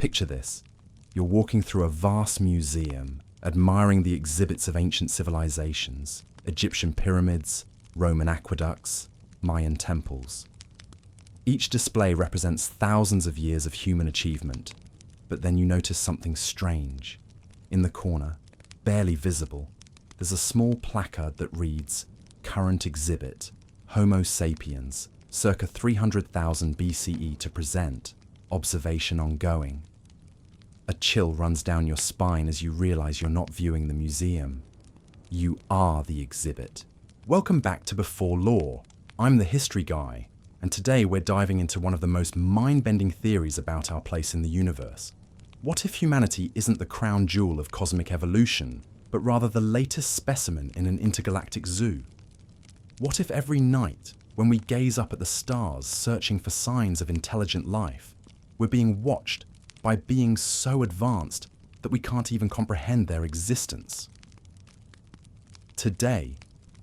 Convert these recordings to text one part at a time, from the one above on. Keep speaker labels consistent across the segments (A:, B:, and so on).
A: Picture this. You're walking through a vast museum, admiring the exhibits of ancient civilizations, Egyptian pyramids, Roman aqueducts, Mayan temples. Each display represents thousands of years of human achievement, but then you notice something strange. In the corner, barely visible, there's a small placard that reads, "Current exhibit, Homo sapiens, circa 300,000 BCE to present, observation ongoing." A chill runs down your spine as you realize you're not viewing the museum. You are the exhibit. Welcome back to Before Law. I'm the history guy, and today we're diving into one of the most mind-bending theories about our place in the universe. What if humanity isn't the crown jewel of cosmic evolution, but rather the latest specimen in an intergalactic zoo? What if every night, when we gaze up at the stars searching for signs of intelligent life, we're being watched by beings so advanced that we can't even comprehend their existence? Today,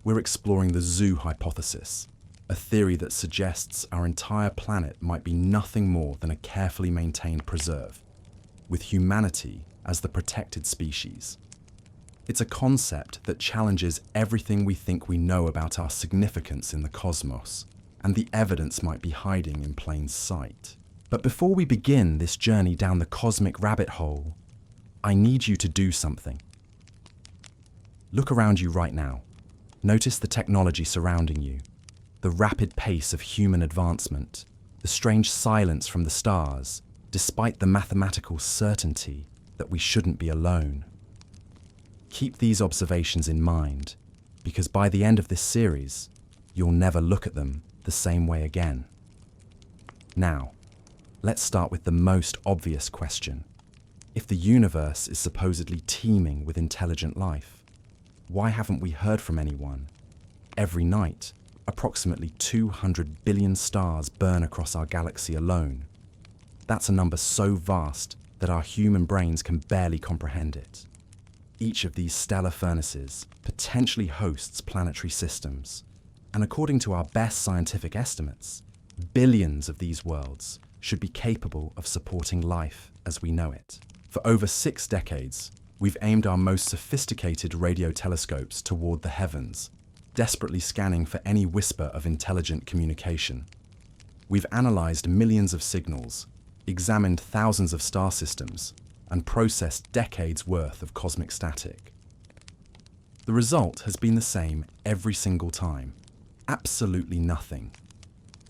A: we're exploring the zoo hypothesis, a theory that suggests our entire planet might be nothing more than a carefully maintained preserve, with humanity as the protected species. It's a concept that challenges everything we think we know about our significance in the cosmos, and the evidence might be hiding in plain sight. But before we begin this journey down the cosmic rabbit hole, I need you to do something. Look around you right now. Notice the technology surrounding you, the rapid pace of human advancement, the strange silence from the stars, despite the mathematical certainty that we shouldn't be alone. Keep these observations in mind, because by the end of this series, you'll never look at them the same way again. Now, let's start with the most obvious question. If the universe is supposedly teeming with intelligent life, why haven't we heard from anyone? Every night, approximately 200 billion stars burn across our galaxy alone. That's a number so vast that our human brains can barely comprehend it. Each of these stellar furnaces potentially hosts planetary systems, and according to our best scientific estimates, billions of these worlds should be capable of supporting life as we know it. For over 6 decades, we've aimed our most sophisticated radio telescopes toward the heavens, desperately scanning for any whisper of intelligent communication. We've analyzed millions of signals, examined thousands of star systems, and processed decades worth of cosmic static. The result has been the same every single time. Absolutely nothing.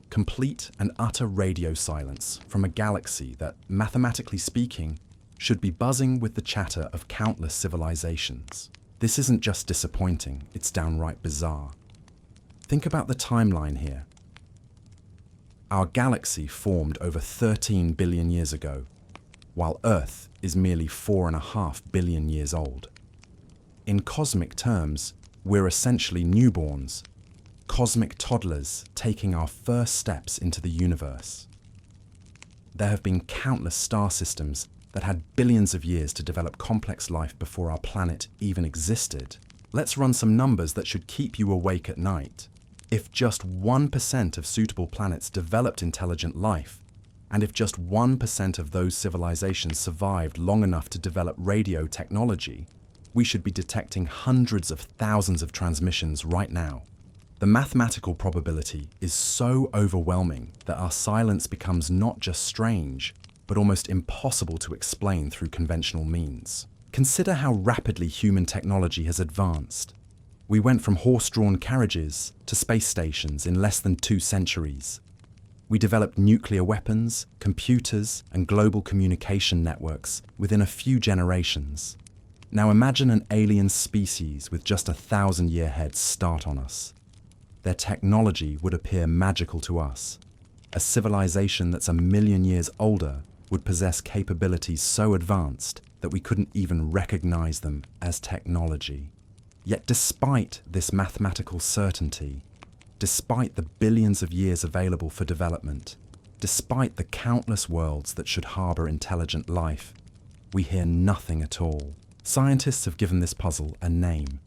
A: Complete and utter radio silence from a galaxy that, mathematically speaking, should be buzzing with the chatter of countless civilizations. This isn't just disappointing, it's downright bizarre. Think about the timeline here. Our galaxy formed over 13 billion years ago, while Earth is merely 4.5 billion years old. In cosmic terms, we're essentially newborns, cosmic toddlers taking our first steps into the universe. There have been countless star systems that had billions of years to develop complex life before our planet even existed. Let's run some numbers that should keep you awake at night. If just 1% of suitable planets developed intelligent life, and if just 1% of those civilizations survived long enough to develop radio technology, we should be detecting hundreds of thousands of transmissions right now. The mathematical probability is so overwhelming that our silence becomes not just strange, but almost impossible to explain through conventional means. Consider how rapidly human technology has advanced. We went from horse-drawn carriages to space stations in less than 2 centuries. We developed nuclear weapons, computers, and global communication networks within a few generations. Now imagine an alien species with just 1,000-year head start on us. Their technology would appear magical to us. A civilization that's 1 million years older would possess capabilities so advanced that we couldn't even recognize them as technology. Yet despite this mathematical certainty, despite the billions of years available for development, despite the countless worlds that should harbor intelligent life, we hear nothing at all. Scientists have given this puzzle a name.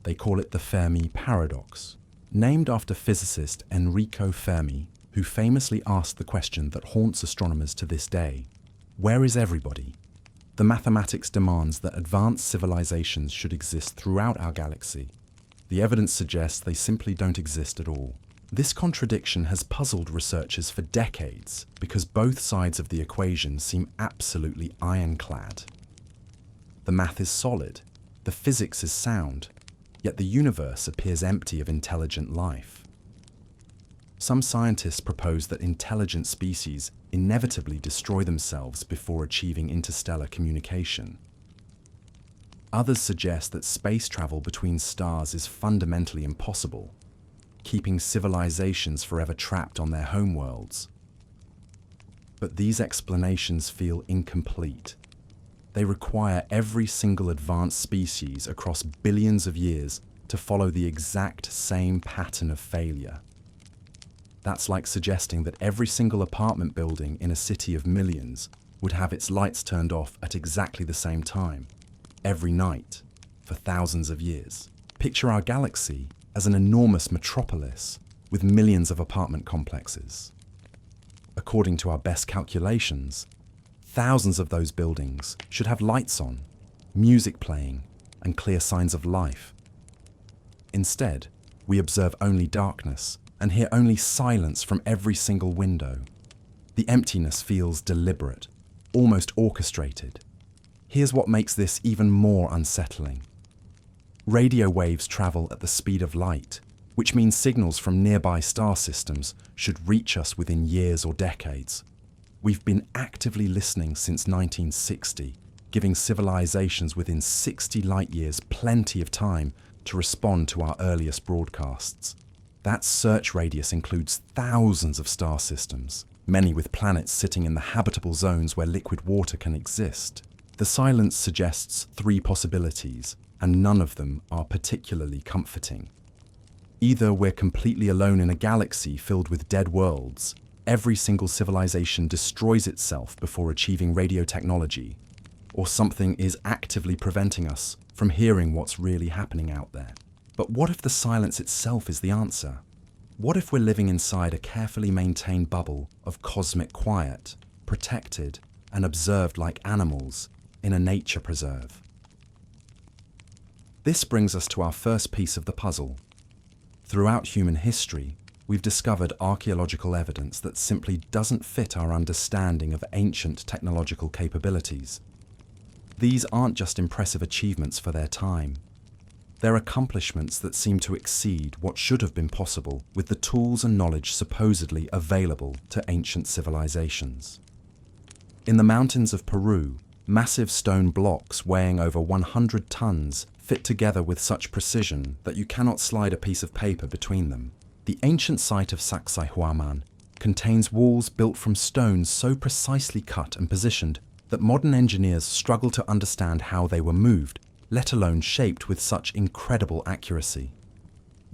A: They call it the Fermi paradox, named after physicist Enrico Fermi, who famously asked the question that haunts astronomers to this day: Where is everybody? The mathematics demands that advanced civilizations should exist throughout our galaxy. The evidence suggests they simply don't exist at all. This contradiction has puzzled researchers for decades because both sides of the equation seem absolutely ironclad. The math is solid, the physics is sound, yet the universe appears empty of intelligent life. Some scientists propose that intelligent species inevitably destroy themselves before achieving interstellar communication. Others suggest that space travel between stars is fundamentally impossible, keeping civilizations forever trapped on their homeworlds. But these explanations feel incomplete. They require every single advanced species across billions of years to follow the exact same pattern of failure. That's like suggesting that every single apartment building in a city of millions would have its lights turned off at exactly the same time, every night, for thousands of years. Picture our galaxy as an enormous metropolis with millions of apartment complexes. According to our best calculations, thousands of those buildings should have lights on, music playing, and clear signs of life. Instead, we observe only darkness and hear only silence from every single window. The emptiness feels deliberate, almost orchestrated. Here's what makes this even more unsettling. Radio waves travel at the speed of light, which means signals from nearby star systems should reach us within years or decades. We've been actively listening since 1960, giving civilizations within 60 light years plenty of time to respond to our earliest broadcasts. That search radius includes thousands of star systems, many with planets sitting in the habitable zones where liquid water can exist. The silence suggests three possibilities, and none of them are particularly comforting. Either we're completely alone in a galaxy filled with dead worlds, every single civilization destroys itself before achieving radio technology, or something is actively preventing us from hearing what's really happening out there. But what if the silence itself is the answer? What if we're living inside a carefully maintained bubble of cosmic quiet, protected and observed like animals in a nature preserve? This brings us to our first piece of the puzzle. Throughout human history, we've discovered archaeological evidence that simply doesn't fit our understanding of ancient technological capabilities. These aren't just impressive achievements for their time. They're accomplishments that seem to exceed what should have been possible with the tools and knowledge supposedly available to ancient civilizations. In the mountains of Peru, massive stone blocks weighing over 100 tons fit together with such precision that you cannot slide a piece of paper between them. The ancient site of Sacsayhuaman contains walls built from stones so precisely cut and positioned that modern engineers struggle to understand how they were moved, let alone shaped with such incredible accuracy.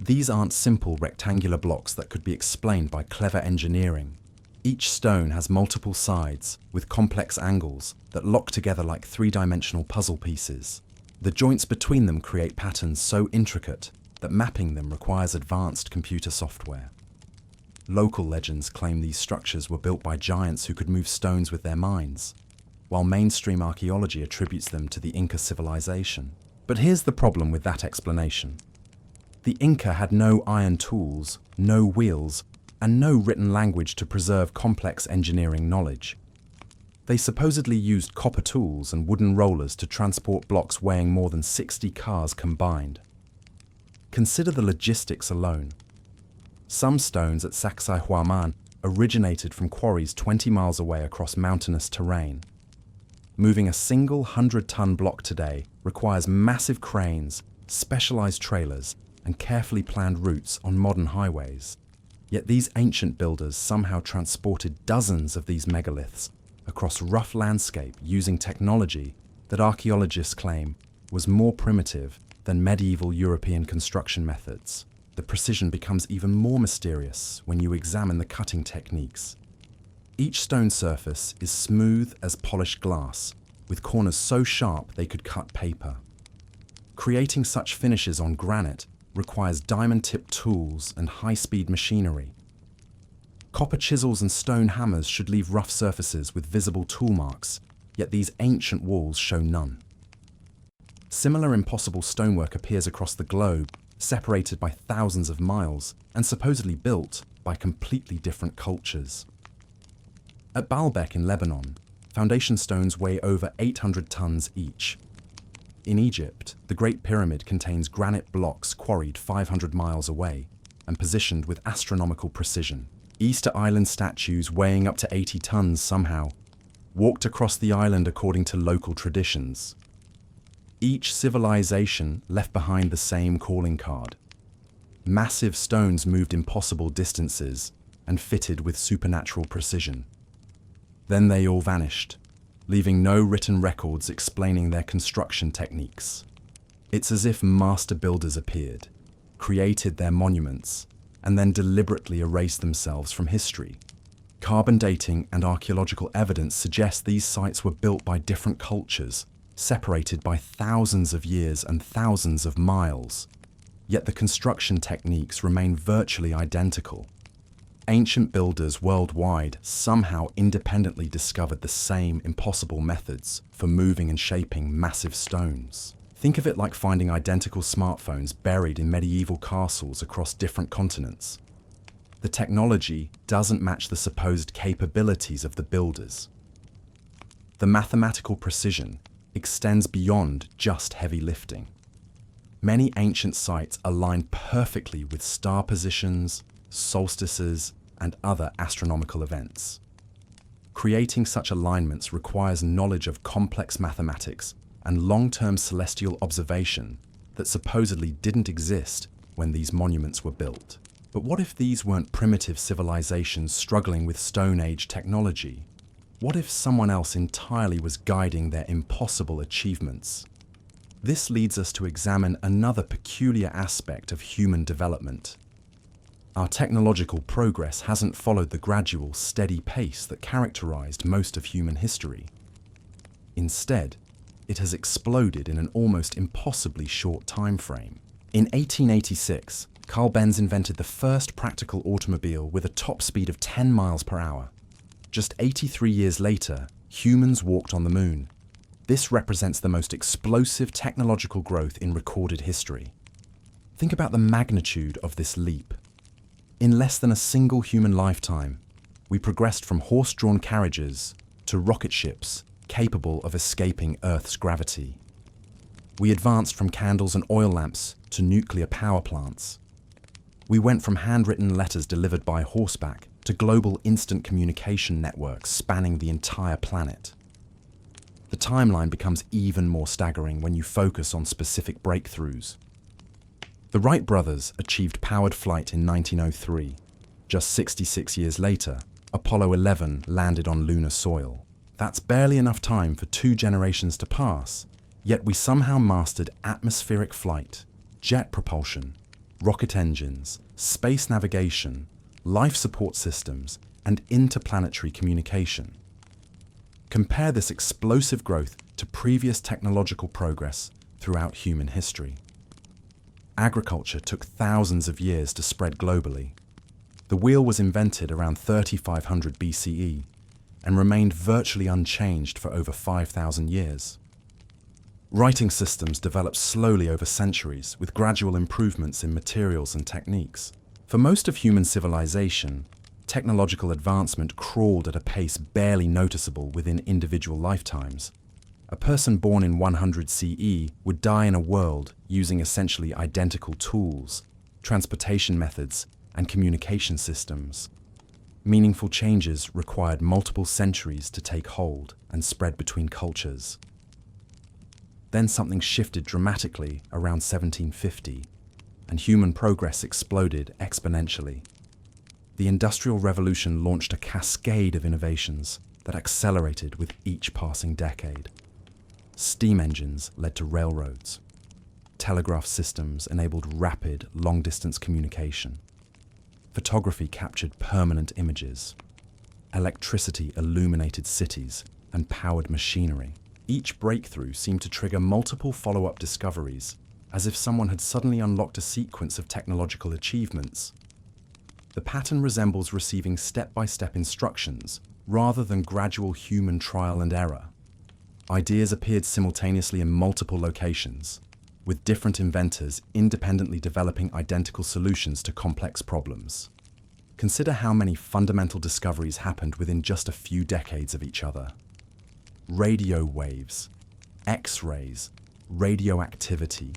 A: These aren't simple rectangular blocks that could be explained by clever engineering. Each stone has multiple sides with complex angles that lock together like three-dimensional puzzle pieces. The joints between them create patterns so intricate that mapping them requires advanced computer software. Local legends claim these structures were built by giants who could move stones with their minds, while mainstream archaeology attributes them to the Inca civilization. But here's the problem with that explanation. The Inca had no iron tools, no wheels, and no written language to preserve complex engineering knowledge. They supposedly used copper tools and wooden rollers to transport blocks weighing more than 60 cars combined. Consider the logistics alone. Some stones at Sacsayhuaman originated from quarries 20 miles away across mountainous terrain. Moving a single 100-ton block today requires massive cranes, specialized trailers, and carefully planned routes on modern highways. Yet these ancient builders somehow transported dozens of these megaliths across rough landscape using technology that archaeologists claim was more primitive than medieval European construction methods. The precision becomes even more mysterious when you examine the cutting techniques. Each stone surface is smooth as polished glass, with corners so sharp they could cut paper. Creating such finishes on granite requires diamond-tipped tools and high-speed machinery. Copper chisels and stone hammers should leave rough surfaces with visible tool marks, yet these ancient walls show none. Similar impossible stonework appears across the globe, separated by thousands of miles, and supposedly built by completely different cultures. At Baalbek in Lebanon, foundation stones weigh over 800 tons each. In Egypt, the Great Pyramid contains granite blocks quarried 500 miles away and positioned with astronomical precision. Easter Island statues weighing up to 80 tons somehow walked across the island according to local traditions. Each civilization left behind the same calling card. Massive stones moved impossible distances and fitted with supernatural precision. Then they all vanished, leaving no written records explaining their construction techniques. It's as if master builders appeared, created their monuments, and then deliberately erased themselves from history. Carbon dating and archaeological evidence suggest these sites were built by different cultures, separated by thousands of years and thousands of miles. Yet the construction techniques remain virtually identical. Ancient builders worldwide somehow independently discovered the same impossible methods for moving and shaping massive stones. Think of it like finding identical smartphones buried in medieval castles across different continents. The technology doesn't match the supposed capabilities of the builders. The mathematical precision extends beyond just heavy lifting. Many ancient sites align perfectly with star positions, solstices, and other astronomical events. Creating such alignments requires knowledge of complex mathematics and long-term celestial observation that supposedly didn't exist when these monuments were built. But what if these weren't primitive civilizations struggling with Stone Age technology? What if someone else entirely was guiding their impossible achievements? This leads us to examine another peculiar aspect of human development. Our technological progress hasn't followed the gradual, steady pace that characterized most of human history. Instead, it has exploded in an almost impossibly short time frame. In 1886, Carl Benz invented the first practical automobile with a top speed of 10 miles per hour. Just 83 years later, humans walked on the moon. This represents the most explosive technological growth in recorded history. Think about the magnitude of this leap. In less than a single human lifetime, we progressed from horse-drawn carriages to rocket ships capable of escaping Earth's gravity. We advanced from candles and oil lamps to nuclear power plants. We went from handwritten letters delivered by horseback to global instant communication networks spanning the entire planet. The timeline becomes even more staggering when you focus on specific breakthroughs. The Wright brothers achieved powered flight in 1903. Just 66 years later, Apollo 11 landed on lunar soil. That's barely enough time for 2 generations to pass, yet we somehow mastered atmospheric flight, jet propulsion, rocket engines, space navigation, life support systems, and interplanetary communication. Compare this explosive growth to previous technological progress throughout human history. Agriculture took thousands of years to spread globally. The wheel was invented around 3500 BCE and remained virtually unchanged for over 5,000 years. Writing systems developed slowly over centuries with gradual improvements in materials and techniques. For most of human civilization, technological advancement crawled at a pace barely noticeable within individual lifetimes. A person born in 100 CE would die in a world using essentially identical tools, transportation methods, and communication systems. Meaningful changes required multiple centuries to take hold and spread between cultures. Then something shifted dramatically around 1750, and human progress exploded exponentially. The Industrial Revolution launched a cascade of innovations that accelerated with each passing decade. Steam engines led to railroads. Telegraph systems enabled rapid, long-distance communication. Photography captured permanent images. Electricity illuminated cities and powered machinery. Each breakthrough seemed to trigger multiple follow-up discoveries, as if someone had suddenly unlocked a sequence of technological achievements. The pattern resembles receiving step-by-step instructions rather than gradual human trial and error. Ideas appeared simultaneously in multiple locations, with different inventors independently developing identical solutions to complex problems. Consider how many fundamental discoveries happened within just a few decades of each other. Radio waves, X-rays, radioactivity,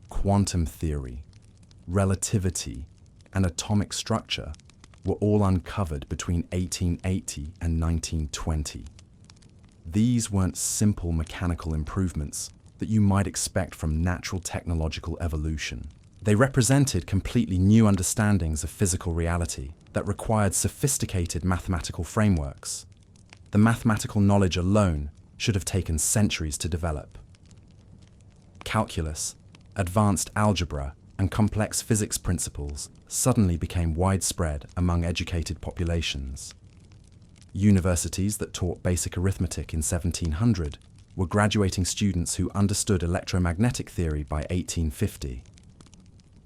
A: quantum theory, relativity, and atomic structure were all uncovered between 1880 and 1920. These weren't simple mechanical improvements that you might expect from natural technological evolution. They represented completely new understandings of physical reality that required sophisticated mathematical frameworks. The mathematical knowledge alone should have taken centuries to develop. Calculus, advanced algebra, and complex physics principles suddenly became widespread among educated populations. Universities that taught basic arithmetic in 1700 were graduating students who understood electromagnetic theory by 1850.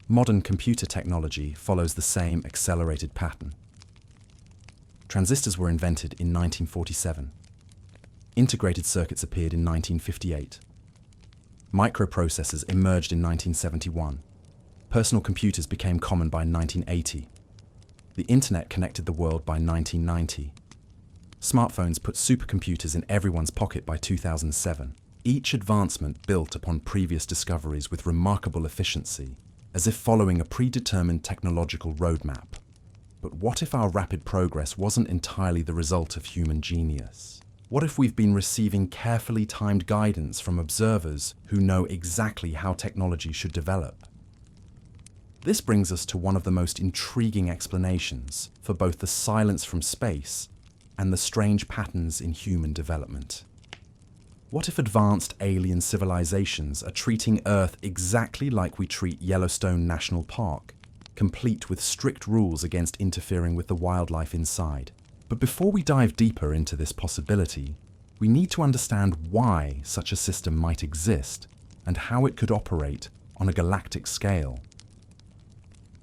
A: Modern computer technology follows the same accelerated pattern. Transistors were invented in 1947. Integrated circuits appeared in 1958. Microprocessors emerged in 1971. Personal computers became common by 1980. The internet connected the world by 1990. Smartphones put supercomputers in everyone's pocket by 2007. Each advancement built upon previous discoveries with remarkable efficiency, as if following a predetermined technological roadmap. But what if our rapid progress wasn't entirely the result of human genius? What if we've been receiving carefully timed guidance from observers who know exactly how technology should develop? This brings us to one of the most intriguing explanations for both the silence from space and the strange patterns in human development. What if advanced alien civilizations are treating Earth exactly like we treat Yellowstone National Park, complete with strict rules against interfering with the wildlife inside? But before we dive deeper into this possibility, we need to understand why such a system might exist and how it could operate on a galactic scale.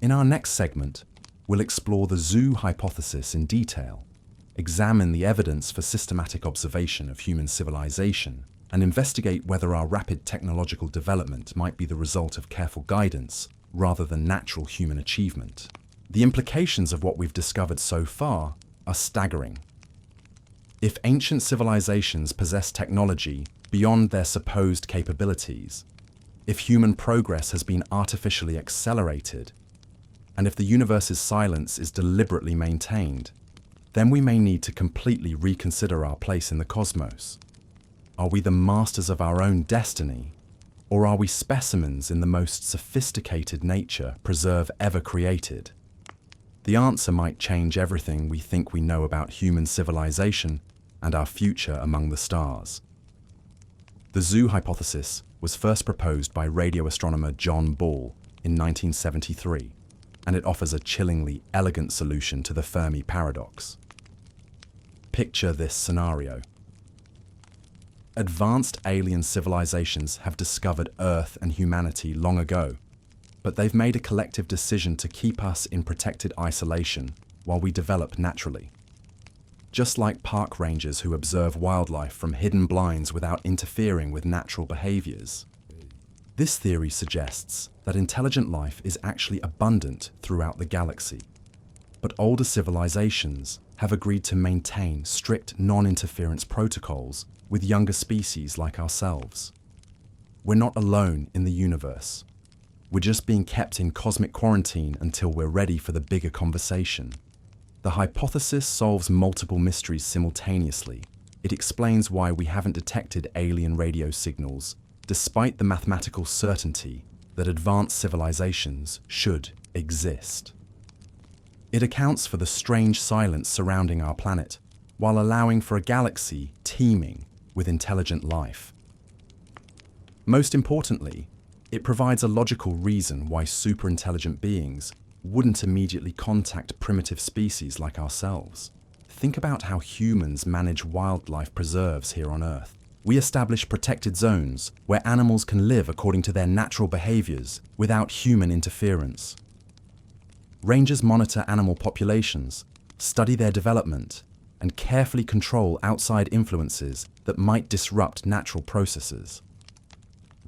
A: In our next segment, we'll explore the zoo hypothesis in detail, examine the evidence for systematic observation of human civilization, and investigate whether our rapid technological development might be the result of careful guidance rather than natural human achievement. The implications of what we've discovered so far are staggering. If ancient civilizations possess technology beyond their supposed capabilities, if human progress has been artificially accelerated, and if the universe's silence is deliberately maintained, then we may need to completely reconsider our place in the cosmos. Are we the masters of our own destiny, or are we specimens in the most sophisticated nature preserve ever created? The answer might change everything we think we know about human civilization and our future among the stars. The zoo hypothesis was first proposed by radio astronomer John Ball in 1973, and it offers a chillingly elegant solution to the Fermi paradox. Picture this scenario. Advanced alien civilizations have discovered Earth and humanity long ago, but they've made a collective decision to keep us in protected isolation while we develop naturally. Just like park rangers who observe wildlife from hidden blinds without interfering with natural behaviors. This theory suggests that intelligent life is actually abundant throughout the galaxy, but older civilizations have agreed to maintain strict non-interference protocols with younger species like ourselves. We're not alone in the universe. We're just being kept in cosmic quarantine until we're ready for the bigger conversation. The hypothesis solves multiple mysteries simultaneously. It explains why we haven't detected alien radio signals, despite the mathematical certainty that advanced civilizations should exist. It accounts for the strange silence surrounding our planet, while allowing for a galaxy teeming with intelligent life. Most importantly, it provides a logical reason why superintelligent beings wouldn't immediately contact primitive species like ourselves. Think about how humans manage wildlife preserves here on Earth. We establish protected zones where animals can live according to their natural behaviors without human interference. Rangers monitor animal populations, study their development, and carefully control outside influences that might disrupt natural processes.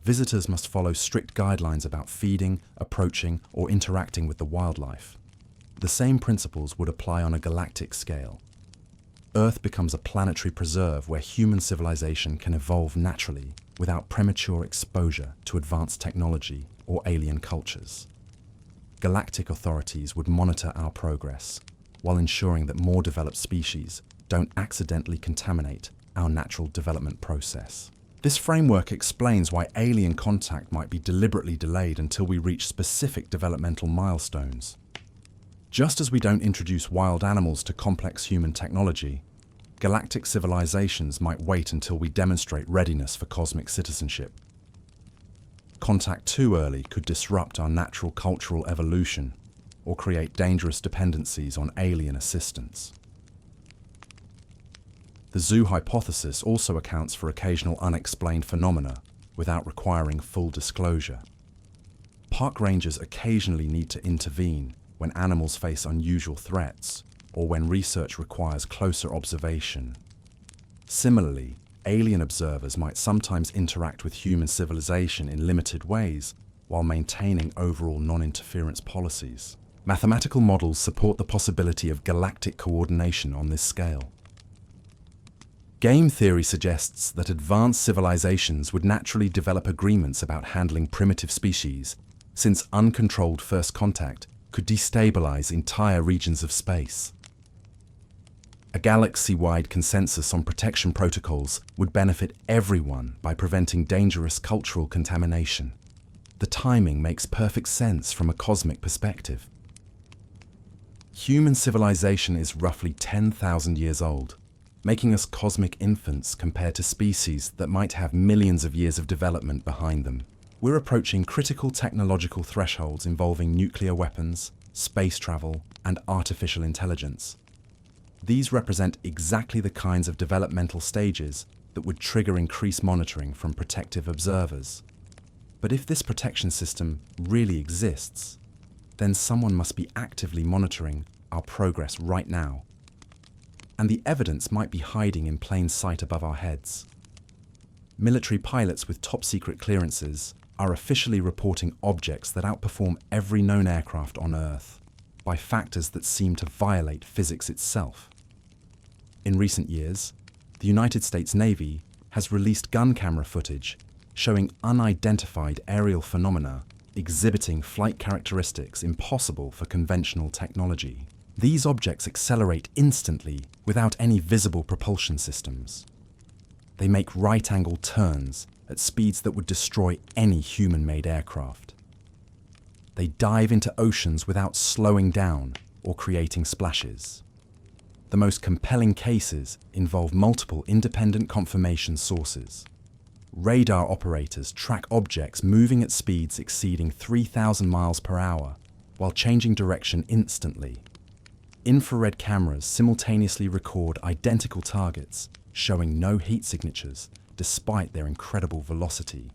A: Visitors must follow strict guidelines about feeding, approaching, or interacting with the wildlife. The same principles would apply on a galactic scale. Earth becomes a planetary preserve where human civilization can evolve naturally without premature exposure to advanced technology or alien cultures. Galactic authorities would monitor our progress while ensuring that more developed species don't accidentally contaminate our natural development process. This framework explains why alien contact might be deliberately delayed until we reach specific developmental milestones. Just as we don't introduce wild animals to complex human technology, galactic civilizations might wait until we demonstrate readiness for cosmic citizenship. Contact too early could disrupt our natural cultural evolution or create dangerous dependencies on alien assistance. The zoo hypothesis also accounts for occasional unexplained phenomena without requiring full disclosure. Park rangers occasionally need to intervene when animals face unusual threats or when research requires closer observation. Similarly, alien observers might sometimes interact with human civilization in limited ways while maintaining overall non-interference policies. Mathematical models support the possibility of galactic coordination on this scale. Game theory suggests that advanced civilizations would naturally develop agreements about handling primitive species, since uncontrolled first contact could destabilize entire regions of space. A galaxy-wide consensus on protection protocols would benefit everyone by preventing dangerous cultural contamination. The timing makes perfect sense from a cosmic perspective. Human civilization is roughly 10,000 years old, making us cosmic infants compared to species that might have millions of years of development behind them. We're approaching critical technological thresholds involving nuclear weapons, space travel, and artificial intelligence. These represent exactly the kinds of developmental stages that would trigger increased monitoring from protective observers. But if this protection system really exists, then someone must be actively monitoring our progress right now. And the evidence might be hiding in plain sight above our heads. Military pilots with top-secret clearances are officially reporting objects that outperform every known aircraft on Earth by factors that seem to violate physics itself. In recent years, the United States Navy has released gun camera footage showing unidentified aerial phenomena exhibiting flight characteristics impossible for conventional technology. These objects accelerate instantly without any visible propulsion systems. They make right-angle turns at speeds that would destroy any human-made aircraft. They dive into oceans without slowing down or creating splashes. The most compelling cases involve multiple independent confirmation sources. Radar operators track objects moving at speeds exceeding 3,000 miles per hour while changing direction instantly. Infrared cameras simultaneously record identical targets, showing no heat signatures despite their incredible velocity.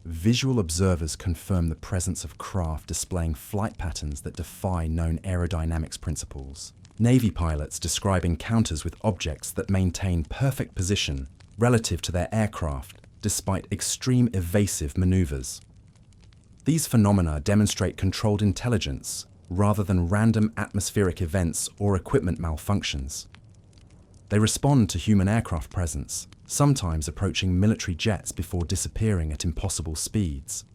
A: Visual observers confirm the presence of craft displaying flight patterns that defy known aerodynamics principles. Navy pilots describe encounters with objects that maintain perfect position relative to their aircraft despite extreme evasive maneuvers. These phenomena demonstrate controlled intelligence rather than random atmospheric events or equipment malfunctions. They respond to human aircraft presence, sometimes approaching military jets before disappearing at impossible speeds.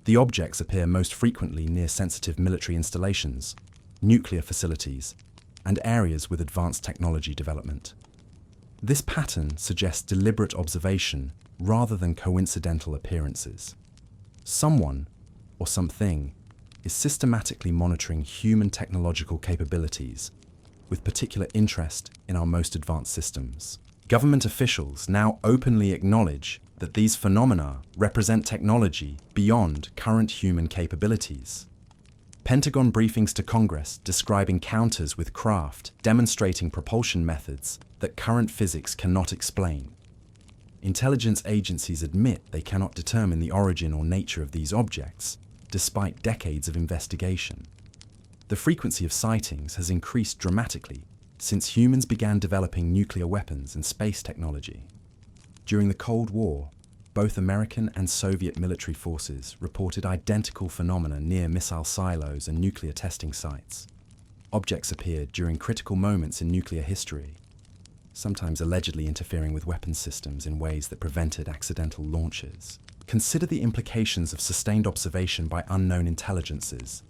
A: The objects appear most frequently near sensitive military installations, nuclear facilities, and areas with advanced technology development. This pattern suggests deliberate observation rather than coincidental appearances. Someone, or something, is systematically monitoring human technological capabilities with particular interest in our most advanced systems. Government officials now openly acknowledge that these phenomena represent technology beyond current human capabilities. Pentagon briefings to Congress describe encounters with craft demonstrating propulsion methods that current physics cannot explain. Intelligence agencies admit they cannot determine the origin or nature of these objects, despite decades of investigation. The frequency of sightings has increased dramatically since humans began developing nuclear weapons and space technology. During the Cold War, both American and Soviet military forces reported identical phenomena near missile silos and nuclear testing sites. Objects appeared during critical moments in nuclear history, sometimes allegedly interfering with weapons systems in ways that prevented accidental launches. Consider the implications of sustained observation by unknown intelligences.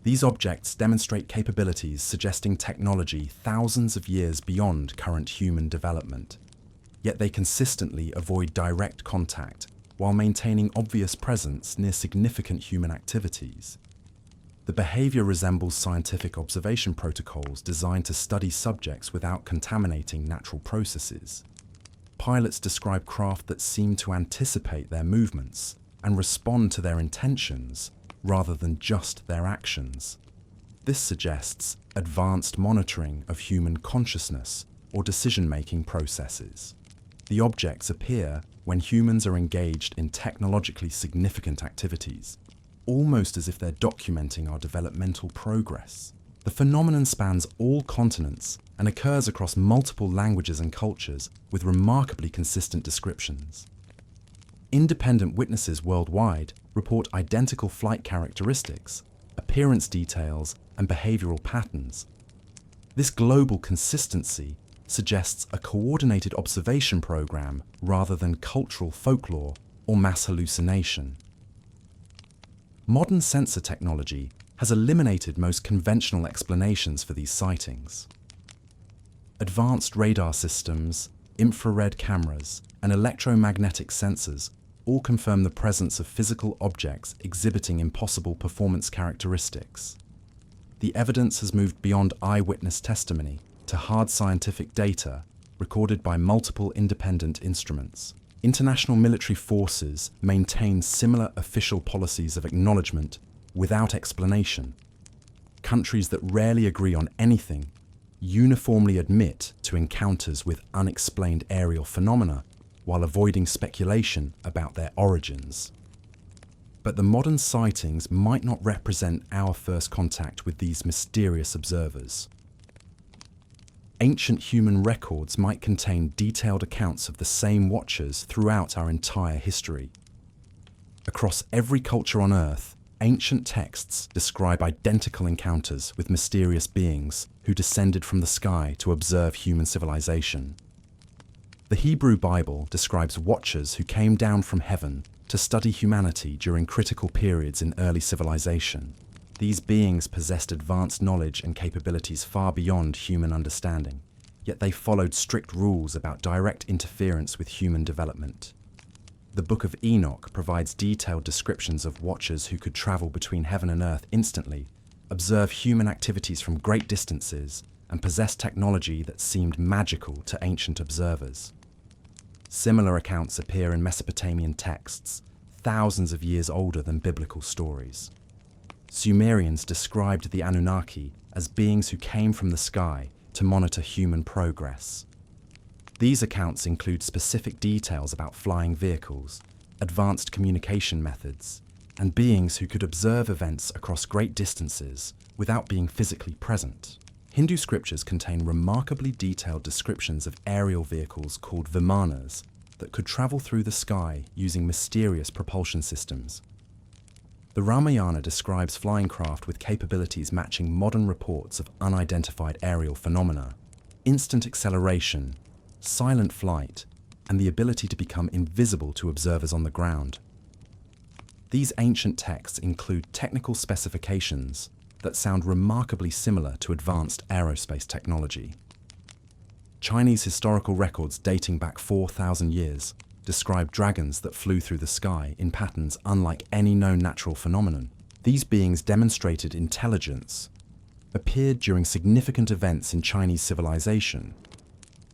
A: These objects demonstrate capabilities suggesting technology thousands of years beyond current human development. Yet they consistently avoid direct contact while maintaining obvious presence near significant human activities. The behavior resembles scientific observation protocols designed to study subjects without contaminating natural processes. Pilots describe craft that seem to anticipate their movements and respond to their intentions rather than just their actions. This suggests advanced monitoring of human consciousness or decision-making processes. The objects appear when humans are engaged in technologically significant activities, almost as if they're documenting our developmental progress. The phenomenon spans all continents and occurs across multiple languages and cultures with remarkably consistent descriptions. Independent witnesses worldwide report identical flight characteristics, appearance details, and behavioral patterns. This global consistency suggests a coordinated observation program rather than cultural folklore or mass hallucination. Modern sensor technology has eliminated most conventional explanations for these sightings. Advanced radar systems, infrared cameras, and electromagnetic sensors all confirm the presence of physical objects exhibiting impossible performance characteristics. The evidence has moved beyond eyewitness testimony to hard scientific data recorded by multiple independent instruments. International military forces maintain similar official policies of acknowledgement without explanation. Countries that rarely agree on anything uniformly admit to encounters with unexplained aerial phenomena while avoiding speculation about their origins. But the modern sightings might not represent our first contact with these mysterious observers. Ancient human records might contain detailed accounts of the same watchers throughout our entire history. Across every culture on Earth, ancient texts describe identical encounters with mysterious beings who descended from the sky to observe human civilization. The Hebrew Bible describes watchers who came down from heaven to study humanity during critical periods in early civilization. These beings possessed advanced knowledge and capabilities far beyond human understanding, yet they followed strict rules about direct interference with human development. The Book of Enoch provides detailed descriptions of watchers who could travel between heaven and earth instantly, observe human activities from great distances, and possess technology that seemed magical to ancient observers. Similar accounts appear in Mesopotamian texts, thousands of years older than biblical stories. Sumerians described the Anunnaki as beings who came from the sky to monitor human progress. These accounts include specific details about flying vehicles, advanced communication methods, and beings who could observe events across great distances without being physically present. Hindu scriptures contain remarkably detailed descriptions of aerial vehicles called vimanas that could travel through the sky using mysterious propulsion systems. The Ramayana describes flying craft with capabilities matching modern reports of unidentified aerial phenomena, instant acceleration, silent flight, and the ability to become invisible to observers on the ground. These ancient texts include technical specifications that sound remarkably similar to advanced aerospace technology. Chinese historical records dating back 4,000 years describe dragons that flew through the sky in patterns unlike any known natural phenomenon. These beings demonstrated intelligence, appeared during significant events in Chinese civilization,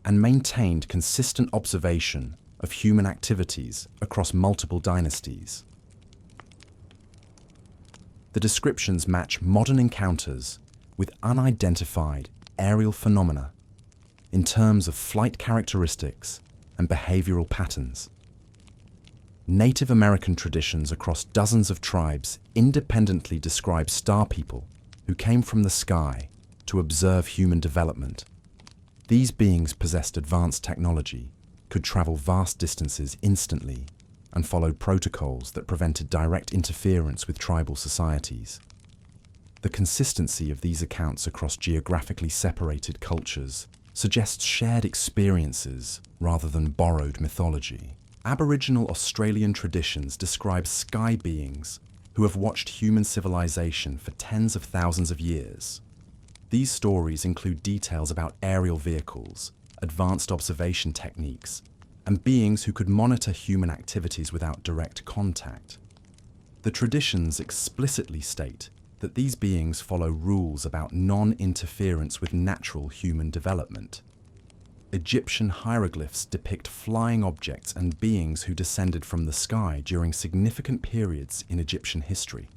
A: and maintained consistent observation of human activities across multiple dynasties. The descriptions match modern encounters with unidentified aerial phenomena in terms of flight characteristics and behavioral patterns. Native American traditions across dozens of tribes independently describe star people who came from the sky to observe human development. These beings possessed advanced technology, could travel vast distances instantly, and followed protocols that prevented direct interference with tribal societies. The consistency of these accounts across geographically separated cultures suggests shared experiences rather than borrowed mythology. Aboriginal Australian traditions describe sky beings who have watched human civilization for tens of thousands of years. These stories include details about aerial vehicles, advanced observation techniques, and beings who could monitor human activities without direct contact. The traditions explicitly state that these beings follow rules about non-interference with natural human development. Egyptian hieroglyphs depict flying objects and beings who descended from the sky during significant periods in Egyptian history.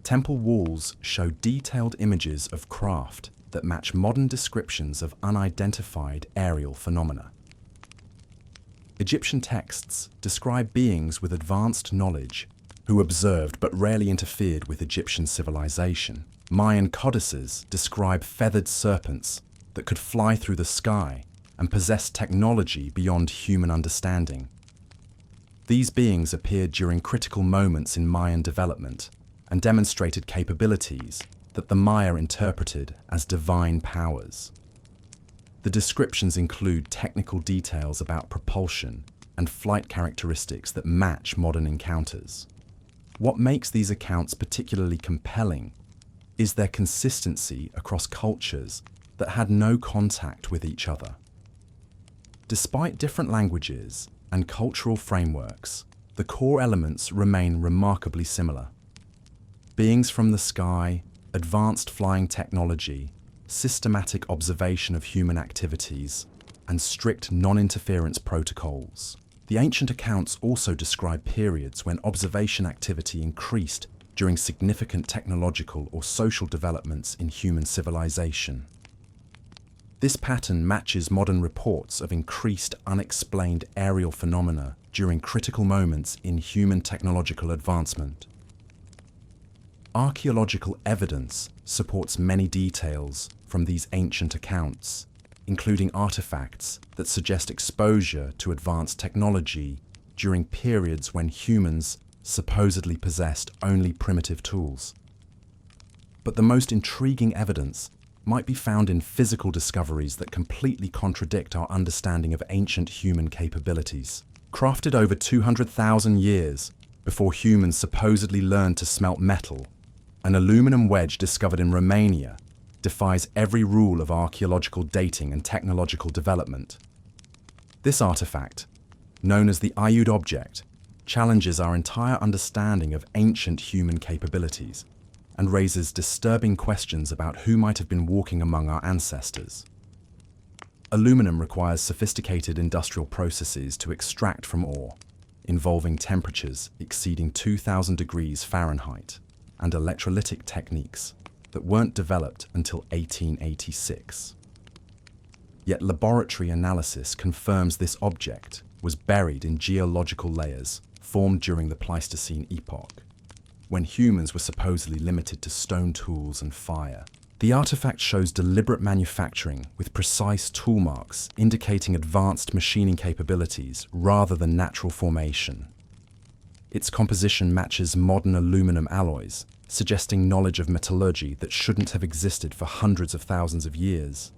A: Temple walls show detailed images of craft that match modern descriptions of unidentified aerial phenomena. Egyptian texts describe beings with advanced knowledge who observed but rarely interfered with Egyptian civilization. Mayan codices describe feathered serpents that could fly through the sky and possess technology beyond human understanding. These beings appeared during critical moments in Mayan development and demonstrated capabilities that the Maya interpreted as divine powers. The descriptions include technical details about propulsion and flight characteristics that match modern encounters. What makes these accounts particularly compelling is their consistency across cultures that had no contact with each other. Despite different languages and cultural frameworks, the core elements remain remarkably similar. Beings from the sky, advanced flying technology, systematic observation of human activities, and strict non-interference protocols. The ancient accounts also describe periods when observation activity increased during significant technological or social developments in human civilization. This pattern matches modern reports of increased unexplained aerial phenomena during critical moments in human technological advancement. Archaeological evidence supports many details from these ancient accounts, including artifacts that suggest exposure to advanced technology during periods when humans supposedly possessed only primitive tools. But the most intriguing evidence might be found in physical discoveries that completely contradict our understanding of ancient human capabilities. Crafted over 200,000 years before humans supposedly learned to smelt metal, an aluminum wedge discovered in Romania defies every rule of archaeological dating and technological development. This artifact, known as the Ayud object, challenges our entire understanding of ancient human capabilities and raises disturbing questions about who might have been walking among our ancestors. Aluminum requires sophisticated industrial processes to extract from ore, involving temperatures exceeding 2,000 degrees Fahrenheit and electrolytic techniques that weren't developed until 1886. Yet laboratory analysis confirms this object was buried in geological layers formed during the Pleistocene epoch, when humans were supposedly limited to stone tools and fire. The artifact shows deliberate manufacturing with precise tool marks indicating advanced machining capabilities rather than natural formation. Its composition matches modern aluminum alloys, suggesting knowledge of metallurgy that shouldn't have existed for hundreds of thousands of years.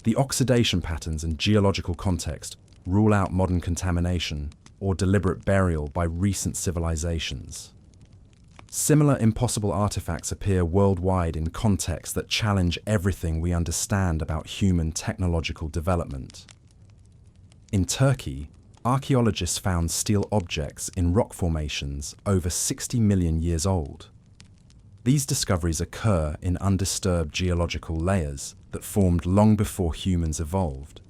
A: The oxidation patterns and geological context rule out modern contamination or deliberate burial by recent civilizations. Similar impossible artifacts appear worldwide in contexts that challenge everything we understand about human technological development. In Turkey, archaeologists found steel objects in rock formations over 60 million years old. These discoveries occur in undisturbed geological layers that formed long before humans evolved.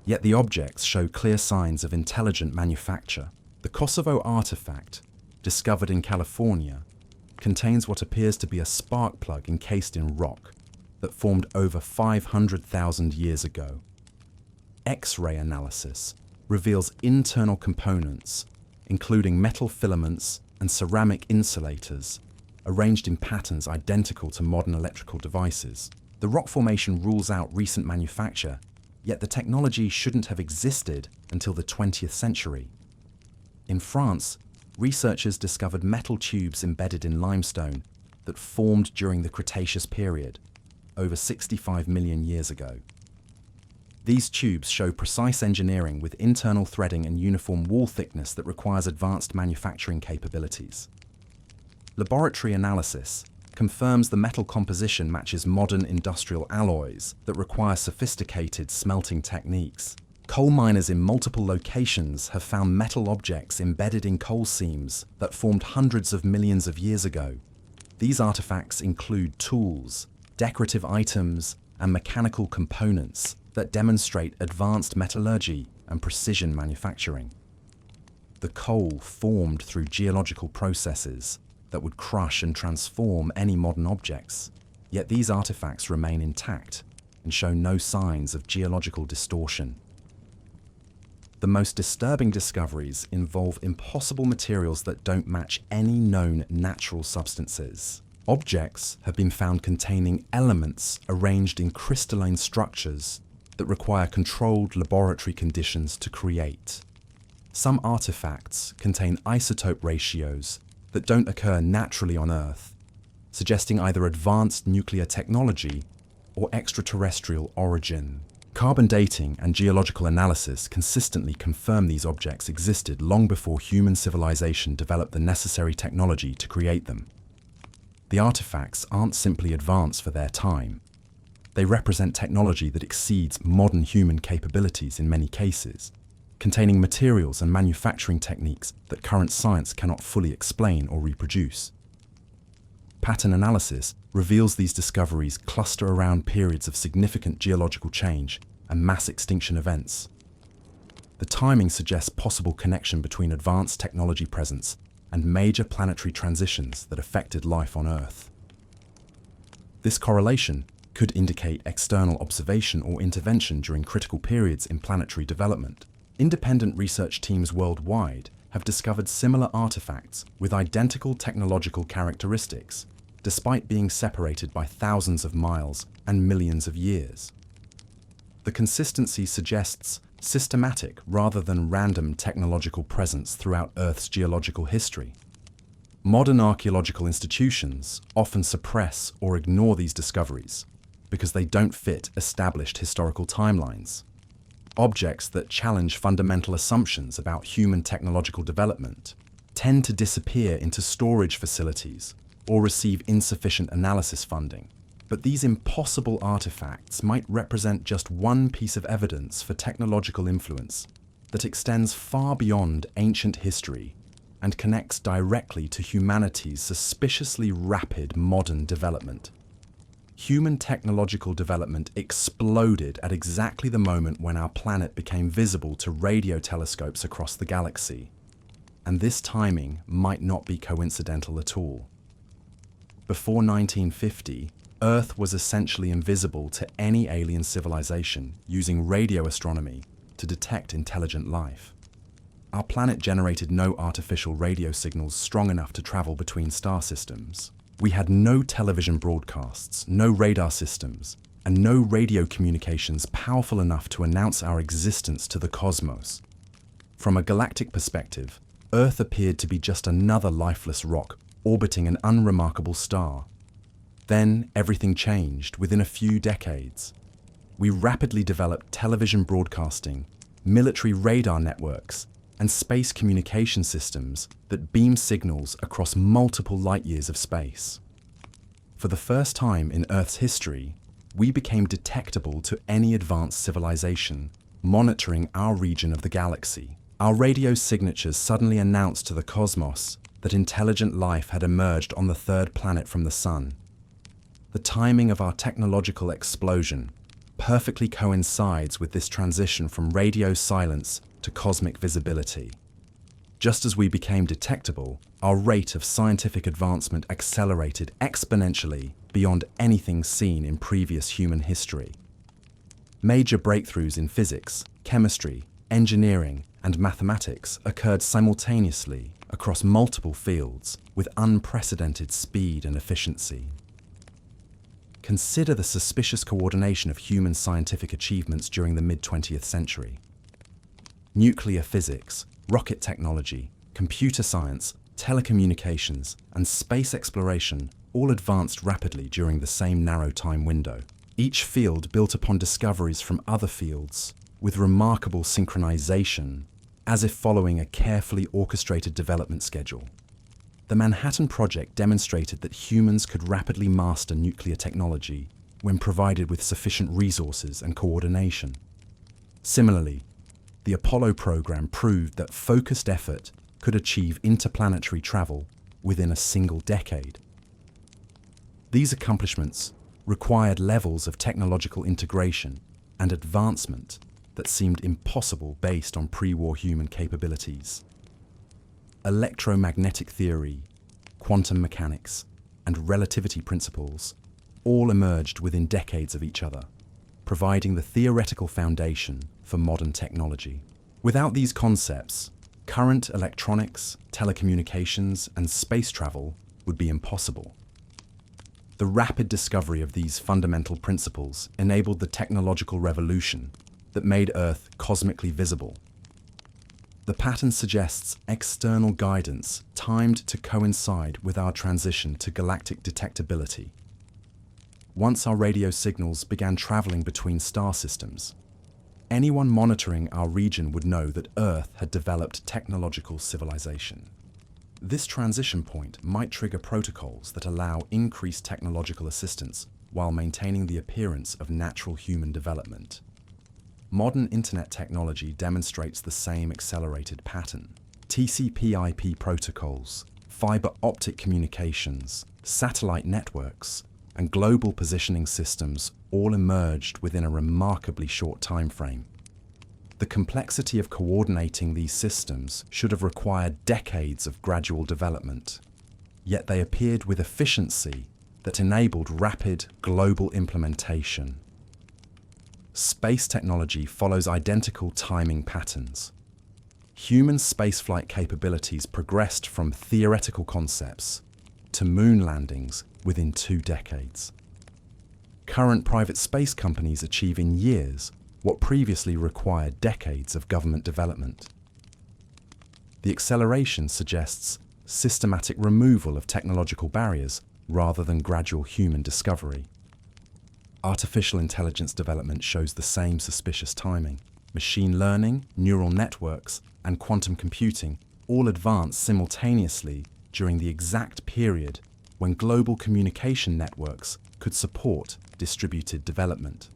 A: Yet the objects show clear signs of intelligent manufacture. The Kosovo artifact, discovered in California, contains what appears to be a spark plug encased in rock that formed over 500,000 years ago. X-ray analysis reveals internal components, including metal filaments and ceramic insulators, arranged in patterns identical to modern electrical devices. The rock formation rules out recent manufacture, yet the technology shouldn't have existed until the 20th century. In France, researchers discovered metal tubes embedded in limestone that formed during the Cretaceous period, over 65 million years ago. These tubes show precise engineering with internal threading and uniform wall thickness that requires advanced manufacturing capabilities. Laboratory analysis confirms the metal composition matches modern industrial alloys that require sophisticated smelting techniques. Coal miners in multiple locations have found metal objects embedded in coal seams that formed hundreds of millions of years ago. These artifacts include tools, decorative items, and mechanical components that demonstrate advanced metallurgy and precision manufacturing. The coal formed through geological processes that would crush and transform any modern objects, yet these artifacts remain intact and show no signs of geological distortion. The most disturbing discoveries involve impossible materials that don't match any known natural substances. Objects have been found containing elements arranged in crystalline structures that require controlled laboratory conditions to create. Some artifacts contain isotope ratios that don't occur naturally on Earth, suggesting either advanced nuclear technology or extraterrestrial origin. Carbon dating and geological analysis consistently confirm these objects existed long before human civilization developed the necessary technology to create them. The artifacts aren't simply advanced for their time. They represent technology that exceeds modern human capabilities in many cases, containing materials and manufacturing techniques that current science cannot fully explain or reproduce. Pattern analysis reveals these discoveries cluster around periods of significant geological change and mass extinction events. The timing suggests possible connection between advanced technology presence and major planetary transitions that affected life on Earth. This correlation could indicate external observation or intervention during critical periods in planetary development. Independent research teams worldwide have discovered similar artifacts with identical technological characteristics, despite being separated by thousands of miles and millions of years. The consistency suggests systematic rather than random technological presence throughout Earth's geological history. Modern archaeological institutions often suppress or ignore these discoveries because they don't fit established historical timelines. Objects that challenge fundamental assumptions about human technological development tend to disappear into storage facilities or receive insufficient analysis funding. But these impossible artifacts might represent just one piece of evidence for technological influence that extends far beyond ancient history and connects directly to humanity's suspiciously rapid modern development. Human technological development exploded at exactly the moment when our planet became visible to radio telescopes across the galaxy. And this timing might not be coincidental at all. Before 1950, Earth was essentially invisible to any alien civilization using radio astronomy to detect intelligent life. Our planet generated no artificial radio signals strong enough to travel between star systems. We had no television broadcasts, no radar systems, and no radio communications powerful enough to announce our existence to the cosmos. From a galactic perspective, Earth appeared to be just another lifeless rock orbiting an unremarkable star. Then everything changed within a few decades. We rapidly developed television broadcasting, military radar networks, and space communication systems that beam signals across multiple light years of space. For the first time in Earth's history, we became detectable to any advanced civilization monitoring our region of the galaxy. Our radio signatures suddenly announced to the cosmos that intelligent life had emerged on the third planet from the Sun. The timing of our technological explosion perfectly coincides with this transition from radio silence to cosmic visibility. Just as we became detectable, our rate of scientific advancement accelerated exponentially beyond anything seen in previous human history. Major breakthroughs in physics, chemistry, engineering, and mathematics occurred simultaneously across multiple fields with unprecedented speed and efficiency. Consider the suspicious coordination of human scientific achievements during the mid-20th century. Nuclear physics, rocket technology, computer science, telecommunications, and space exploration all advanced rapidly during the same narrow time window. Each field built upon discoveries from other fields with remarkable synchronization, as if following a carefully orchestrated development schedule. The Manhattan Project demonstrated that humans could rapidly master nuclear technology when provided with sufficient resources and coordination. Similarly, the Apollo program proved that focused effort could achieve interplanetary travel within a single decade. These accomplishments required levels of technological integration and advancement that seemed impossible based on pre-war human capabilities. Electromagnetic theory, quantum mechanics, and relativity principles all emerged within decades of each other, providing the theoretical foundation for modern technology. Without these concepts, current electronics, telecommunications, and space travel would be impossible. The rapid discovery of these fundamental principles enabled the technological revolution that made Earth cosmically visible. The pattern suggests external guidance timed to coincide with our transition to galactic detectability. Once our radio signals began traveling between star systems, anyone monitoring our region would know that Earth had developed technological civilization. This transition point might trigger protocols that allow increased technological assistance while maintaining the appearance of natural human development. Modern internet technology demonstrates the same accelerated pattern. TCP/IP protocols, fiber optic communications, satellite networks, and global positioning systems all emerged within a remarkably short time frame. The complexity of coordinating these systems should have required decades of gradual development, yet they appeared with efficiency that enabled rapid global implementation. Space technology follows identical timing patterns. Human spaceflight capabilities progressed from theoretical concepts to moon landings within 2 decades. Current private space companies achieve in years what previously required decades of government development. The acceleration suggests systematic removal of technological barriers rather than gradual human discovery. Artificial intelligence development shows the same suspicious timing. Machine learning, neural networks, and quantum computing all advanced simultaneously during the exact period when global communication networks could support distributed development.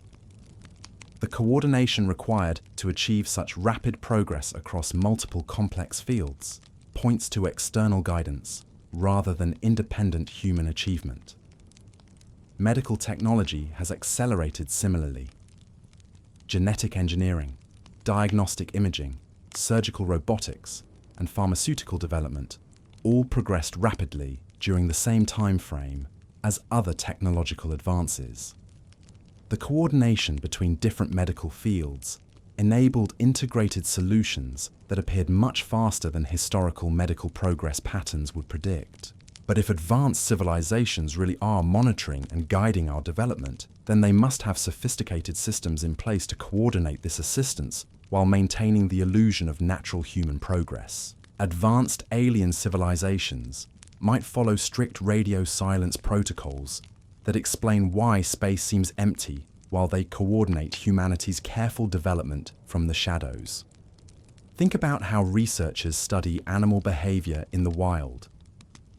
A: The coordination required to achieve such rapid progress across multiple complex fields points to external guidance rather than independent human achievement. Medical technology has accelerated similarly. Genetic engineering, diagnostic imaging, surgical robotics, and pharmaceutical development all progressed rapidly during the same time frame as other technological advances. The coordination between different medical fields enabled integrated solutions that appeared much faster than historical medical progress patterns would predict. But if advanced civilizations really are monitoring and guiding our development, then they must have sophisticated systems in place to coordinate this assistance while maintaining the illusion of natural human progress. Advanced alien civilizations might follow strict radio silence protocols that explain why space seems empty while they coordinate humanity's careful development from the shadows. Think about how researchers study animal behavior in the wild.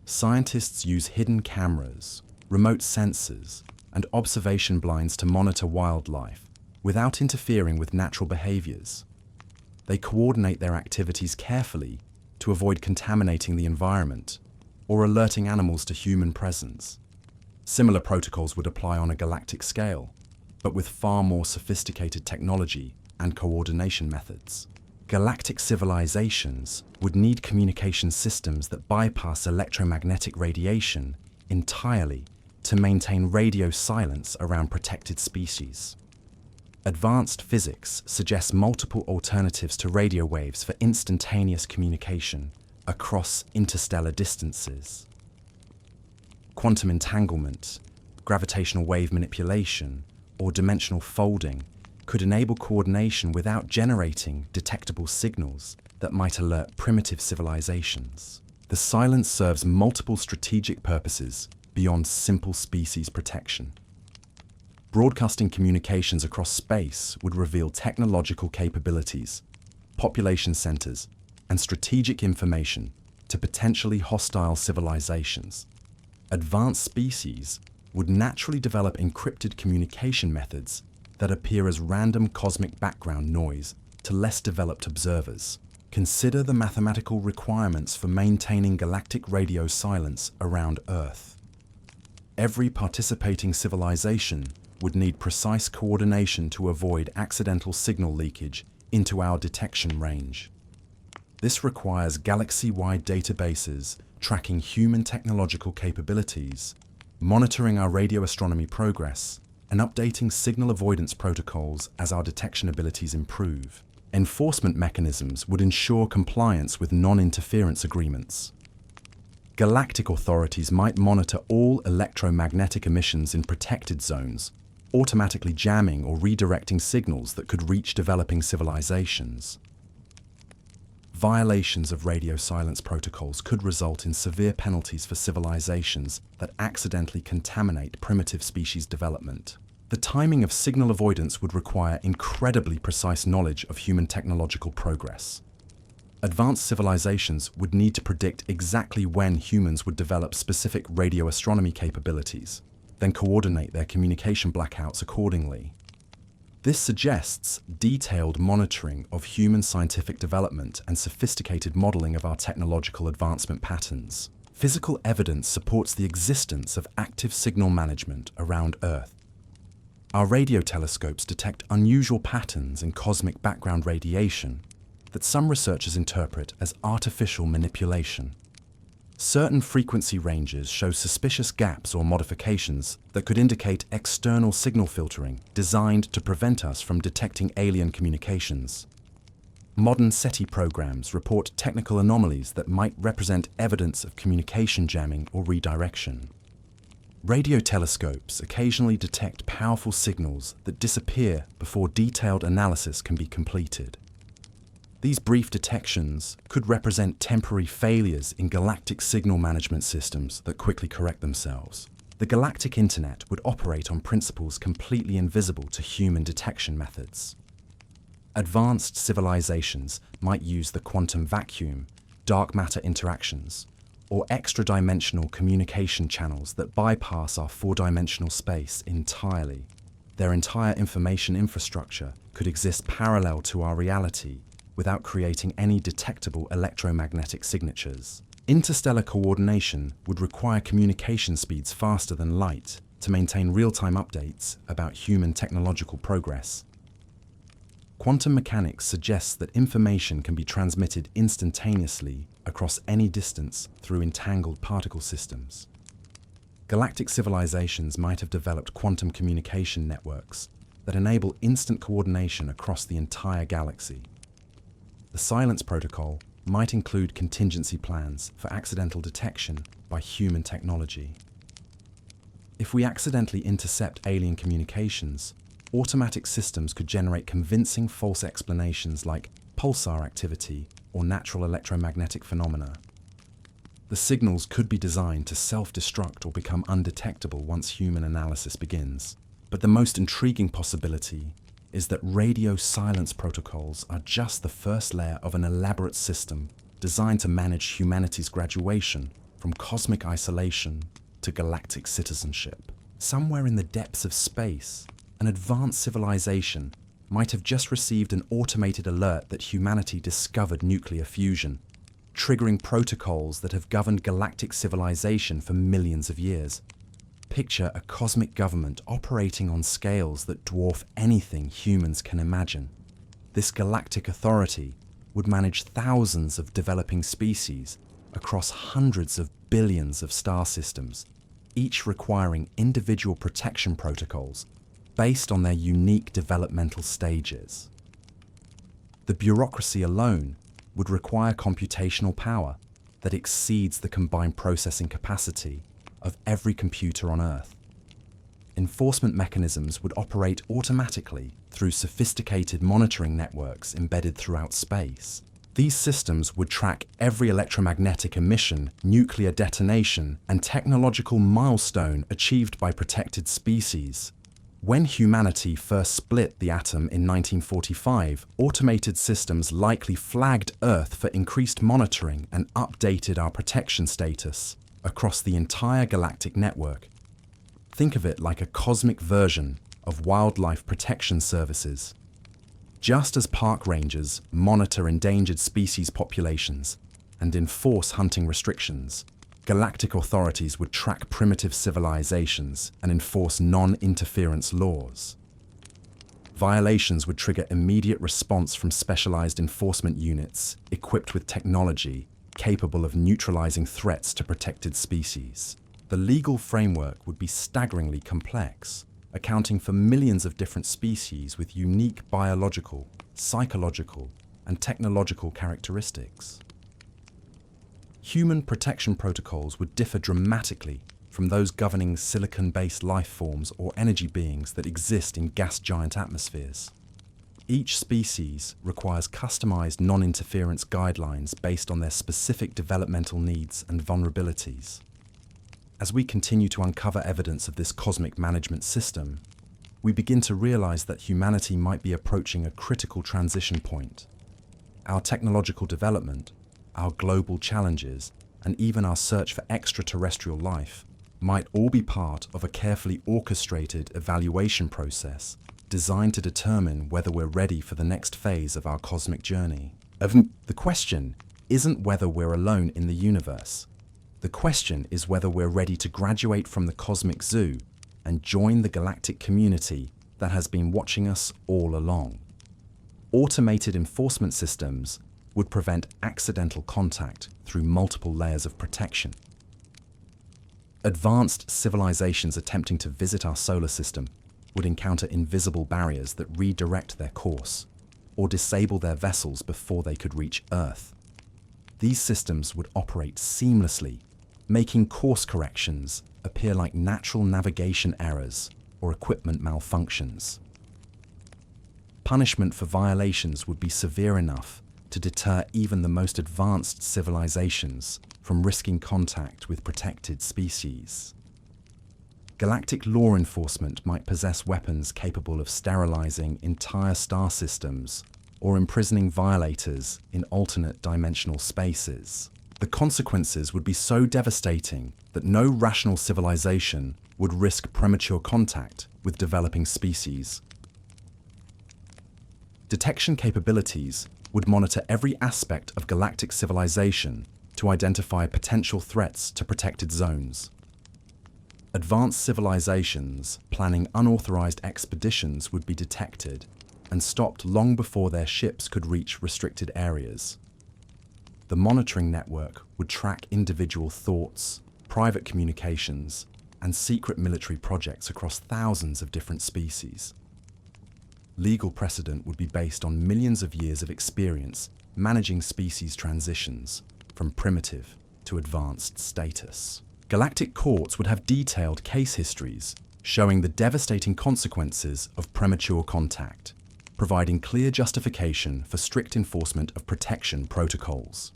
A: Scientists use hidden cameras, remote sensors, and observation blinds to monitor wildlife without interfering with natural behaviors. They coordinate their activities carefully to avoid contaminating the environment or alerting animals to human presence. Similar protocols would apply on a galactic scale, but with far more sophisticated technology and coordination methods. Galactic civilizations would need communication systems that bypass electromagnetic radiation entirely to maintain radio silence around protected species. Advanced physics suggests multiple alternatives to radio waves for instantaneous communication across interstellar distances. Quantum entanglement, gravitational wave manipulation, or dimensional folding could enable coordination without generating detectable signals that might alert primitive civilizations. The silence serves multiple strategic purposes beyond simple species protection. Broadcasting communications across space would reveal technological capabilities, population centers, and strategic information to potentially hostile civilizations. Advanced species would naturally develop encrypted communication methods that appear as random cosmic background noise to less developed observers. Consider the mathematical requirements for maintaining galactic radio silence around Earth. Every participating civilization would need precise coordination to avoid accidental signal leakage into our detection range. This requires galaxy-wide databases tracking human technological capabilities, monitoring our radio astronomy progress, and updating signal avoidance protocols as our detection abilities improve. Enforcement mechanisms would ensure compliance with non-interference agreements. Galactic authorities might monitor all electromagnetic emissions in protected zones, automatically jamming or redirecting signals that could reach developing civilizations. Violations of radio silence protocols could result in severe penalties for civilizations that accidentally contaminate primitive species development. The timing of signal avoidance would require incredibly precise knowledge of human technological progress. Advanced civilizations would need to predict exactly when humans would develop specific radio astronomy capabilities, then coordinate their communication blackouts accordingly. This suggests detailed monitoring of human scientific development and sophisticated modeling of our technological advancement patterns. Physical evidence supports the existence of active signal management around Earth. Our radio telescopes detect unusual patterns in cosmic background radiation that some researchers interpret as artificial manipulation. Certain frequency ranges show suspicious gaps or modifications that could indicate external signal filtering designed to prevent us from detecting alien communications. Modern SETI programs report technical anomalies that might represent evidence of communication jamming or redirection. Radio telescopes occasionally detect powerful signals that disappear before detailed analysis can be completed. These brief detections could represent temporary failures in galactic signal management systems that quickly correct themselves. The galactic internet would operate on principles completely invisible to human detection methods. Advanced civilizations might use the quantum vacuum, dark matter interactions, or extra-dimensional communication channels that bypass our four-dimensional space entirely. Their entire information infrastructure could exist parallel to our reality without creating any detectable electromagnetic signatures. Interstellar coordination would require communication speeds faster than light to maintain real-time updates about human technological progress. Quantum mechanics suggests that information can be transmitted instantaneously across any distance through entangled particle systems. Galactic civilizations might have developed quantum communication networks that enable instant coordination across the entire galaxy. The silence protocol might include contingency plans for accidental detection by human technology. If we accidentally intercept alien communications, automatic systems could generate convincing false explanations like pulsar activity or natural electromagnetic phenomena. The signals could be designed to self-destruct or become undetectable once human analysis begins. But the most intriguing possibility is that radio silence protocols are just the first layer of an elaborate system designed to manage humanity's graduation from cosmic isolation to galactic citizenship. Somewhere in the depths of space, an advanced civilization might have just received an automated alert that humanity discovered nuclear fusion, triggering protocols that have governed galactic civilization for millions of years. Picture a cosmic government operating on scales that dwarf anything humans can imagine. This galactic authority would manage thousands of developing species across hundreds of billions of star systems, each requiring individual protection protocols based on their unique developmental stages. The bureaucracy alone would require computational power that exceeds the combined processing capacity of every computer on Earth. Enforcement mechanisms would operate automatically through sophisticated monitoring networks embedded throughout space. These systems would track every electromagnetic emission, nuclear detonation, and technological milestone achieved by protected species. When humanity first split the atom in 1945, automated systems likely flagged Earth for increased monitoring and updated our protection status across the entire galactic network. Think of it like a cosmic version of wildlife protection services. Just as park rangers monitor endangered species populations and enforce hunting restrictions, galactic authorities would track primitive civilizations and enforce non-interference laws. Violations would trigger immediate response from specialized enforcement units equipped with technology capable of neutralizing threats to protected species. The legal framework would be staggeringly complex, accounting for millions of different species with unique biological, psychological, and technological characteristics. Human protection protocols would differ dramatically from those governing silicon-based life forms or energy beings that exist in gas giant atmospheres. Each species requires customized non-interference guidelines based on their specific developmental needs and vulnerabilities. As we continue to uncover evidence of this cosmic management system, we begin to realize that humanity might be approaching a critical transition point. Our technological development, our global challenges, and even our search for extraterrestrial life might all be part of a carefully orchestrated evaluation process designed to determine whether we're ready for the next phase of our cosmic journey. The question isn't whether we're alone in the universe. The question is whether we're ready to graduate from the cosmic zoo and join the galactic community that has been watching us all along. Automated enforcement systems would prevent accidental contact through multiple layers of protection. Advanced civilizations attempting to visit our solar system would encounter invisible barriers that redirect their course or disable their vessels before they could reach Earth. These systems would operate seamlessly, making course corrections appear like natural navigation errors or equipment malfunctions. Punishment for violations would be severe enough to deter even the most advanced civilizations from risking contact with protected species. Galactic law enforcement might possess weapons capable of sterilizing entire star systems or imprisoning violators in alternate dimensional spaces. The consequences would be so devastating that no rational civilization would risk premature contact with developing species. Detection capabilities would monitor every aspect of galactic civilization to identify potential threats to protected zones. Advanced civilizations planning unauthorized expeditions would be detected and stopped long before their ships could reach restricted areas. The monitoring network would track individual thoughts, private communications, and secret military projects across thousands of different species. Legal precedent would be based on millions of years of experience managing species transitions from primitive to advanced status. Galactic courts would have detailed case histories showing the devastating consequences of premature contact, providing clear justification for strict enforcement of protection protocols.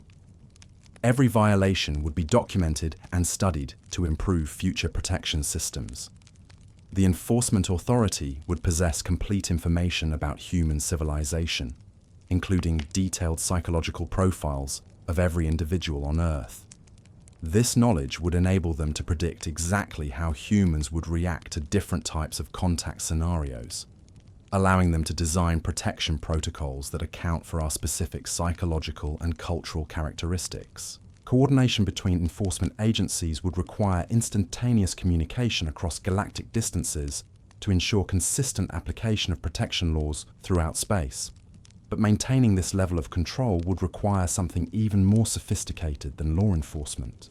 A: Every violation would be documented and studied to improve future protection systems. The enforcement authority would possess complete information about human civilization, including detailed psychological profiles of every individual on Earth. This knowledge would enable them to predict exactly how humans would react to different types of contact scenarios, allowing them to design protection protocols that account for our specific psychological and cultural characteristics. Coordination between enforcement agencies would require instantaneous communication across galactic distances to ensure consistent application of protection laws throughout space. But maintaining this level of control would require something even more sophisticated than law enforcement.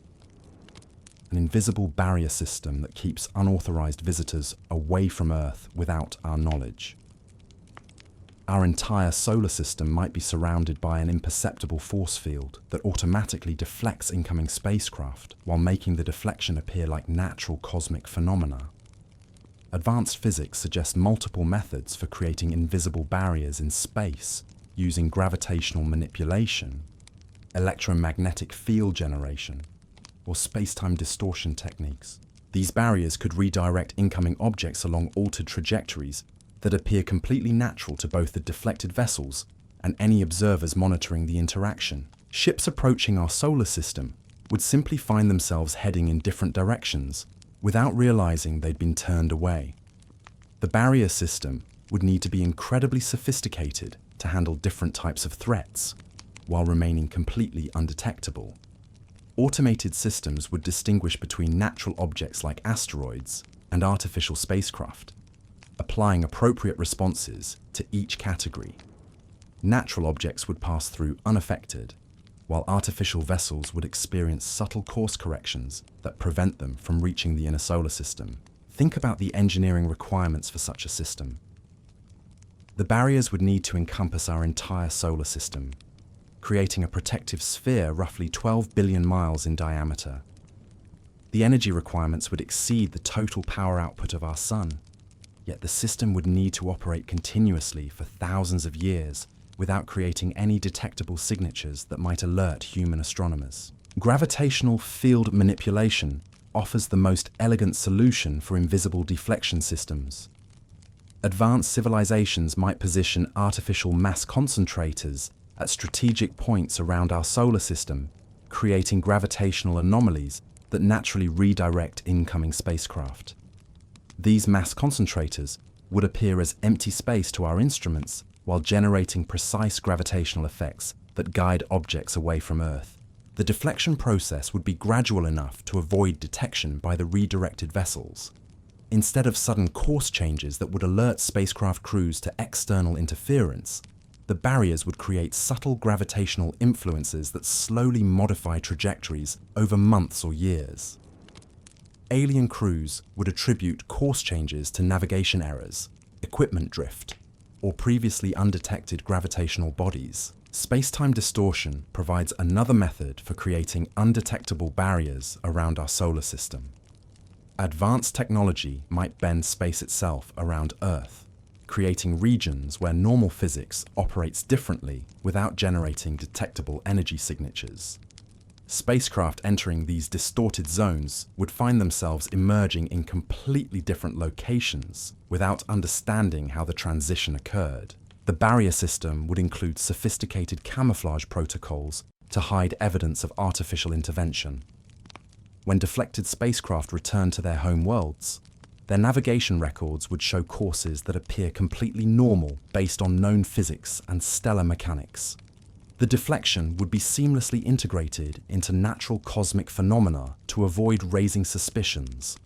A: An invisible barrier system that keeps unauthorized visitors away from Earth without our knowledge. Our entire solar system might be surrounded by an imperceptible force field that automatically deflects incoming spacecraft while making the deflection appear like natural cosmic phenomena. Advanced physics suggests multiple methods for creating invisible barriers in space using gravitational manipulation, electromagnetic field generation, or space-time distortion techniques. These barriers could redirect incoming objects along altered trajectories that appear completely natural to both the deflected vessels and any observers monitoring the interaction. Ships approaching our solar system would simply find themselves heading in different directions without realizing they'd been turned away. The barrier system would need to be incredibly sophisticated to handle different types of threats while remaining completely undetectable. Automated systems would distinguish between natural objects like asteroids and artificial spacecraft, applying appropriate responses to each category. Natural objects would pass through unaffected, while artificial vessels would experience subtle course corrections that prevent them from reaching the inner solar system. Think about the engineering requirements for such a system. The barriers would need to encompass our entire solar system, creating a protective sphere roughly 12 billion miles in diameter. The energy requirements would exceed the total power output of our sun, yet the system would need to operate continuously for thousands of years without creating any detectable signatures that might alert human astronomers. Gravitational field manipulation offers the most elegant solution for invisible deflection systems. Advanced civilizations might position artificial mass concentrators at strategic points around our solar system, creating gravitational anomalies that naturally redirect incoming spacecraft. These mass concentrators would appear as empty space to our instruments while generating precise gravitational effects that guide objects away from Earth. The deflection process would be gradual enough to avoid detection by the redirected vessels. Instead of sudden course changes that would alert spacecraft crews to external interference, the barriers would create subtle gravitational influences that slowly modify trajectories over months or years. Alien crews would attribute course changes to navigation errors, equipment drift, or previously undetected gravitational bodies. Space-time distortion provides another method for creating undetectable barriers around our solar system. Advanced technology might bend space itself around Earth, creating regions where normal physics operates differently without generating detectable energy signatures. Spacecraft entering these distorted zones would find themselves emerging in completely different locations without understanding how the transition occurred. The barrier system would include sophisticated camouflage protocols to hide evidence of artificial intervention. When deflected spacecraft return to their home worlds, their navigation records would show courses that appear completely normal based on known physics and stellar mechanics. The deflection would be seamlessly integrated into natural cosmic phenomena to avoid raising suspicions.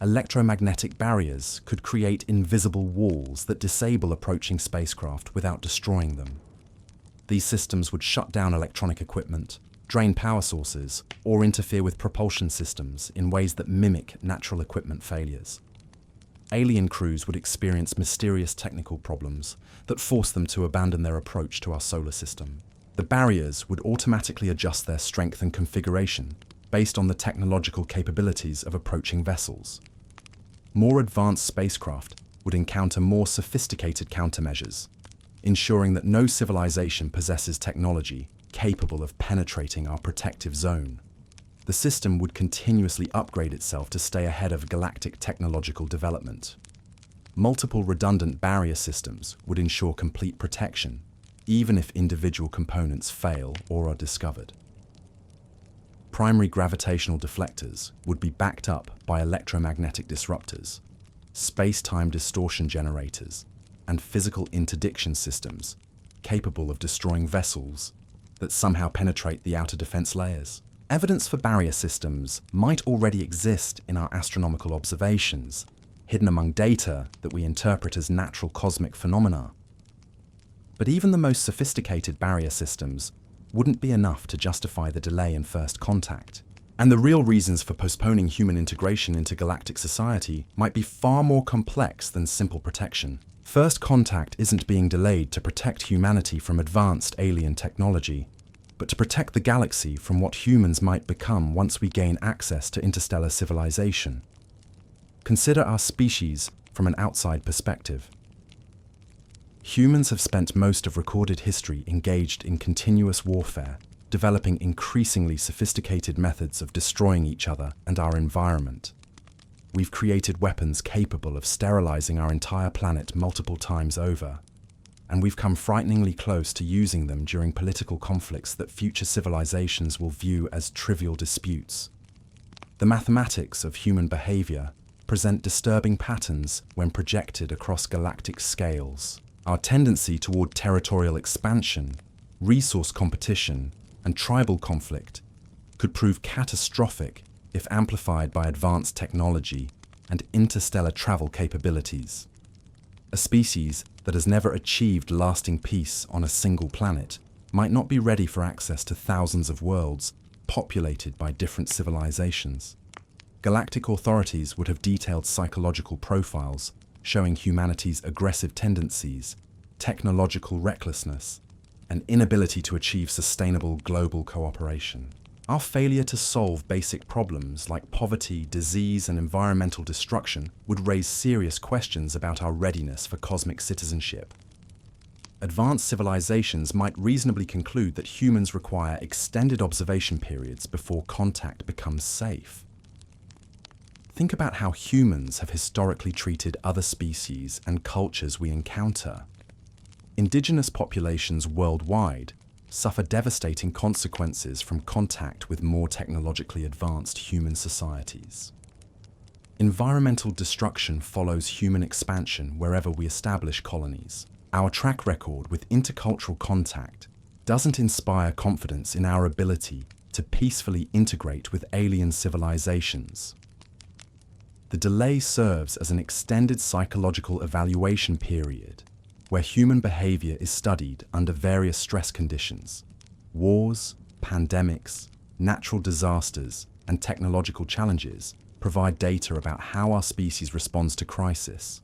A: Electromagnetic barriers could create invisible walls that disable approaching spacecraft without destroying them. These systems would shut down electronic equipment, drain power sources, or interfere with propulsion systems in ways that mimic natural equipment failures. Alien crews would experience mysterious technical problems that force them to abandon their approach to our solar system. The barriers would automatically adjust their strength and configuration based on the technological capabilities of approaching vessels. More advanced spacecraft would encounter more sophisticated countermeasures, ensuring that no civilization possesses technology capable of penetrating our protective zone. The system would continuously upgrade itself to stay ahead of galactic technological development. Multiple redundant barrier systems would ensure complete protection, even if individual components fail or are discovered. Primary gravitational deflectors would be backed up by electromagnetic disruptors, space-time distortion generators, and physical interdiction systems capable of destroying vessels that somehow penetrate the outer defense layers. Evidence for barrier systems might already exist in our astronomical observations, hidden among data that we interpret as natural cosmic phenomena. But even the most sophisticated barrier systems wouldn't be enough to justify the delay in first contact. And the real reasons for postponing human integration into galactic society might be far more complex than simple protection. First Contact isn't being delayed to protect humanity from advanced alien technology, but to protect the galaxy from what humans might become once we gain access to interstellar civilization. Consider our species from an outside perspective. Humans have spent most of recorded history engaged in continuous warfare, developing increasingly sophisticated methods of destroying each other and our environment. We've created weapons capable of sterilizing our entire planet multiple times over, and we've come frighteningly close to using them during political conflicts that future civilizations will view as trivial disputes. The mathematics of human behavior present disturbing patterns when projected across galactic scales. Our tendency toward territorial expansion, resource competition, and tribal conflict could prove catastrophic if amplified by advanced technology and interstellar travel capabilities. A species that has never achieved lasting peace on a single planet might not be ready for access to thousands of worlds populated by different civilizations. Galactic authorities would have detailed psychological profiles showing humanity's aggressive tendencies, technological recklessness, and inability to achieve sustainable global cooperation. Our failure to solve basic problems like poverty, disease, and environmental destruction would raise serious questions about our readiness for cosmic citizenship. Advanced civilizations might reasonably conclude that humans require extended observation periods before contact becomes safe. Think about how humans have historically treated other species and cultures we encounter. Indigenous populations worldwide suffer devastating consequences from contact with more technologically advanced human societies. Environmental destruction follows human expansion wherever we establish colonies. Our track record with intercultural contact doesn't inspire confidence in our ability to peacefully integrate with alien civilizations. The delay serves as an extended psychological evaluation period where human behavior is studied under various stress conditions. Wars, pandemics, natural disasters, and technological challenges provide data about how our species responds to crisis.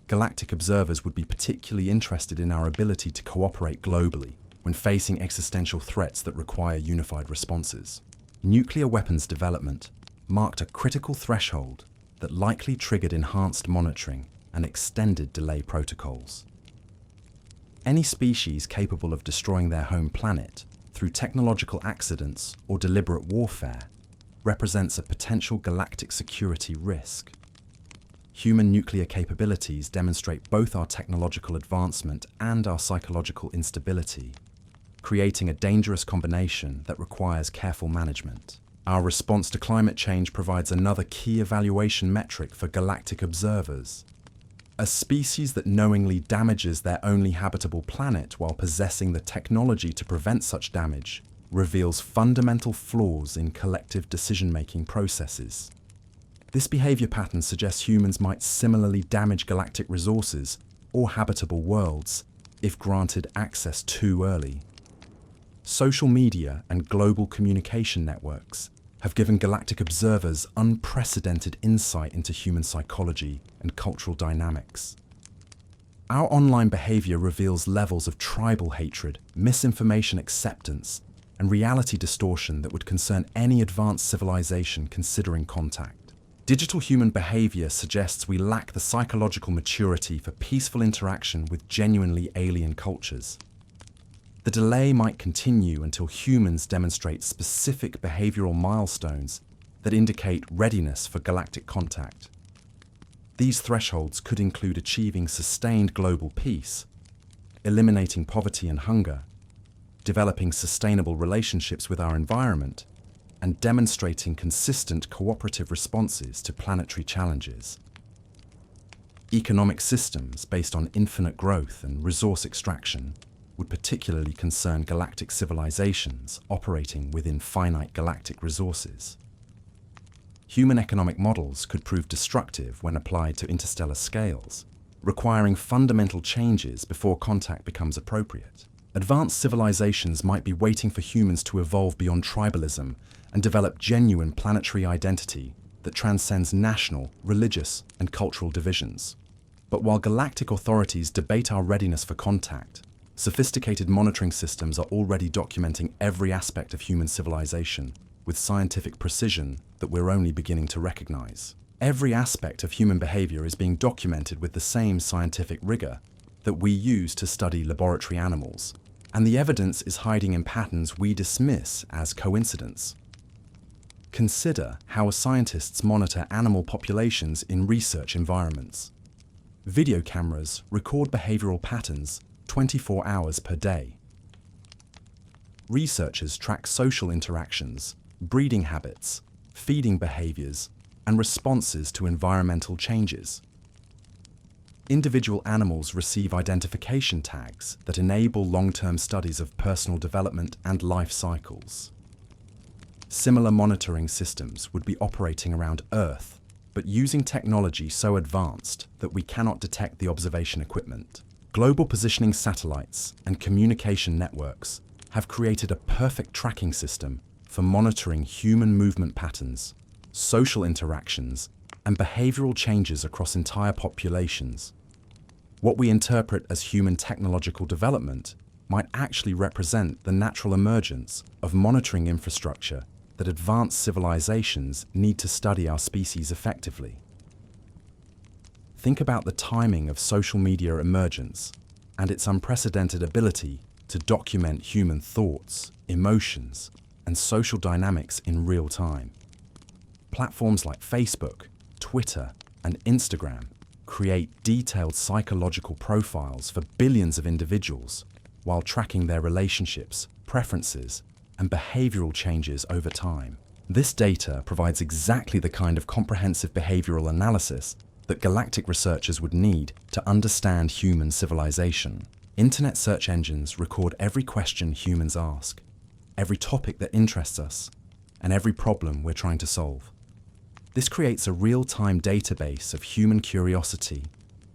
A: Galactic observers would be particularly interested in our ability to cooperate globally when facing existential threats that require unified responses. Nuclear weapons development marked a critical threshold that likely triggered enhanced monitoring and extended delay protocols. Any species capable of destroying their home planet through technological accidents or deliberate warfare represents a potential galactic security risk. Human nuclear capabilities demonstrate both our technological advancement and our psychological instability, creating a dangerous combination that requires careful management. Our response to climate change provides another key evaluation metric for galactic observers. A species that knowingly damages their only habitable planet while possessing the technology to prevent such damage reveals fundamental flaws in collective decision-making processes. This behavior pattern suggests humans might similarly damage galactic resources or habitable worlds if granted access too early. Social media and global communication networks have given galactic observers unprecedented insight into human psychology and cultural dynamics. Our online behavior reveals levels of tribal hatred, misinformation acceptance, and reality distortion that would concern any advanced civilization considering contact. Digital human behavior suggests we lack the psychological maturity for peaceful interaction with genuinely alien cultures. The delay might continue until humans demonstrate specific behavioral milestones that indicate readiness for galactic contact. These thresholds could include achieving sustained global peace, eliminating poverty and hunger, developing sustainable relationships with our environment, and demonstrating consistent cooperative responses to planetary challenges. Economic systems based on infinite growth and resource extraction would particularly concern galactic civilizations operating within finite galactic resources. Human economic models could prove destructive when applied to interstellar scales, requiring fundamental changes before contact becomes appropriate. Advanced civilizations might be waiting for humans to evolve beyond tribalism and develop genuine planetary identity that transcends national, religious, and cultural divisions. But while galactic authorities debate our readiness for contact, sophisticated monitoring systems are already documenting every aspect of human civilization with scientific precision that we're only beginning to recognize. Every aspect of human behavior is being documented with the same scientific rigor that we use to study laboratory animals, and the evidence is hiding in patterns we dismiss as coincidence. Consider how scientists monitor animal populations in research environments. Video cameras record behavioral patterns 24 hours per day. Researchers track social interactions, breeding habits, feeding behaviors, and responses to environmental changes. Individual animals receive identification tags that enable long-term studies of personal development and life cycles. Similar monitoring systems would be operating around Earth, but using technology so advanced that we cannot detect the observation equipment. Global positioning satellites and communication networks have created a perfect tracking system for monitoring human movement patterns, social interactions, and behavioral changes across entire populations. What we interpret as human technological development might actually represent the natural emergence of monitoring infrastructure that advanced civilizations need to study our species effectively. Think about the timing of social media emergence and its unprecedented ability to document human thoughts, emotions, and social dynamics in real time. Platforms like Facebook, Twitter, and Instagram create detailed psychological profiles for billions of individuals while tracking their relationships, preferences, and behavioral changes over time. This data provides exactly the kind of comprehensive behavioral analysis that galactic researchers would need to understand human civilization. Internet search engines record every question humans ask, every topic that interests us, and every problem we're trying to solve. This creates a real-time database of human curiosity,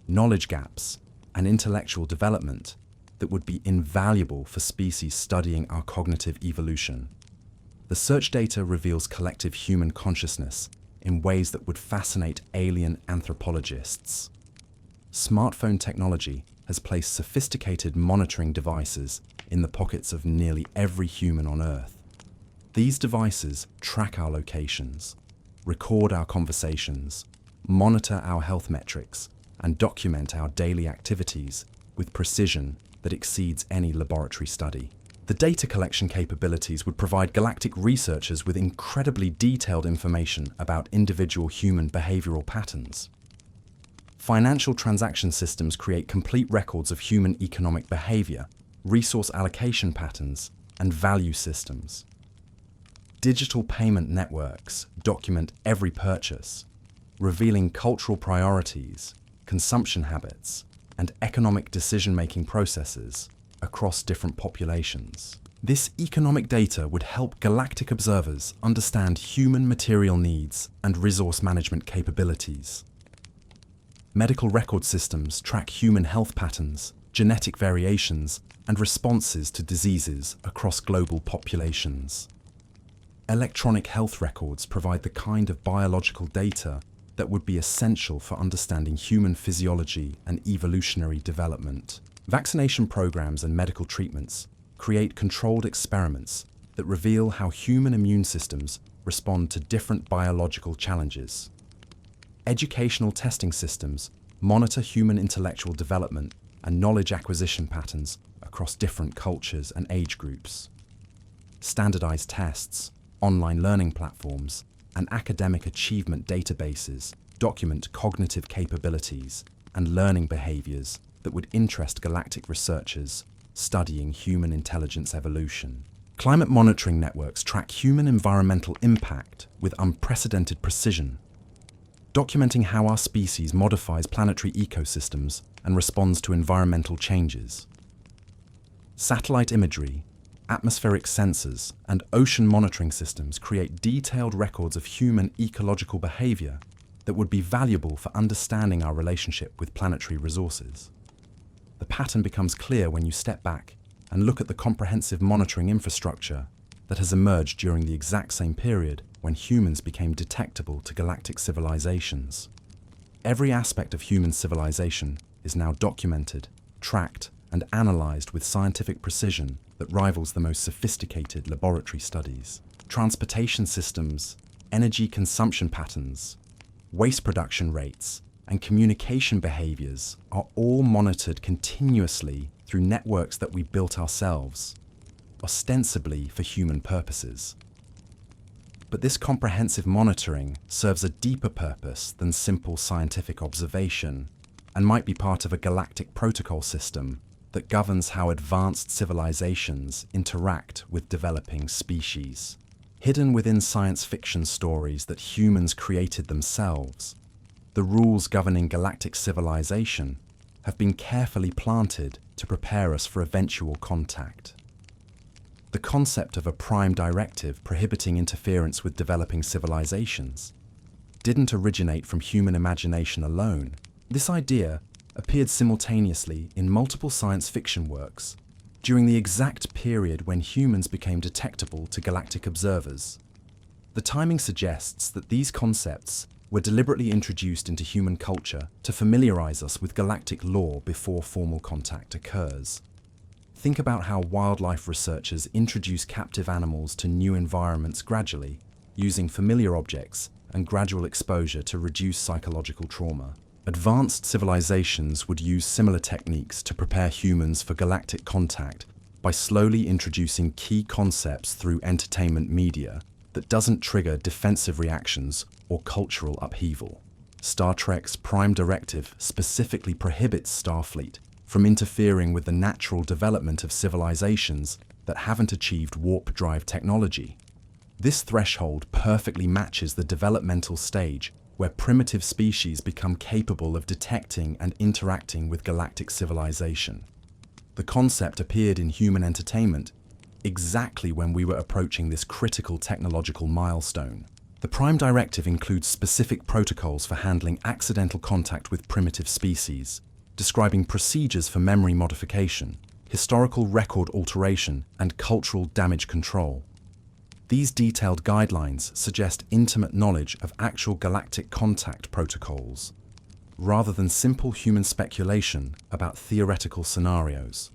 A: knowledge gaps, and intellectual development that would be invaluable for species studying our cognitive evolution. The search data reveals collective human consciousness in ways that would fascinate alien anthropologists. Smartphone technology has placed sophisticated monitoring devices in the pockets of nearly every human on Earth. These devices track our locations, record our conversations, monitor our health metrics, and document our daily activities with precision that exceeds any laboratory study. The data collection capabilities would provide galactic researchers with incredibly detailed information about individual human behavioral patterns. Financial transaction systems create complete records of human economic behavior, resource allocation patterns, and value systems. Digital payment networks document every purchase, revealing cultural priorities, consumption habits, and economic decision-making processes across different populations. This economic data would help galactic observers understand human material needs and resource management capabilities. Medical record systems track human health patterns, genetic variations, and responses to diseases across global populations. Electronic health records provide the kind of biological data that would be essential for understanding human physiology and evolutionary development. Vaccination programs and medical treatments create controlled experiments that reveal how human immune systems respond to different biological challenges. Educational testing systems monitor human intellectual development and knowledge acquisition patterns across different cultures and age groups. Standardized tests, online learning platforms, and academic achievement databases document cognitive capabilities and learning behaviors that would interest galactic researchers studying human intelligence evolution. Climate monitoring networks track human environmental impact with unprecedented precision, documenting how our species modifies planetary ecosystems and responds to environmental changes. Satellite imagery, atmospheric sensors, and ocean monitoring systems create detailed records of human ecological behavior that would be valuable for understanding our relationship with planetary resources. The pattern becomes clear when you step back and look at the comprehensive monitoring infrastructure that has emerged during the exact same period when humans became detectable to galactic civilizations. Every aspect of human civilization is now documented, tracked, and analyzed with scientific precision that rivals the most sophisticated laboratory studies. Transportation systems, energy consumption patterns, waste production rates, and communication behaviors are all monitored continuously through networks that we built ourselves, ostensibly for human purposes. But this comprehensive monitoring serves a deeper purpose than simple scientific observation and might be part of a galactic protocol system that governs how advanced civilizations interact with developing species. Hidden within science fiction stories that humans created themselves, the rules governing galactic civilization have been carefully planted to prepare us for eventual contact. The concept of a prime directive prohibiting interference with developing civilizations didn't originate from human imagination alone. This idea appeared simultaneously in multiple science fiction works during the exact period when humans became detectable to galactic observers. The timing suggests that these concepts were deliberately introduced into human culture to familiarize us with galactic lore before formal contact occurs. Think about how wildlife researchers introduce captive animals to new environments gradually, using familiar objects and gradual exposure to reduce psychological trauma. Advanced civilizations would use similar techniques to prepare humans for galactic contact by slowly introducing key concepts through entertainment media that doesn't trigger defensive reactions or cultural upheaval. Star Trek's Prime Directive specifically prohibits Starfleet from interfering with the natural development of civilizations that haven't achieved warp drive technology. This threshold perfectly matches the developmental stage where primitive species become capable of detecting and interacting with galactic civilization. The concept appeared in human entertainment exactly when we were approaching this critical technological milestone. The Prime Directive includes specific protocols for handling accidental contact with primitive species, describing procedures for memory modification, historical record alteration, and cultural damage control. These detailed guidelines suggest intimate knowledge of actual galactic contact protocols, rather than simple human speculation about theoretical scenarios.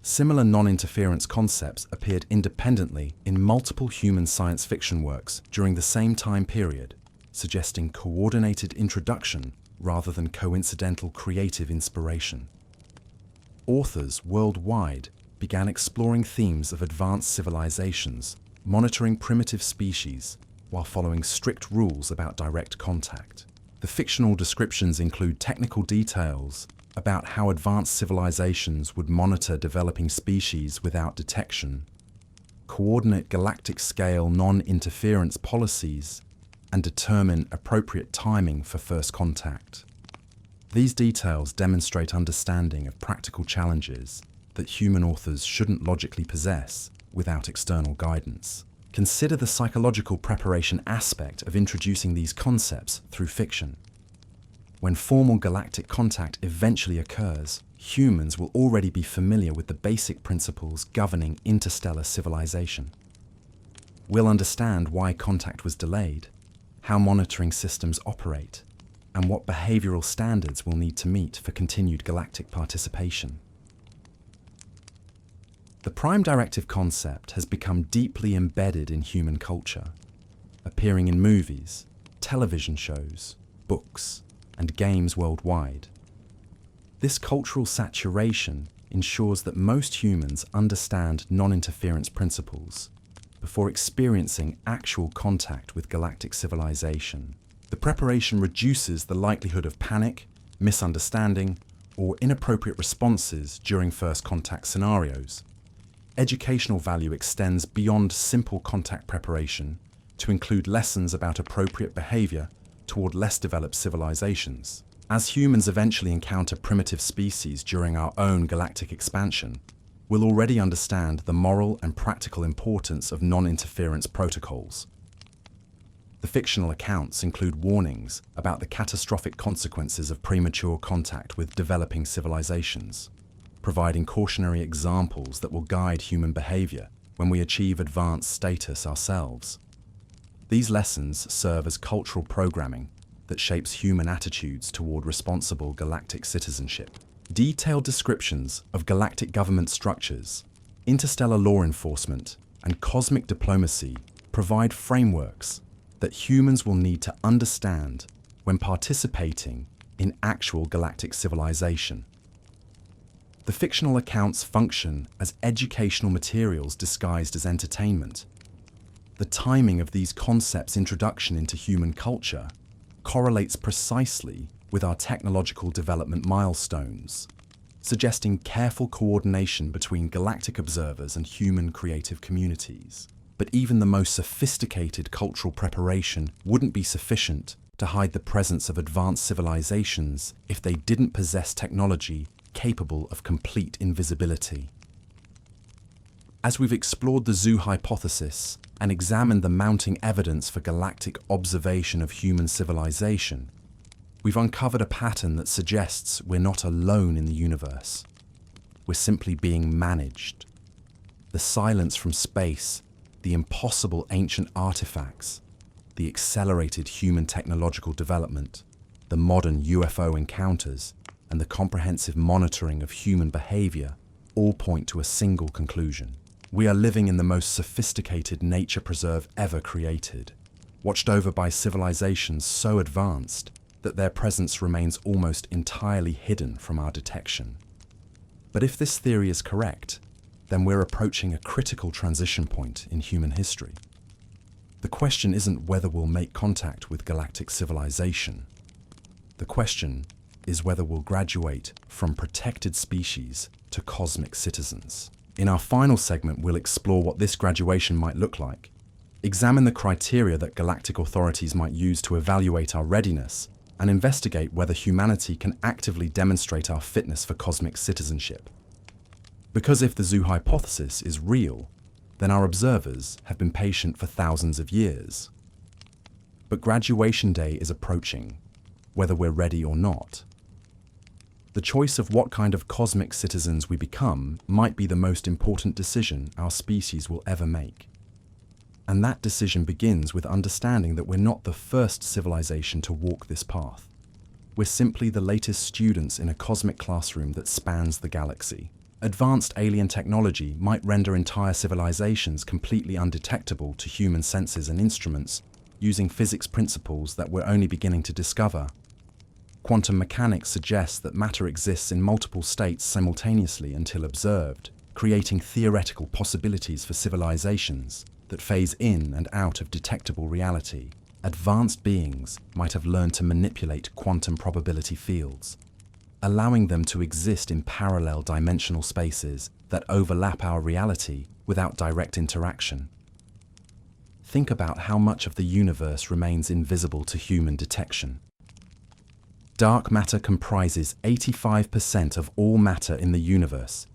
A: Similar non-interference concepts appeared independently in multiple human science fiction works during the same time period, suggesting coordinated introduction rather than coincidental creative inspiration. Authors worldwide began exploring themes of advanced civilizations, monitoring primitive species, while following strict rules about direct contact. The fictional descriptions include technical details about how advanced civilizations would monitor developing species without detection, coordinate galactic-scale non-interference policies, and determine appropriate timing for first contact. These details demonstrate understanding of practical challenges that human authors shouldn't logically possess without external guidance. Consider the psychological preparation aspect of introducing these concepts through fiction. When formal galactic contact eventually occurs, humans will already be familiar with the basic principles governing interstellar civilization. We'll understand why contact was delayed, how monitoring systems operate, and what behavioral standards we'll need to meet for continued galactic participation. The Prime Directive concept has become deeply embedded in human culture, appearing in movies, television shows, books, and games worldwide. This cultural saturation ensures that most humans understand non-interference principles before experiencing actual contact with galactic civilization. The preparation reduces the likelihood of panic, misunderstanding, or inappropriate responses during first contact scenarios. Educational value extends beyond simple contact preparation to include lessons about appropriate behavior toward less developed civilizations. As humans eventually encounter primitive species during our own galactic expansion, we'll already understand the moral and practical importance of non-interference protocols. The fictional accounts include warnings about the catastrophic consequences of premature contact with developing civilizations, providing cautionary examples that will guide human behavior when we achieve advanced status ourselves. These lessons serve as cultural programming that shapes human attitudes toward responsible galactic citizenship. Detailed descriptions of galactic government structures, interstellar law enforcement, and cosmic diplomacy provide frameworks that humans will need to understand when participating in actual galactic civilization. The fictional accounts function as educational materials disguised as entertainment. The timing of these concepts' introduction into human culture correlates precisely with our technological development milestones, suggesting careful coordination between galactic observers and human creative communities. But even the most sophisticated cultural preparation wouldn't be sufficient to hide the presence of advanced civilizations if they didn't possess technology capable of complete invisibility. As we've explored the zoo hypothesis and examined the mounting evidence for galactic observation of human civilization, we've uncovered a pattern that suggests we're not alone in the universe. We're simply being managed. The silence from space, the impossible ancient artifacts, the accelerated human technological development, the modern UFO encounters, and the comprehensive monitoring of human behavior all point to a single conclusion. We are living in the most sophisticated nature preserve ever created, watched over by civilizations so advanced that their presence remains almost entirely hidden from our detection. But if this theory is correct, then we're approaching a critical transition point in human history. The question isn't whether we'll make contact with galactic civilization. The question is whether we'll graduate from protected species to cosmic citizens. In our final segment, we'll explore what this graduation might look like, examine the criteria that galactic authorities might use to evaluate our readiness, and investigate whether humanity can actively demonstrate our fitness for cosmic citizenship. Because if the zoo hypothesis is real, then our observers have been patient for thousands of years. But graduation day is approaching, whether we're ready or not. The choice of what kind of cosmic citizens we become might be the most important decision our species will ever make. And that decision begins with understanding that we're not the first civilization to walk this path. We're simply the latest students in a cosmic classroom that spans the galaxy. Advanced alien technology might render entire civilizations completely undetectable to human senses and instruments, using physics principles that we're only beginning to discover. Quantum mechanics suggests that matter exists in multiple states simultaneously until observed, creating theoretical possibilities for civilizations that phase in and out of detectable reality. Advanced beings might have learned to manipulate quantum probability fields, allowing them to exist in parallel dimensional spaces that overlap our reality without direct interaction. Think about how much of the universe remains invisible to human detection. Dark matter comprises 85% of all matter in the universe,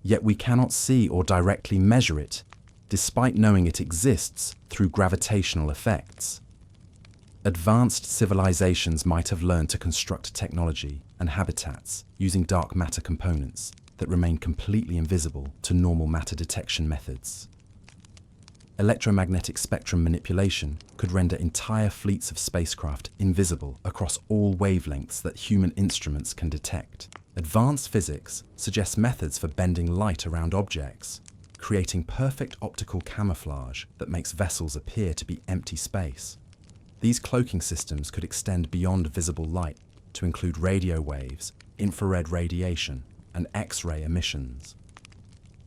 A: yet we cannot see or directly measure it, despite knowing it exists through gravitational effects. Advanced civilizations might have learned to construct technology and habitats using dark matter components that remain completely invisible to normal matter detection methods. Electromagnetic spectrum manipulation could render entire fleets of spacecraft invisible across all wavelengths that human instruments can detect. Advanced physics suggests methods for bending light around objects, creating perfect optical camouflage that makes vessels appear to be empty space. These cloaking systems could extend beyond visible light to include radio waves, infrared radiation, and X-ray emissions.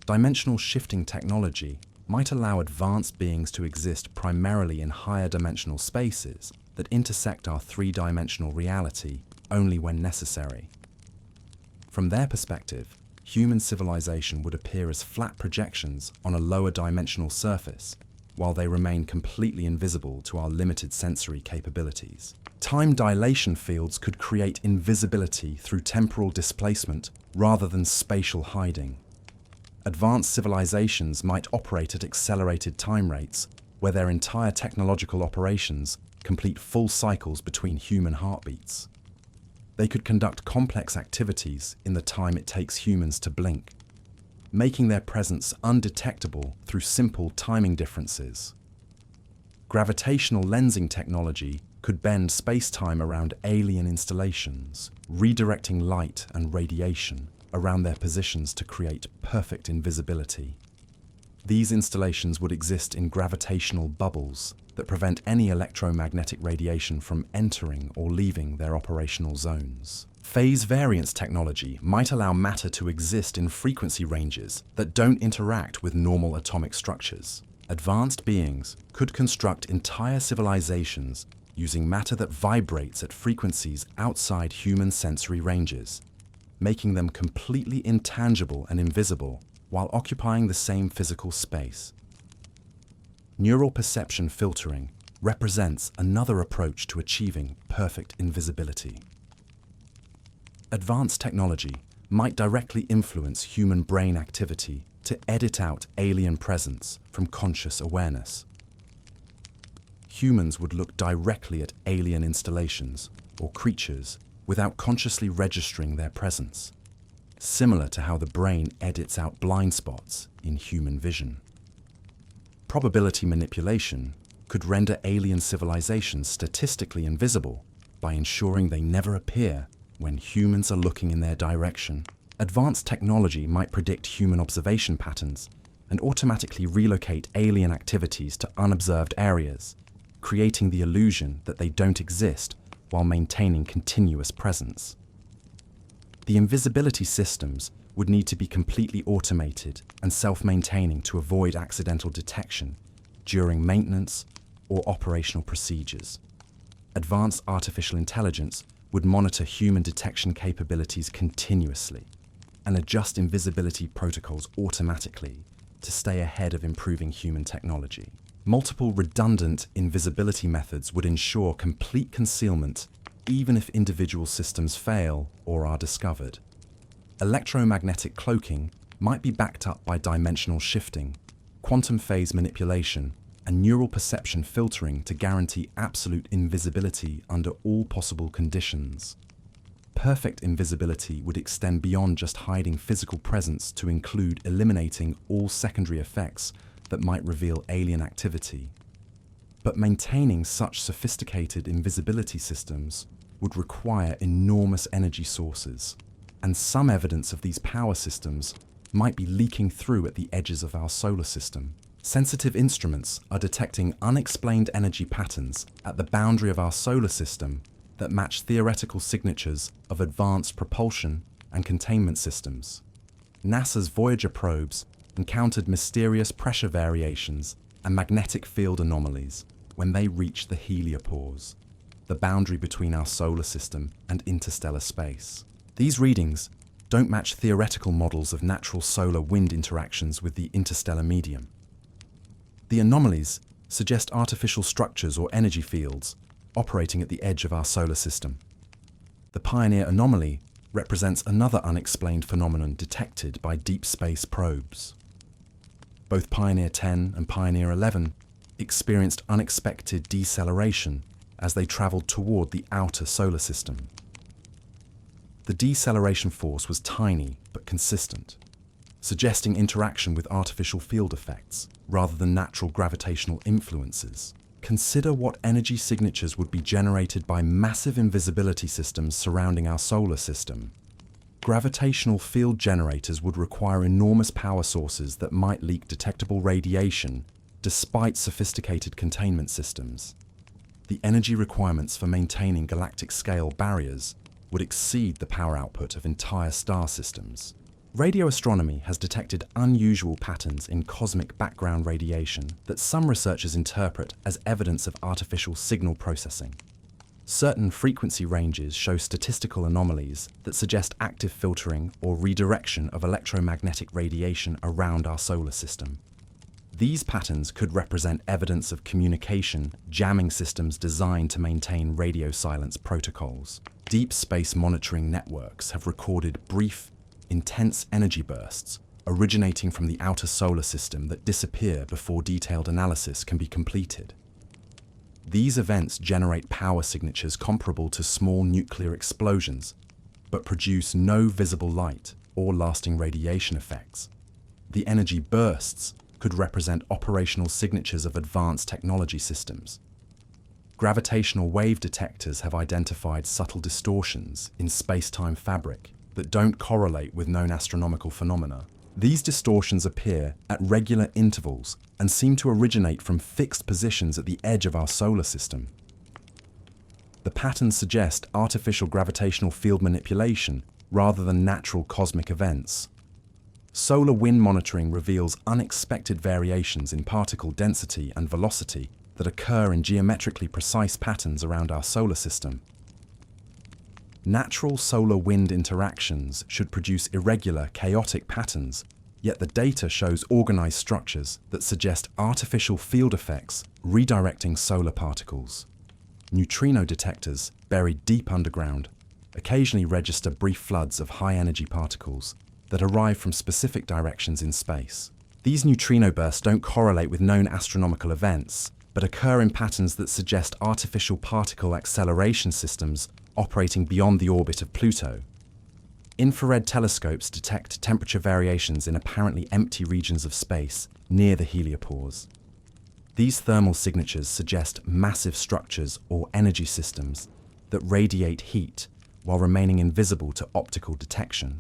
A: Dimensional shifting technology might allow advanced beings to exist primarily in higher dimensional spaces that intersect our three-dimensional reality only when necessary. From their perspective, human civilization would appear as flat projections on a lower dimensional surface, while they remain completely invisible to our limited sensory capabilities. Time dilation fields could create invisibility through temporal displacement rather than spatial hiding. Advanced civilizations might operate at accelerated time rates, where their entire technological operations complete full cycles between human heartbeats. They could conduct complex activities in the time it takes humans to blink, making their presence undetectable through simple timing differences. Gravitational lensing technology could bend space-time around alien installations, redirecting light and radiation around their positions to create perfect invisibility. These installations would exist in gravitational bubbles that prevent any electromagnetic radiation from entering or leaving their operational zones. Phase variance technology might allow matter to exist in frequency ranges that don't interact with normal atomic structures. Advanced beings could construct entire civilizations using matter that vibrates at frequencies outside human sensory ranges, making them completely intangible and invisible while occupying the same physical space. Neural perception filtering represents another approach to achieving perfect invisibility. Advanced technology might directly influence human brain activity to edit out alien presence from conscious awareness. Humans would look directly at alien installations or creatures without consciously registering their presence, similar to how the brain edits out blind spots in human vision. Probability manipulation could render alien civilizations statistically invisible by ensuring they never appear when humans are looking in their direction. Advanced technology might predict human observation patterns and automatically relocate alien activities to unobserved areas, creating the illusion that they don't exist while maintaining continuous presence. The invisibility systems would need to be completely automated and self-maintaining to avoid accidental detection during maintenance or operational procedures. Advanced artificial intelligence would monitor human detection capabilities continuously and adjust invisibility protocols automatically to stay ahead of improving human technology. Multiple redundant invisibility methods would ensure complete concealment even if individual systems fail or are discovered. Electromagnetic cloaking might be backed up by dimensional shifting, quantum phase manipulation, and neural perception filtering to guarantee absolute invisibility under all possible conditions. Perfect invisibility would extend beyond just hiding physical presence to include eliminating all secondary effects that might reveal alien activity. But maintaining such sophisticated invisibility systems would require enormous energy sources, and some evidence of these power systems might be leaking through at the edges of our solar system. Sensitive instruments are detecting unexplained energy patterns at the boundary of our solar system that match theoretical signatures of advanced propulsion and containment systems. NASA's Voyager probes encountered mysterious pressure variations and magnetic field anomalies when they reached the heliopause, the boundary between our solar system and interstellar space. These readings don't match theoretical models of natural solar wind interactions with the interstellar medium. The anomalies suggest artificial structures or energy fields operating at the edge of our solar system. The Pioneer anomaly represents another unexplained phenomenon detected by deep space probes. Both Pioneer 10 and Pioneer 11 experienced unexpected deceleration as they traveled toward the outer solar system. The deceleration force was tiny but consistent, suggesting interaction with artificial field effects rather than natural gravitational influences. Consider what energy signatures would be generated by massive invisibility systems surrounding our solar system. Gravitational field generators would require enormous power sources that might leak detectable radiation despite sophisticated containment systems. The energy requirements for maintaining galactic-scale barriers would exceed the power output of entire star systems. Radio astronomy has detected unusual patterns in cosmic background radiation that some researchers interpret as evidence of artificial signal processing. Certain frequency ranges show statistical anomalies that suggest active filtering or redirection of electromagnetic radiation around our solar system. These patterns could represent evidence of communication jamming systems designed to maintain radio silence protocols. Deep space monitoring networks have recorded brief, intense energy bursts originating from the outer solar system that disappear before detailed analysis can be completed. These events generate power signatures comparable to small nuclear explosions, but produce no visible light or lasting radiation effects. The energy bursts could represent operational signatures of advanced technology systems. Gravitational wave detectors have identified subtle distortions in space-time fabric that don't correlate with known astronomical phenomena. These distortions appear at regular intervals and seem to originate from fixed positions at the edge of our solar system. The patterns suggest artificial gravitational field manipulation rather than natural cosmic events. Solar wind monitoring reveals unexpected variations in particle density and velocity that occur in geometrically precise patterns around our solar system. Natural solar-wind interactions should produce irregular, chaotic patterns, yet the data shows organized structures that suggest artificial field effects redirecting solar particles. Neutrino detectors, buried deep underground, occasionally register brief floods of high-energy particles that arrive from specific directions in space. These neutrino bursts don't correlate with known astronomical events, but occur in patterns that suggest artificial particle acceleration systems operating beyond the orbit of Pluto. Infrared telescopes detect temperature variations in apparently empty regions of space near the heliopause. These thermal signatures suggest massive structures or energy systems that radiate heat while remaining invisible to optical detection.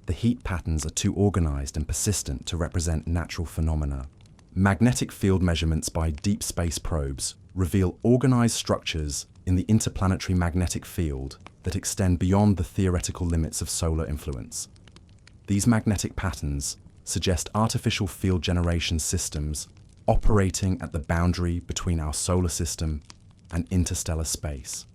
A: The heat patterns are too organized and persistent to represent natural phenomena. Magnetic field measurements by deep space probes reveal organized structures in the interplanetary magnetic field that extend beyond the theoretical limits of solar influence. These magnetic patterns suggest artificial field generation systems operating at the boundary between our solar system and interstellar space.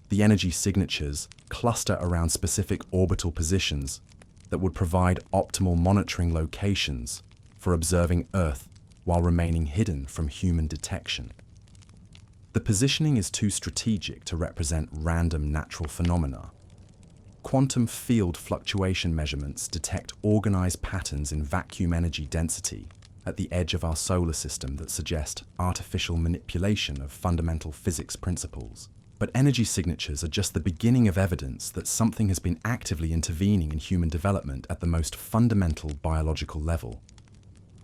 A: The energy signatures cluster around specific orbital positions that would provide optimal monitoring locations for observing Earth while remaining hidden from human detection. The positioning is too strategic to represent random natural phenomena. Quantum field fluctuation measurements detect organized patterns in vacuum energy density at the edge of our solar system that suggest artificial manipulation of fundamental physics principles. But energy signatures are just the beginning of evidence that something has been actively intervening in human development at the most fundamental biological level.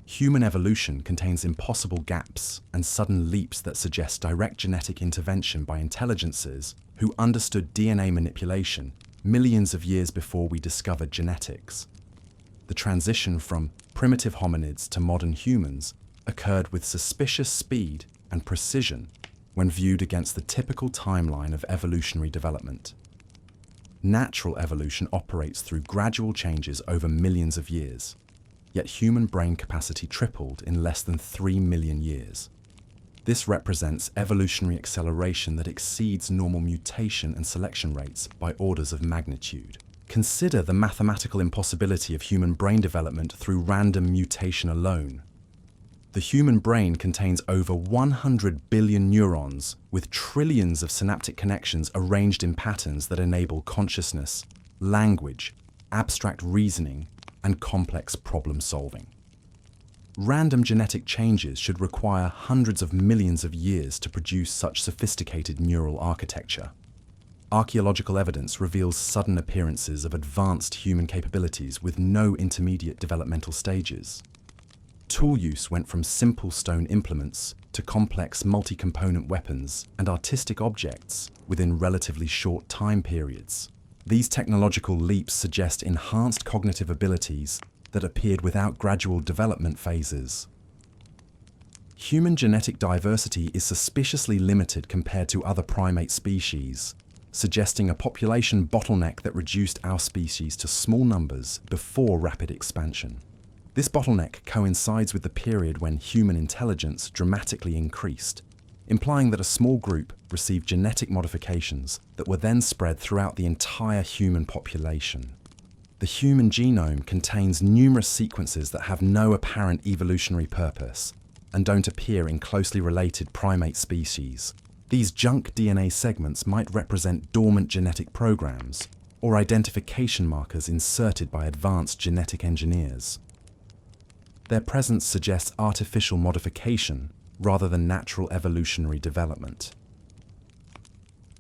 A: Human evolution contains impossible gaps and sudden leaps that suggest direct genetic intervention by intelligences who understood DNA manipulation millions of years before we discovered genetics. The transition from primitive hominids to modern humans occurred with suspicious speed and precision when viewed against the typical timeline of evolutionary development. Natural evolution operates through gradual changes over millions of years, yet human brain capacity tripled in less than 3 million years. This represents evolutionary acceleration that exceeds normal mutation and selection rates by orders of magnitude. Consider the mathematical impossibility of human brain development through random mutation alone. The human brain contains over 100 billion neurons with trillions of synaptic connections arranged in patterns that enable consciousness, language, abstract reasoning, and complex problem solving. Random genetic changes should require hundreds of millions of years to produce such sophisticated neural architecture. Archaeological evidence reveals sudden appearances of advanced human capabilities with no intermediate developmental stages. Tool use went from simple stone implements to complex multi-component weapons and artistic objects within relatively short time periods. These technological leaps suggest enhanced cognitive abilities that appeared without gradual development phases. Human genetic diversity is suspiciously limited compared to other primate species, suggesting a population bottleneck that reduced our species to small numbers before rapid expansion. This bottleneck coincides with the period when human intelligence dramatically increased, implying that a small group received genetic modifications that were then spread throughout the entire human population. The human genome contains numerous sequences that have no apparent evolutionary purpose and don't appear in closely related primate species. These junk DNA segments might represent dormant genetic programs or identification markers inserted by advanced genetic engineers. Their presence suggests artificial modification rather than natural evolutionary development.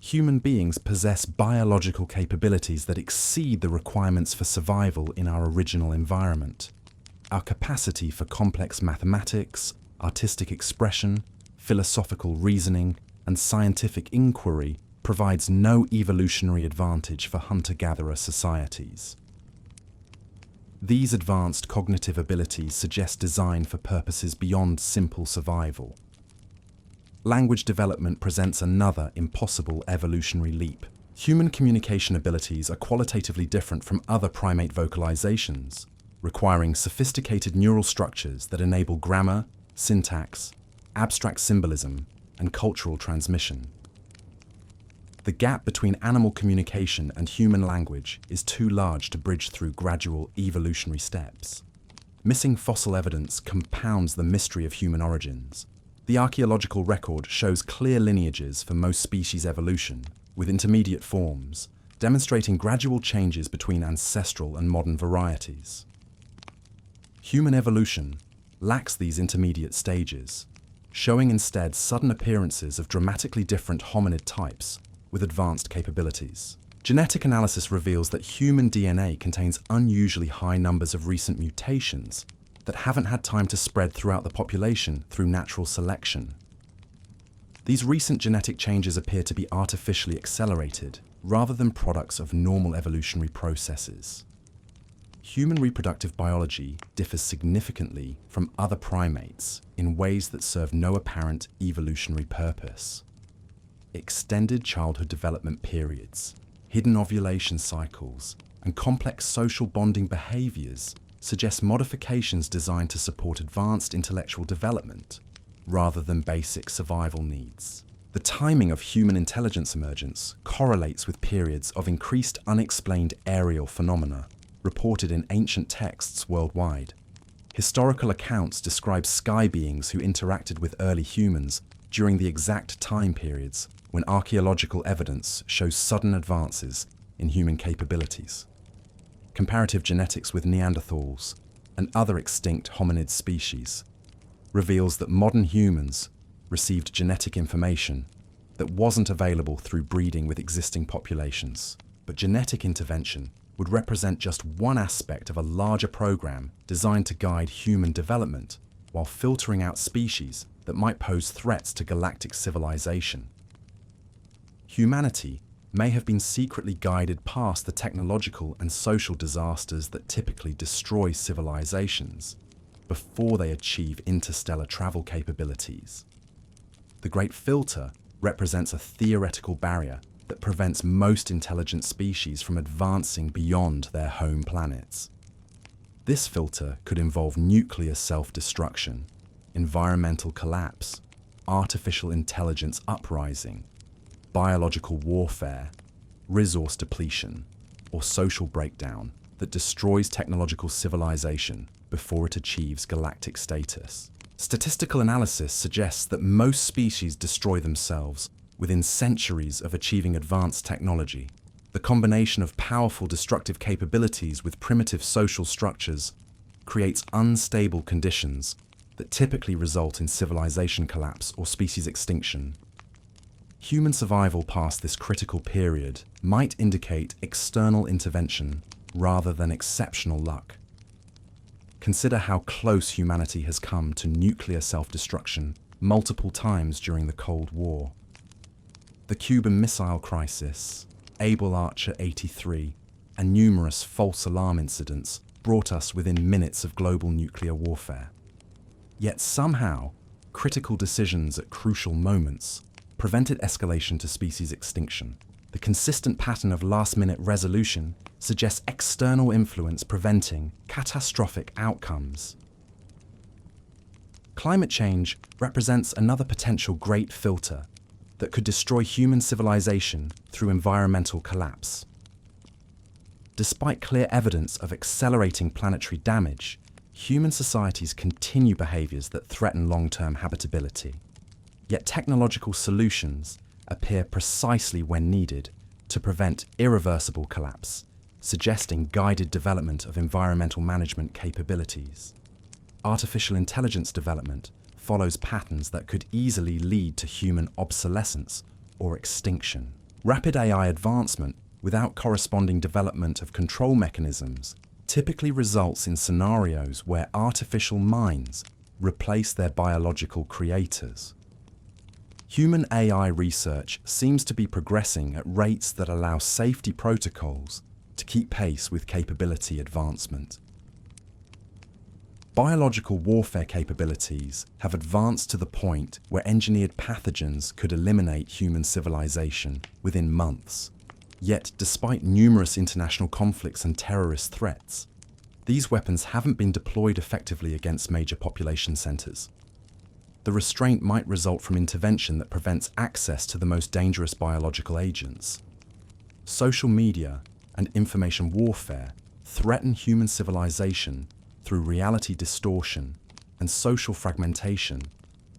A: Human beings possess biological capabilities that exceed the requirements for survival in our original environment. Our capacity for complex mathematics, artistic expression, philosophical reasoning, and scientific inquiry provides no evolutionary advantage for hunter-gatherer societies. These advanced cognitive abilities suggest design for purposes beyond simple survival. Language development presents another impossible evolutionary leap. Human communication abilities are qualitatively different from other primate vocalizations, requiring sophisticated neural structures that enable grammar, syntax, abstract symbolism, and cultural transmission. The gap between animal communication and human language is too large to bridge through gradual evolutionary steps. Missing fossil evidence compounds the mystery of human origins. The archaeological record shows clear lineages for most species evolution, with intermediate forms, demonstrating gradual changes between ancestral and modern varieties. Human evolution lacks these intermediate stages, showing instead sudden appearances of dramatically different hominid types with advanced capabilities. Genetic analysis reveals that human DNA contains unusually high numbers of recent mutations that haven't had time to spread throughout the population through natural selection. These recent genetic changes appear to be artificially accelerated rather than products of normal evolutionary processes. Human reproductive biology differs significantly from other primates in ways that serve no apparent evolutionary purpose. Extended childhood development periods, hidden ovulation cycles, and complex social bonding behaviors suggest modifications designed to support advanced intellectual development rather than basic survival needs. The timing of human intelligence emergence correlates with periods of increased unexplained aerial phenomena reported in ancient texts worldwide. Historical accounts describe sky beings who interacted with early humans during the exact time periods when archaeological evidence shows sudden advances in human capabilities. Comparative genetics with Neanderthals and other extinct hominid species reveals that modern humans received genetic information that wasn't available through breeding with existing populations. But genetic intervention would represent just one aspect of a larger program designed to guide human development while filtering out species that might pose threats to galactic civilization. Humanity may have been secretly guided past the technological and social disasters that typically destroy civilizations before they achieve interstellar travel capabilities. The Great Filter represents a theoretical barrier that prevents most intelligent species from advancing beyond their home planets. This filter could involve nuclear self-destruction, environmental collapse, artificial intelligence uprising, biological warfare, resource depletion, or social breakdown that destroys technological civilization before it achieves galactic status. Statistical analysis suggests that most species destroy themselves within centuries of achieving advanced technology. The combination of powerful destructive capabilities with primitive social structures creates unstable conditions that typically result in civilization collapse or species extinction. Human survival past this critical period might indicate external intervention rather than exceptional luck. Consider how close humanity has come to nuclear self-destruction multiple times during the Cold War. The Cuban Missile Crisis, Able Archer 83, and numerous false alarm incidents brought us within minutes of global nuclear warfare. Yet somehow, critical decisions at crucial moments prevented escalation to species extinction. The consistent pattern of last-minute resolution suggests external influence preventing catastrophic outcomes. Climate change represents another potential great filter that could destroy human civilization through environmental collapse. Despite clear evidence of accelerating planetary damage, human societies continue behaviors that threaten long-term habitability. Yet technological solutions appear precisely when needed to prevent irreversible collapse, suggesting guided development of environmental management capabilities. Artificial intelligence development follows patterns that could easily lead to human obsolescence or extinction. Rapid AI advancement, without corresponding development of control mechanisms, typically results in scenarios where artificial minds replace their biological creators. Human AI research seems to be progressing at rates that allow safety protocols to keep pace with capability advancement. Biological warfare capabilities have advanced to the point where engineered pathogens could eliminate human civilization within months. Yet, despite numerous international conflicts and terrorist threats, these weapons haven't been deployed effectively against major population centers. The restraint might result from intervention that prevents access to the most dangerous biological agents. Social media and information warfare threaten human civilization through reality distortion and social fragmentation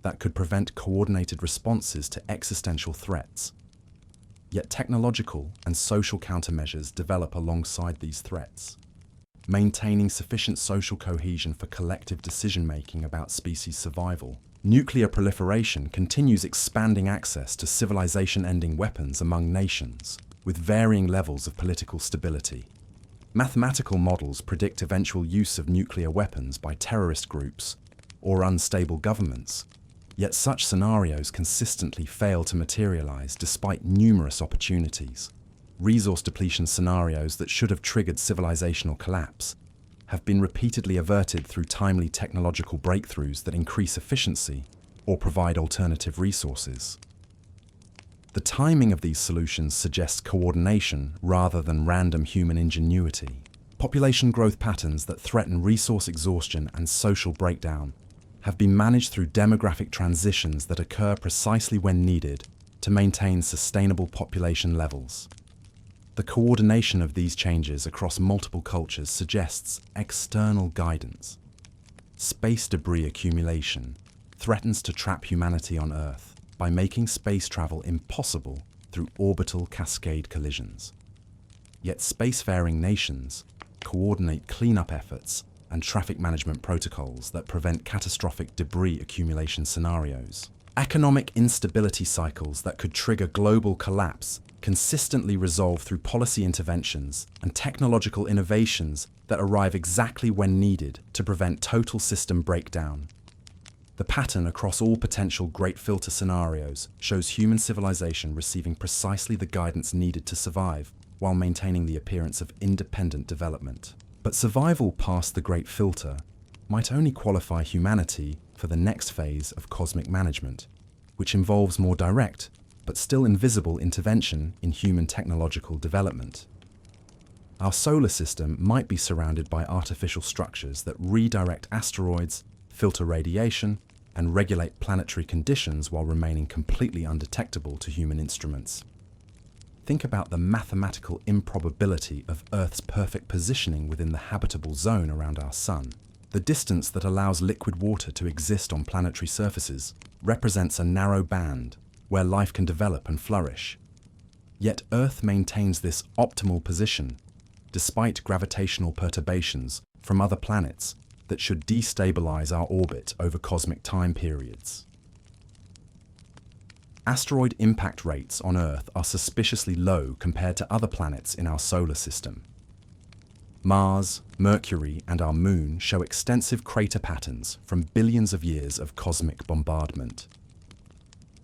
A: that could prevent coordinated responses to existential threats. Yet technological and social countermeasures develop alongside these threats, maintaining sufficient social cohesion for collective decision-making about species survival. Nuclear proliferation continues expanding access to civilization-ending weapons among nations, with varying levels of political stability. Mathematical models predict eventual use of nuclear weapons by terrorist groups or unstable governments, yet such scenarios consistently fail to materialize despite numerous opportunities. Resource depletion scenarios that should have triggered civilizational collapse have been repeatedly averted through timely technological breakthroughs that increase efficiency or provide alternative resources. The timing of these solutions suggests coordination rather than random human ingenuity. Population growth patterns that threaten resource exhaustion and social breakdown have been managed through demographic transitions that occur precisely when needed to maintain sustainable population levels. The coordination of these changes across multiple cultures suggests external guidance. Space debris accumulation threatens to trap humanity on Earth by making space travel impossible through orbital cascade collisions. Yet spacefaring nations coordinate cleanup efforts and traffic management protocols that prevent catastrophic debris accumulation scenarios. Economic instability cycles that could trigger global collapse consistently resolve through policy interventions and technological innovations that arrive exactly when needed to prevent total system breakdown. The pattern across all potential Great Filter scenarios shows human civilization receiving precisely the guidance needed to survive while maintaining the appearance of independent development. But survival past the Great Filter might only qualify humanity for the next phase of cosmic management, which involves more direct but still invisible intervention in human technological development. Our solar system might be surrounded by artificial structures that redirect asteroids, filter radiation, and regulate planetary conditions while remaining completely undetectable to human instruments. Think about the mathematical improbability of Earth's perfect positioning within the habitable zone around our Sun. The distance that allows liquid water to exist on planetary surfaces represents a narrow band where life can develop and flourish. Yet Earth maintains this optimal position despite gravitational perturbations from other planets that should destabilize our orbit over cosmic time periods. Asteroid impact rates on Earth are suspiciously low compared to other planets in our solar system. Mars, Mercury, and our Moon show extensive crater patterns from billions of years of cosmic bombardment.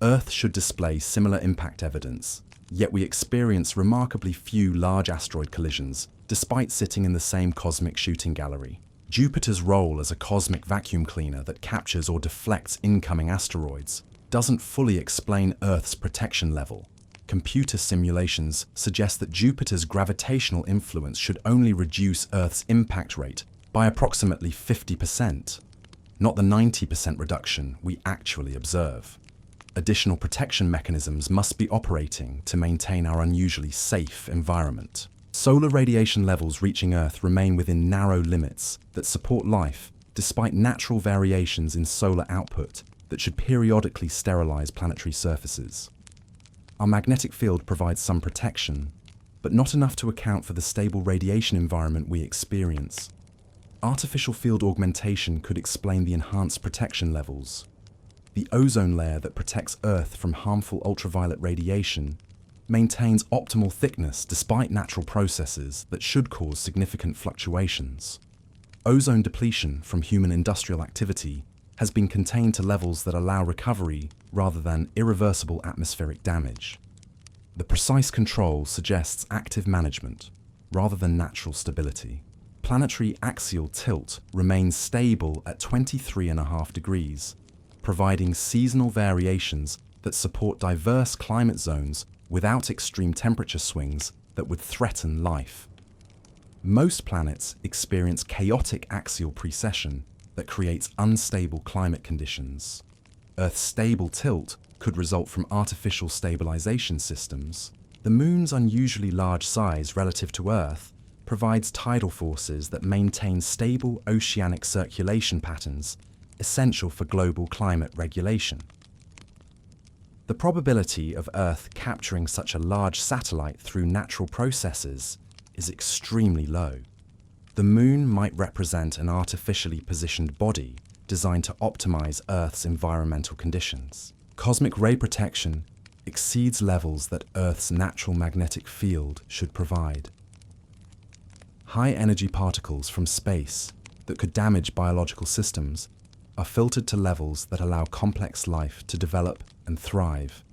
A: Earth should display similar impact evidence, yet we experience remarkably few large asteroid collisions despite sitting in the same cosmic shooting gallery. Jupiter's role as a cosmic vacuum cleaner that captures or deflects incoming asteroids doesn't fully explain Earth's protection level. Computer simulations suggest that Jupiter's gravitational influence should only reduce Earth's impact rate by approximately 50%, not the 90% reduction we actually observe. Additional protection mechanisms must be operating to maintain our unusually safe environment. Solar radiation levels reaching Earth remain within narrow limits that support life, despite natural variations in solar output that should periodically sterilize planetary surfaces. Our magnetic field provides some protection, but not enough to account for the stable radiation environment we experience. Artificial field augmentation could explain the enhanced protection levels. The ozone layer that protects Earth from harmful ultraviolet radiation maintains optimal thickness despite natural processes that should cause significant fluctuations. Ozone depletion from human industrial activity has been contained to levels that allow recovery rather than irreversible atmospheric damage. The precise control suggests active management rather than natural stability. Planetary axial tilt remains stable at 23.5 degrees, providing seasonal variations that support diverse climate zones without extreme temperature swings that would threaten life. Most planets experience chaotic axial precession that creates unstable climate conditions. Earth's stable tilt could result from artificial stabilization systems. The Moon's unusually large size relative to Earth provides tidal forces that maintain stable oceanic circulation patterns essential for global climate regulation. The probability of Earth capturing such a large satellite through natural processes is extremely low. The Moon might represent an artificially positioned body designed to optimize Earth's environmental conditions. Cosmic ray protection exceeds levels that Earth's natural magnetic field should provide. High-energy particles from space that could damage biological systems are filtered to levels that allow complex life to develop and thrive.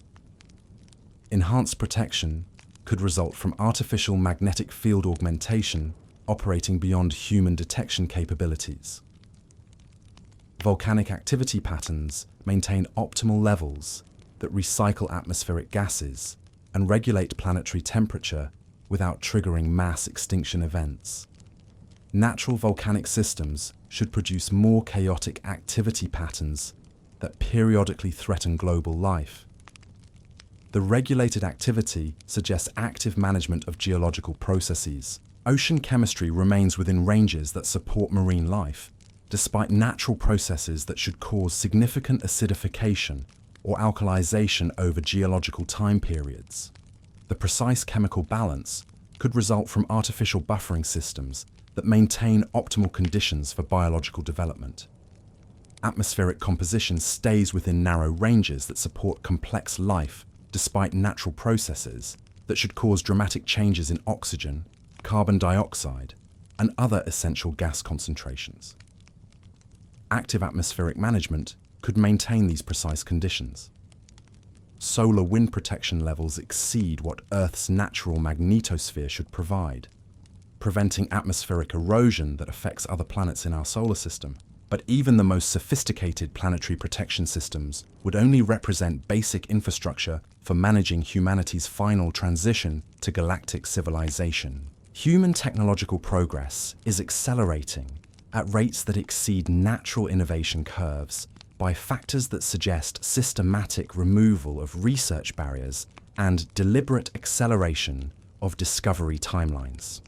A: Enhanced protection could result from artificial magnetic field augmentation operating beyond human detection capabilities. Volcanic activity patterns maintain optimal levels that recycle atmospheric gases and regulate planetary temperature without triggering mass extinction events. Natural volcanic systems should produce more chaotic activity patterns that periodically threaten global life. The regulated activity suggests active management of geological processes. Ocean chemistry remains within ranges that support marine life, despite natural processes that should cause significant acidification or alkalization over geological time periods. The precise chemical balance could result from artificial buffering systems that maintain optimal conditions for biological development. Atmospheric composition stays within narrow ranges that support complex life despite natural processes that should cause dramatic changes in oxygen, carbon dioxide, and other essential gas concentrations. Active atmospheric management could maintain these precise conditions. Solar wind protection levels exceed what Earth's natural magnetosphere should provide, preventing atmospheric erosion that affects other planets in our solar system. But even the most sophisticated planetary protection systems would only represent basic infrastructure for managing humanity's final transition to galactic civilization. Human technological progress is accelerating at rates that exceed natural innovation curves by factors that suggest systematic removal of research barriers and deliberate acceleration of discovery timelines.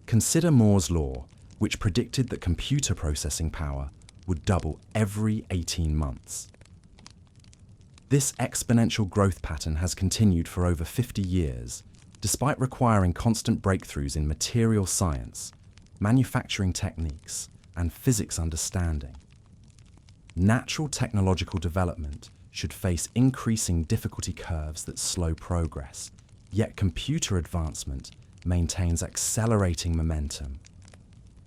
A: Consider Moore's law, which predicted that computer processing power would double every 18 months. This exponential growth pattern has continued for over 50 years, despite requiring constant breakthroughs in material science, manufacturing techniques, and physics understanding. Natural technological development should face increasing difficulty curves that slow progress, yet computer advancement maintains accelerating momentum.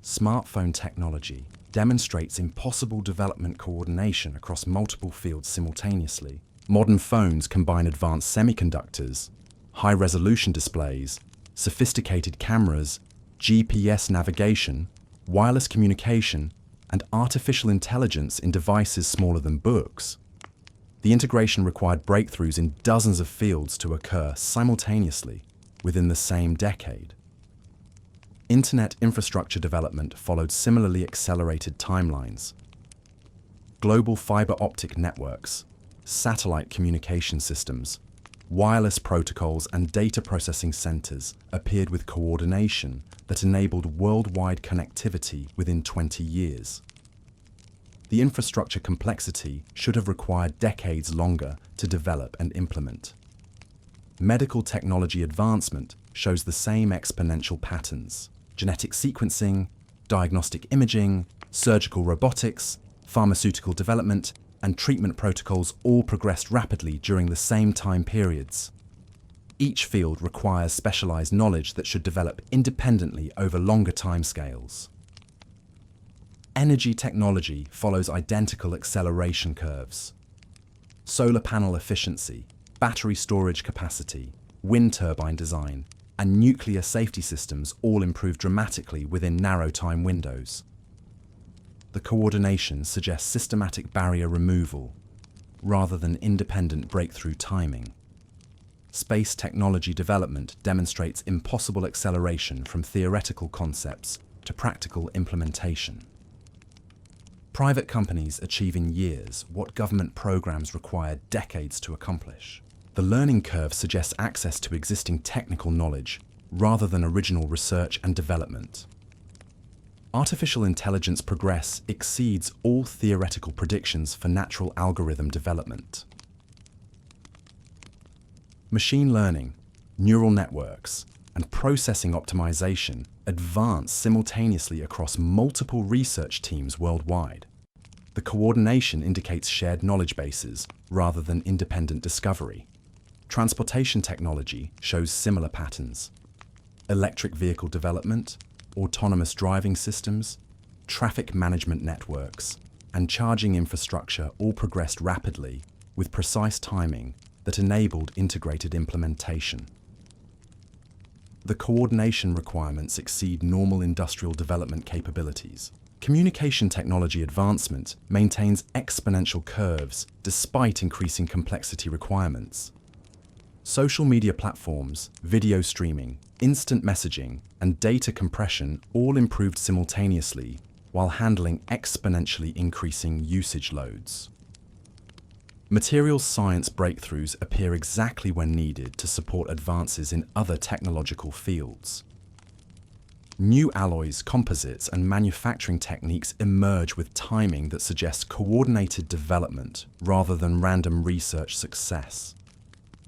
A: Smartphone technology demonstrates impossible development coordination across multiple fields simultaneously. Modern phones combine advanced semiconductors, high-resolution displays, sophisticated cameras, GPS navigation, wireless communication, and artificial intelligence in devices smaller than books. The integration required breakthroughs in dozens of fields to occur simultaneously within the same decade. Internet infrastructure development followed similarly accelerated timelines. Global fiber optic networks, satellite communication systems, wireless protocols, and data processing centers appeared with coordination that enabled worldwide connectivity within 20 years. The infrastructure complexity should have required decades longer to develop and implement. Medical technology advancement shows the same exponential patterns. Genetic sequencing, diagnostic imaging, surgical robotics, pharmaceutical development, and treatment protocols all progressed rapidly during the same time periods. Each field requires specialized knowledge that should develop independently over longer timescales. Energy technology follows identical acceleration curves. Solar panel efficiency, battery storage capacity, wind turbine design, and nuclear safety systems all improve dramatically within narrow time windows. The coordination suggests systematic barrier removal rather than independent breakthrough timing. Space technology development demonstrates impossible acceleration from theoretical concepts to practical implementation. Private companies achieve in years what government programs require decades to accomplish. The learning curve suggests access to existing technical knowledge rather than original research and development. Artificial intelligence progress exceeds all theoretical predictions for natural algorithm development. Machine learning, neural networks, and processing optimization advance simultaneously across multiple research teams worldwide. The coordination indicates shared knowledge bases rather than independent discovery. Transportation technology shows similar patterns. Electric vehicle development, autonomous driving systems, traffic management networks, and charging infrastructure all progressed rapidly with precise timing that enabled integrated implementation. The coordination requirements exceed normal industrial development capabilities. Communication technology advancement maintains exponential curves despite increasing complexity requirements. Social media platforms, video streaming, instant messaging, and data compression all improved simultaneously while handling exponentially increasing usage loads. Materials science breakthroughs appear exactly when needed to support advances in other technological fields. New alloys, composites, and manufacturing techniques emerge with timing that suggests coordinated development rather than random research success.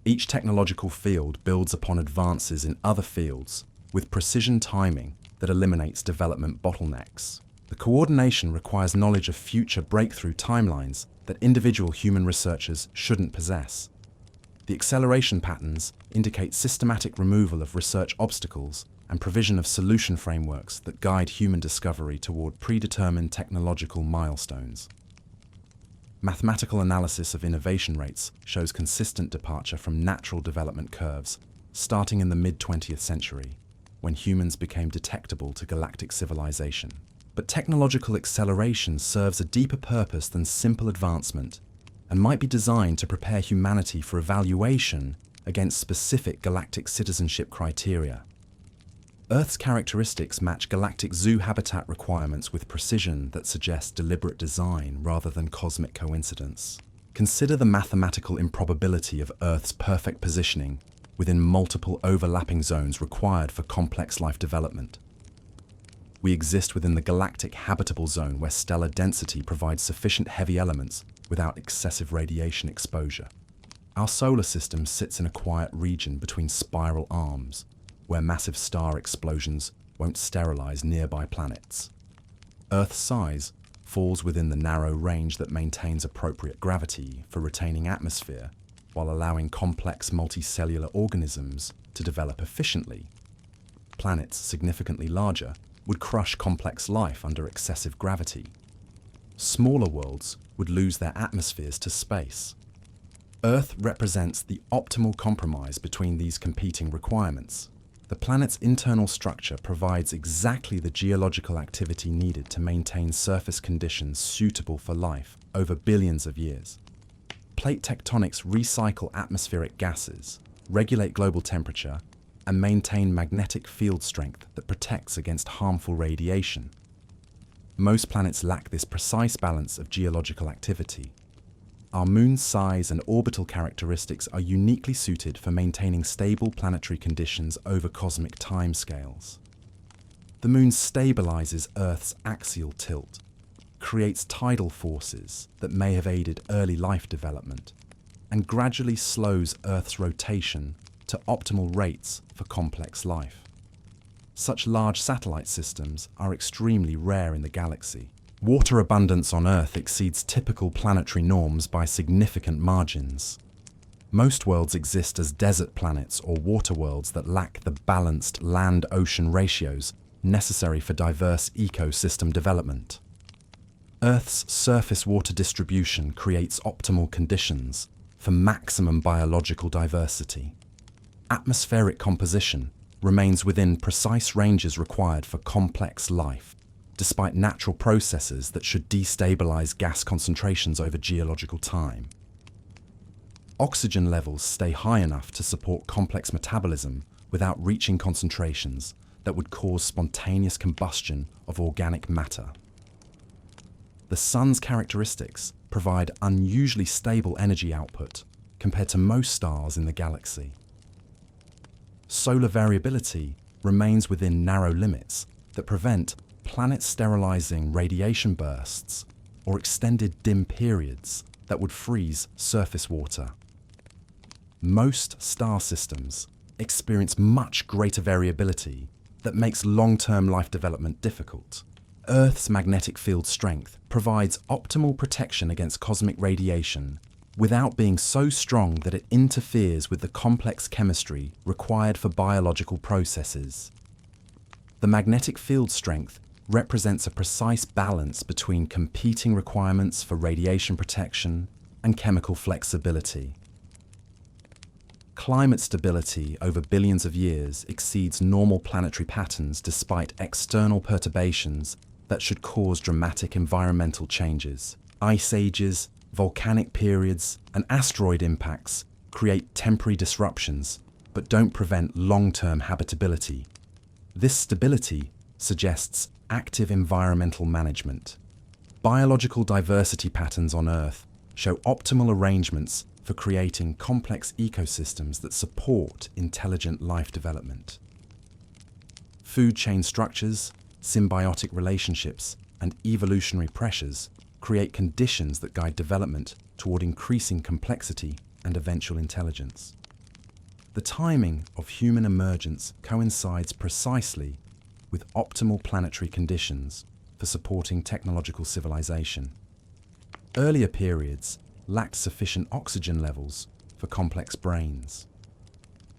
A: Each technological field builds upon advances in other fields with precision timing that eliminates development bottlenecks. The coordination requires knowledge of future breakthrough timelines that individual human researchers shouldn't possess. The acceleration patterns indicate systematic removal of research obstacles and provision of solution frameworks that guide human discovery toward predetermined technological milestones. Mathematical analysis of innovation rates shows consistent departure from natural development curves, starting in the mid-20th century, when humans became detectable to galactic civilization. But technological acceleration serves a deeper purpose than simple advancement and might be designed to prepare humanity for evaluation against specific galactic citizenship criteria. Earth's characteristics match galactic zoo habitat requirements with precision that suggests deliberate design rather than cosmic coincidence. Consider the mathematical improbability of Earth's perfect positioning within multiple overlapping zones required for complex life development. We exist within the galactic habitable zone where stellar density provides sufficient heavy elements without excessive radiation exposure. Our solar system sits in a quiet region between spiral arms, where massive star explosions won't sterilize nearby planets. Earth's size falls within the narrow range that maintains appropriate gravity for retaining atmosphere while allowing complex multicellular organisms to develop efficiently. Planets significantly larger would crush complex life under excessive gravity. Smaller worlds would lose their atmospheres to space. Earth represents the optimal compromise between these competing requirements. The planet's internal structure provides exactly the geological activity needed to maintain surface conditions suitable for life over billions of years. Plate tectonics recycle atmospheric gases, regulate global temperature, and maintain magnetic field strength that protects against harmful radiation. Most planets lack this precise balance of geological activity. Our moon's size and orbital characteristics are uniquely suited for maintaining stable planetary conditions over cosmic timescales. The moon stabilizes Earth's axial tilt, creates tidal forces that may have aided early life development, and gradually slows Earth's rotation to optimal rates for complex life. Such large satellite systems are extremely rare in the galaxy. Water abundance on Earth exceeds typical planetary norms by significant margins. Most worlds exist as desert planets or water worlds that lack the balanced land-ocean ratios necessary for diverse ecosystem development. Earth's surface water distribution creates optimal conditions for maximum biological diversity. Atmospheric composition remains within precise ranges required for complex life, despite natural processes that should destabilize gas concentrations over geological time. Oxygen levels stay high enough to support complex metabolism without reaching concentrations that would cause spontaneous combustion of organic matter. The Sun's characteristics provide unusually stable energy output compared to most stars in the galaxy. Solar variability remains within narrow limits that prevent planet-sterilizing radiation bursts or extended dim periods that would freeze surface water. Most star systems experience much greater variability that makes long-term life development difficult. Earth's magnetic field strength provides optimal protection against cosmic radiation without being so strong that it interferes with the complex chemistry required for biological processes. The magnetic field strength represents a precise balance between competing requirements for radiation protection and chemical flexibility. Climate stability over billions of years exceeds normal planetary patterns despite external perturbations that should cause dramatic environmental changes. Ice ages, volcanic periods, and asteroid impacts create temporary disruptions, but don't prevent long-term habitability. This stability suggests active environmental management. Biological diversity patterns on Earth show optimal arrangements for creating complex ecosystems that support intelligent life development. Food chain structures, symbiotic relationships, and evolutionary pressures create conditions that guide development toward increasing complexity and eventual intelligence. The timing of human emergence coincides precisely with optimal planetary conditions for supporting technological civilization. Earlier periods lacked sufficient oxygen levels for complex brains.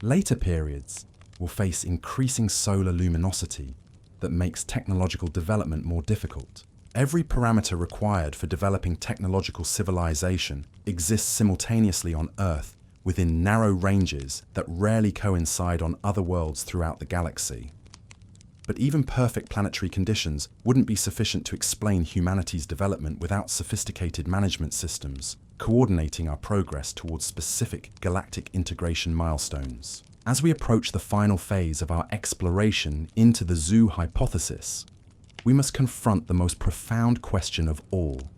A: Later periods will face increasing solar luminosity that makes technological development more difficult. Every parameter required for developing technological civilization exists simultaneously on Earth within narrow ranges that rarely coincide on other worlds throughout the galaxy. But even perfect planetary conditions wouldn't be sufficient to explain humanity's development without sophisticated management systems, coordinating our progress towards specific galactic integration milestones. As we approach the final phase of our exploration into the zoo hypothesis, we must confront the most profound question of all.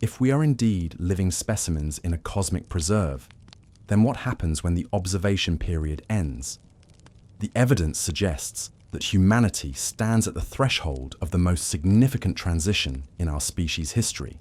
A: If we are indeed living specimens in a cosmic preserve, then what happens when the observation period ends? The evidence suggests that humanity stands at the threshold of the most significant transition in our species' history,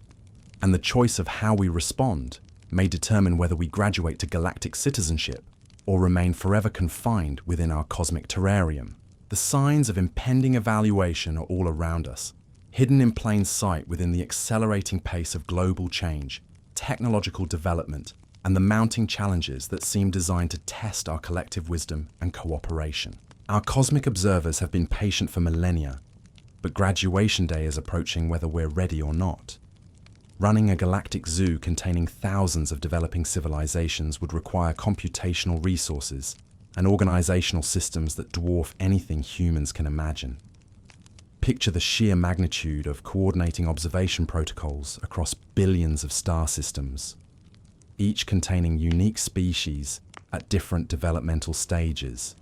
A: and the choice of how we respond may determine whether we graduate to galactic citizenship or remain forever confined within our cosmic terrarium. The signs of impending evaluation are all around us, hidden in plain sight within the accelerating pace of global change, technological development, and the mounting challenges that seem designed to test our collective wisdom and cooperation. Our cosmic observers have been patient for millennia, but graduation day is approaching whether we're ready or not. Running a galactic zoo containing thousands of developing civilizations would require computational resources and organizational systems that dwarf anything humans can imagine. Picture the sheer magnitude of coordinating observation protocols across billions of star systems, each containing unique species at different developmental stages.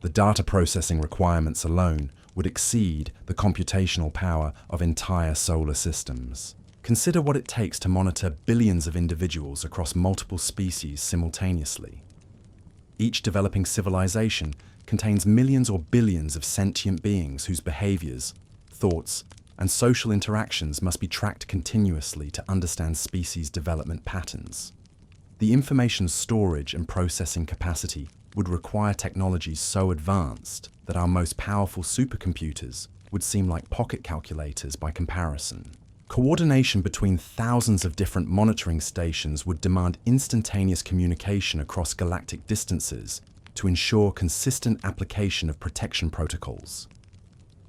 A: The data processing requirements alone would exceed the computational power of entire solar systems. Consider what it takes to monitor billions of individuals across multiple species simultaneously. Each developing civilization contains millions or billions of sentient beings whose behaviors, thoughts, and social interactions must be tracked continuously to understand species development patterns. The information storage and processing capacity would require technologies so advanced that our most powerful supercomputers would seem like pocket calculators by comparison. Coordination between thousands of different monitoring stations would demand instantaneous communication across galactic distances to ensure consistent application of protection protocols.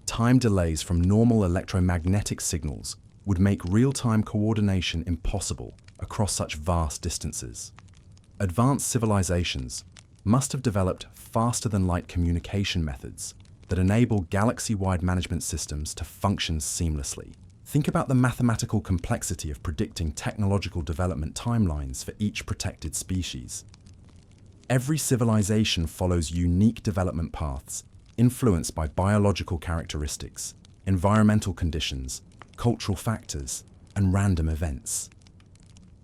A: Time delays from normal electromagnetic signals would make real-time coordination impossible across such vast distances. Advanced civilizations must have developed faster-than-light communication methods that enable galaxy-wide management systems to function seamlessly. Think about the mathematical complexity of predicting technological development timelines for each protected species. Every civilization follows unique development paths influenced by biological characteristics, environmental conditions, cultural factors, and random events.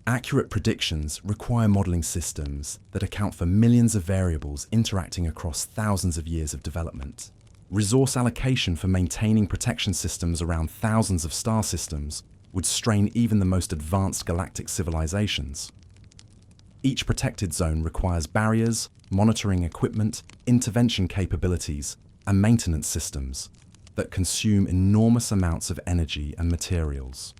A: Accurate predictions require modeling systems that account for millions of variables interacting across thousands of years of development. Resource allocation for maintaining protection systems around thousands of star systems would strain even the most advanced galactic civilizations. Each protected zone requires barriers, monitoring equipment, intervention capabilities, and maintenance systems that consume enormous amounts of energy and materials.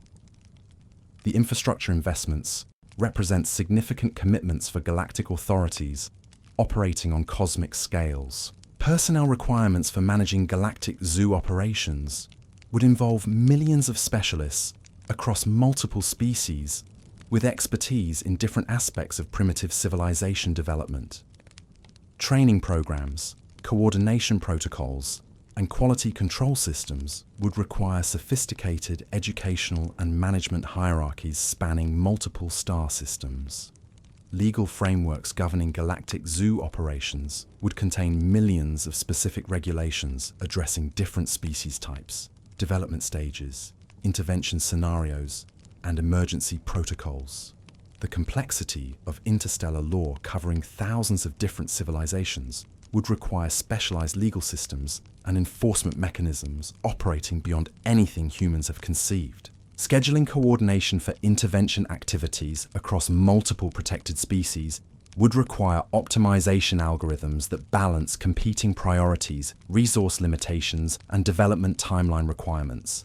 A: The infrastructure investments represent significant commitments for galactic authorities operating on cosmic scales. Personnel requirements for managing galactic zoo operations would involve millions of specialists across multiple species with expertise in different aspects of primitive civilization development. Training programs, coordination protocols, and quality control systems would require sophisticated educational and management hierarchies spanning multiple star systems. Legal frameworks governing galactic zoo operations would contain millions of specific regulations addressing different species types, development stages, intervention scenarios, and emergency protocols. The complexity of interstellar law covering thousands of different civilizations would require specialized legal systems and enforcement mechanisms operating beyond anything humans have conceived. Scheduling coordination for intervention activities across multiple protected species would require optimization algorithms that balance competing priorities, resource limitations, and development timeline requirements.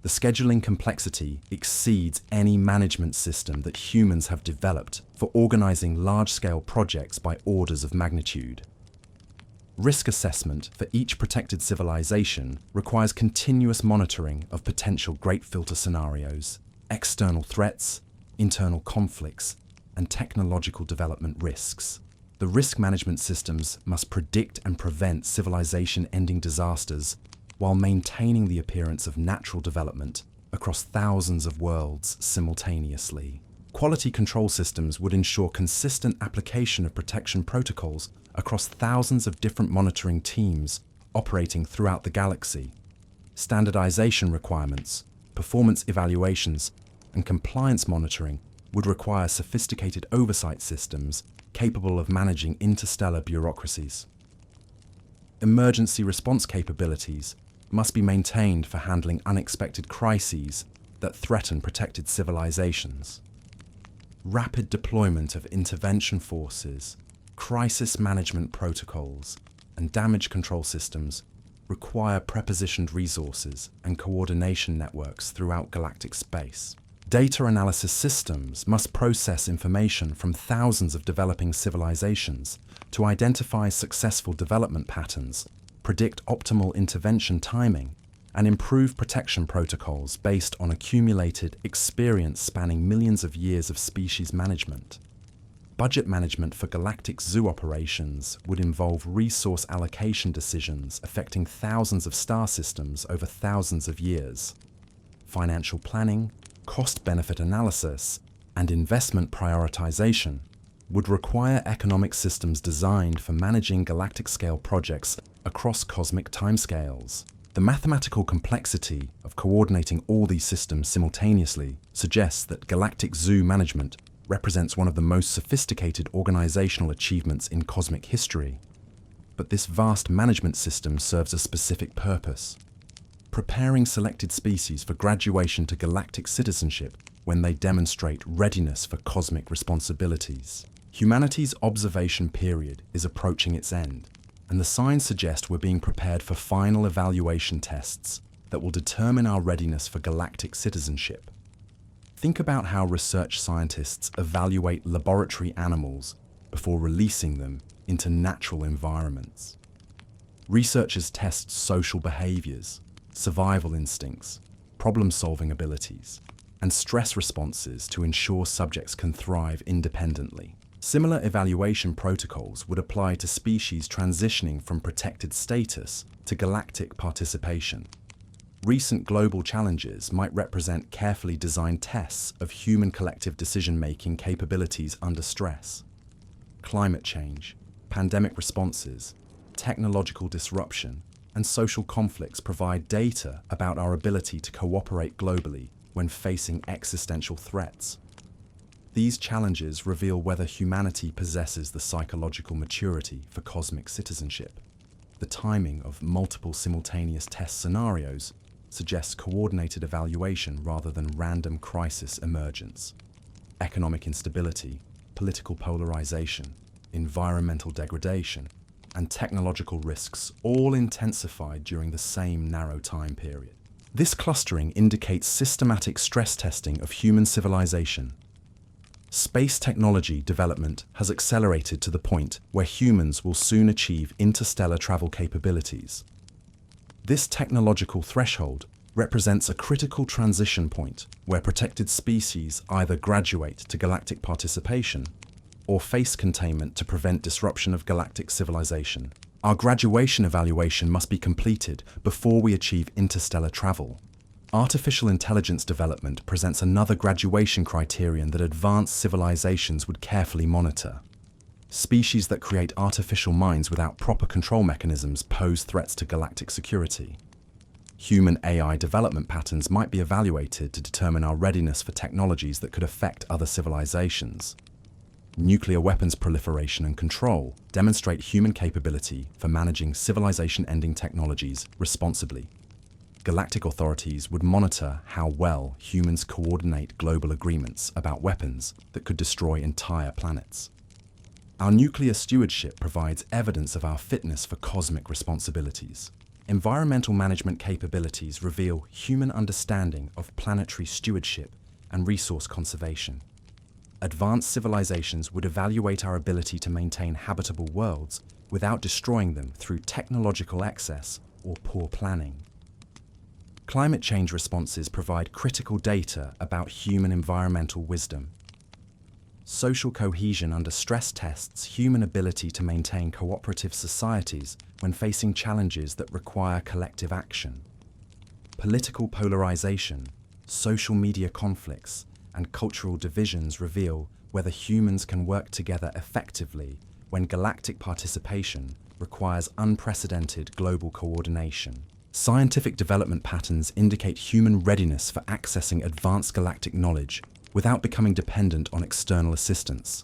A: The scheduling complexity exceeds any management system that humans have developed for organizing large-scale projects by orders of magnitude. Risk assessment for each protected civilization requires continuous monitoring of potential great filter scenarios, external threats, internal conflicts, and technological development risks. The risk management systems must predict and prevent civilization-ending disasters while maintaining the appearance of natural development across thousands of worlds simultaneously. Quality control systems would ensure consistent application of protection protocols across thousands of different monitoring teams operating throughout the galaxy. Standardization requirements, performance evaluations, and compliance monitoring would require sophisticated oversight systems capable of managing interstellar bureaucracies. Emergency response capabilities must be maintained for handling unexpected crises that threaten protected civilizations. Rapid deployment of intervention forces, crisis management protocols, and damage control systems require prepositioned resources and coordination networks throughout galactic space. Data analysis systems must process information from thousands of developing civilizations to identify successful development patterns, predict optimal intervention timing, and improve protection protocols based on accumulated experience spanning millions of years of species management. Budget management for galactic zoo operations would involve resource allocation decisions affecting thousands of star systems over thousands of years. Financial planning, cost-benefit analysis, and investment prioritization would require economic systems designed for managing galactic-scale projects across cosmic timescales. The mathematical complexity of coordinating all these systems simultaneously suggests that galactic zoo management represents one of the most sophisticated organizational achievements in cosmic history. But this vast management system serves a specific purpose: preparing selected species for graduation to galactic citizenship when they demonstrate readiness for cosmic responsibilities. Humanity's observation period is approaching its end, and the signs suggest we're being prepared for final evaluation tests that will determine our readiness for galactic citizenship. Think about how research scientists evaluate laboratory animals before releasing them into natural environments. Researchers test social behaviors, survival instincts, problem-solving abilities, and stress responses to ensure subjects can thrive independently. Similar evaluation protocols would apply to species transitioning from protected status to galactic participation. Recent global challenges might represent carefully designed tests of human collective decision-making capabilities under stress. Climate change, pandemic responses, technological disruption, and social conflicts provide data about our ability to cooperate globally when facing existential threats. These challenges reveal whether humanity possesses the psychological maturity for cosmic citizenship. The timing of multiple simultaneous test scenarios suggests coordinated evaluation rather than random crisis emergence. Economic instability, political polarization, environmental degradation, and technological risks all intensified during the same narrow time period. This clustering indicates systematic stress testing of human civilization. Space technology development has accelerated to the point where humans will soon achieve interstellar travel capabilities. This technological threshold represents a critical transition point where protected species either graduate to galactic participation or face containment to prevent disruption of galactic civilization. Our graduation evaluation must be completed before we achieve interstellar travel. Artificial intelligence development presents another graduation criterion that advanced civilizations would carefully monitor. Species that create artificial minds without proper control mechanisms pose threats to galactic security. Human AI development patterns might be evaluated to determine our readiness for technologies that could affect other civilizations. Nuclear weapons proliferation and control demonstrate human capability for managing civilization-ending technologies responsibly. Galactic authorities would monitor how well humans coordinate global agreements about weapons that could destroy entire planets. Our nuclear stewardship provides evidence of our fitness for cosmic responsibilities. Environmental management capabilities reveal human understanding of planetary stewardship and resource conservation. Advanced civilizations would evaluate our ability to maintain habitable worlds without destroying them through technological excess or poor planning. Climate change responses provide critical data about human environmental wisdom. Social cohesion under stress tests human ability to maintain cooperative societies when facing challenges that require collective action. Political polarization, social media conflicts, and cultural divisions reveal whether humans can work together effectively when galactic participation requires unprecedented global coordination. Scientific development patterns indicate human readiness for accessing advanced galactic knowledge without becoming dependent on external assistance.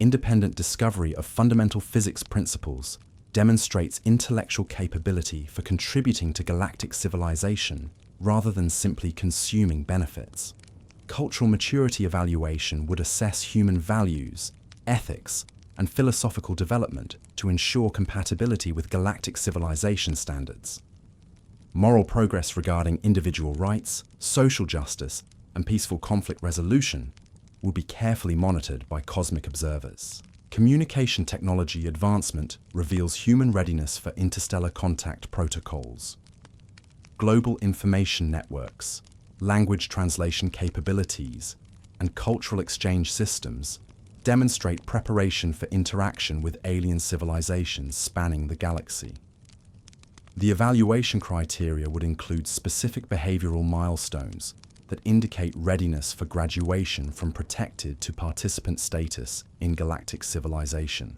A: Independent discovery of fundamental physics principles demonstrates intellectual capability for contributing to galactic civilization rather than simply consuming benefits. Cultural maturity evaluation would assess human values, ethics, and philosophical development to ensure compatibility with galactic civilization standards. Moral progress regarding individual rights, social justice, and peaceful conflict resolution will be carefully monitored by cosmic observers. Communication technology advancement reveals human readiness for interstellar contact protocols. Global information networks, language translation capabilities, and cultural exchange systems demonstrate preparation for interaction with alien civilizations spanning the galaxy. The evaluation criteria would include specific behavioral milestones that indicate readiness for graduation from protected to participant status in galactic civilization.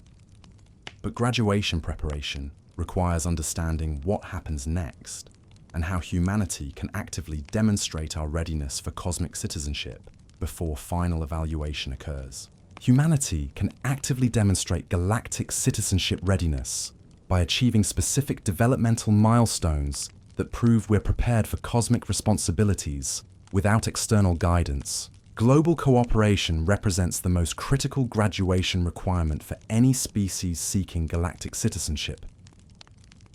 A: But graduation preparation requires understanding what happens next and how humanity can actively demonstrate our readiness for cosmic citizenship before final evaluation occurs. Humanity can actively demonstrate galactic citizenship readiness by achieving specific developmental milestones that prove we're prepared for cosmic responsibilities without external guidance. Global cooperation represents the most critical graduation requirement for any species seeking galactic citizenship.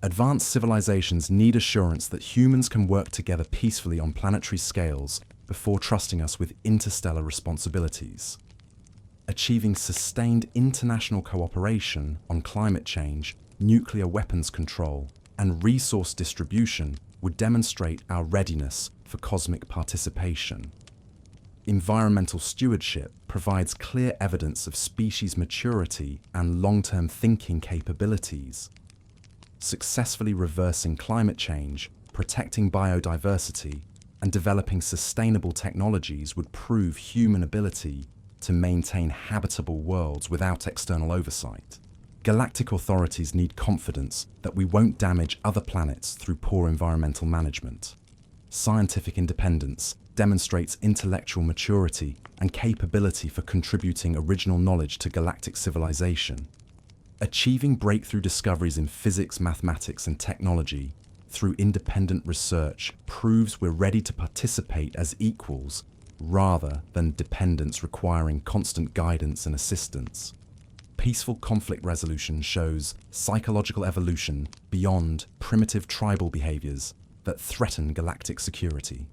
A: Advanced civilizations need assurance that humans can work together peacefully on planetary scales before trusting us with interstellar responsibilities. Achieving sustained international cooperation on climate change, nuclear weapons control, and resource distribution would demonstrate our readiness for cosmic participation. Environmental stewardship provides clear evidence of species maturity and long-term thinking capabilities. Successfully reversing climate change, protecting biodiversity, and developing sustainable technologies would prove human ability to maintain habitable worlds without external oversight. Galactic authorities need confidence that we won't damage other planets through poor environmental management. Scientific independence demonstrates intellectual maturity and capability for contributing original knowledge to galactic civilization. Achieving breakthrough discoveries in physics, mathematics, and technology through independent research proves we're ready to participate as equals rather than dependents requiring constant guidance and assistance. Peaceful conflict resolution shows psychological evolution beyond primitive tribal behaviors that threaten galactic security.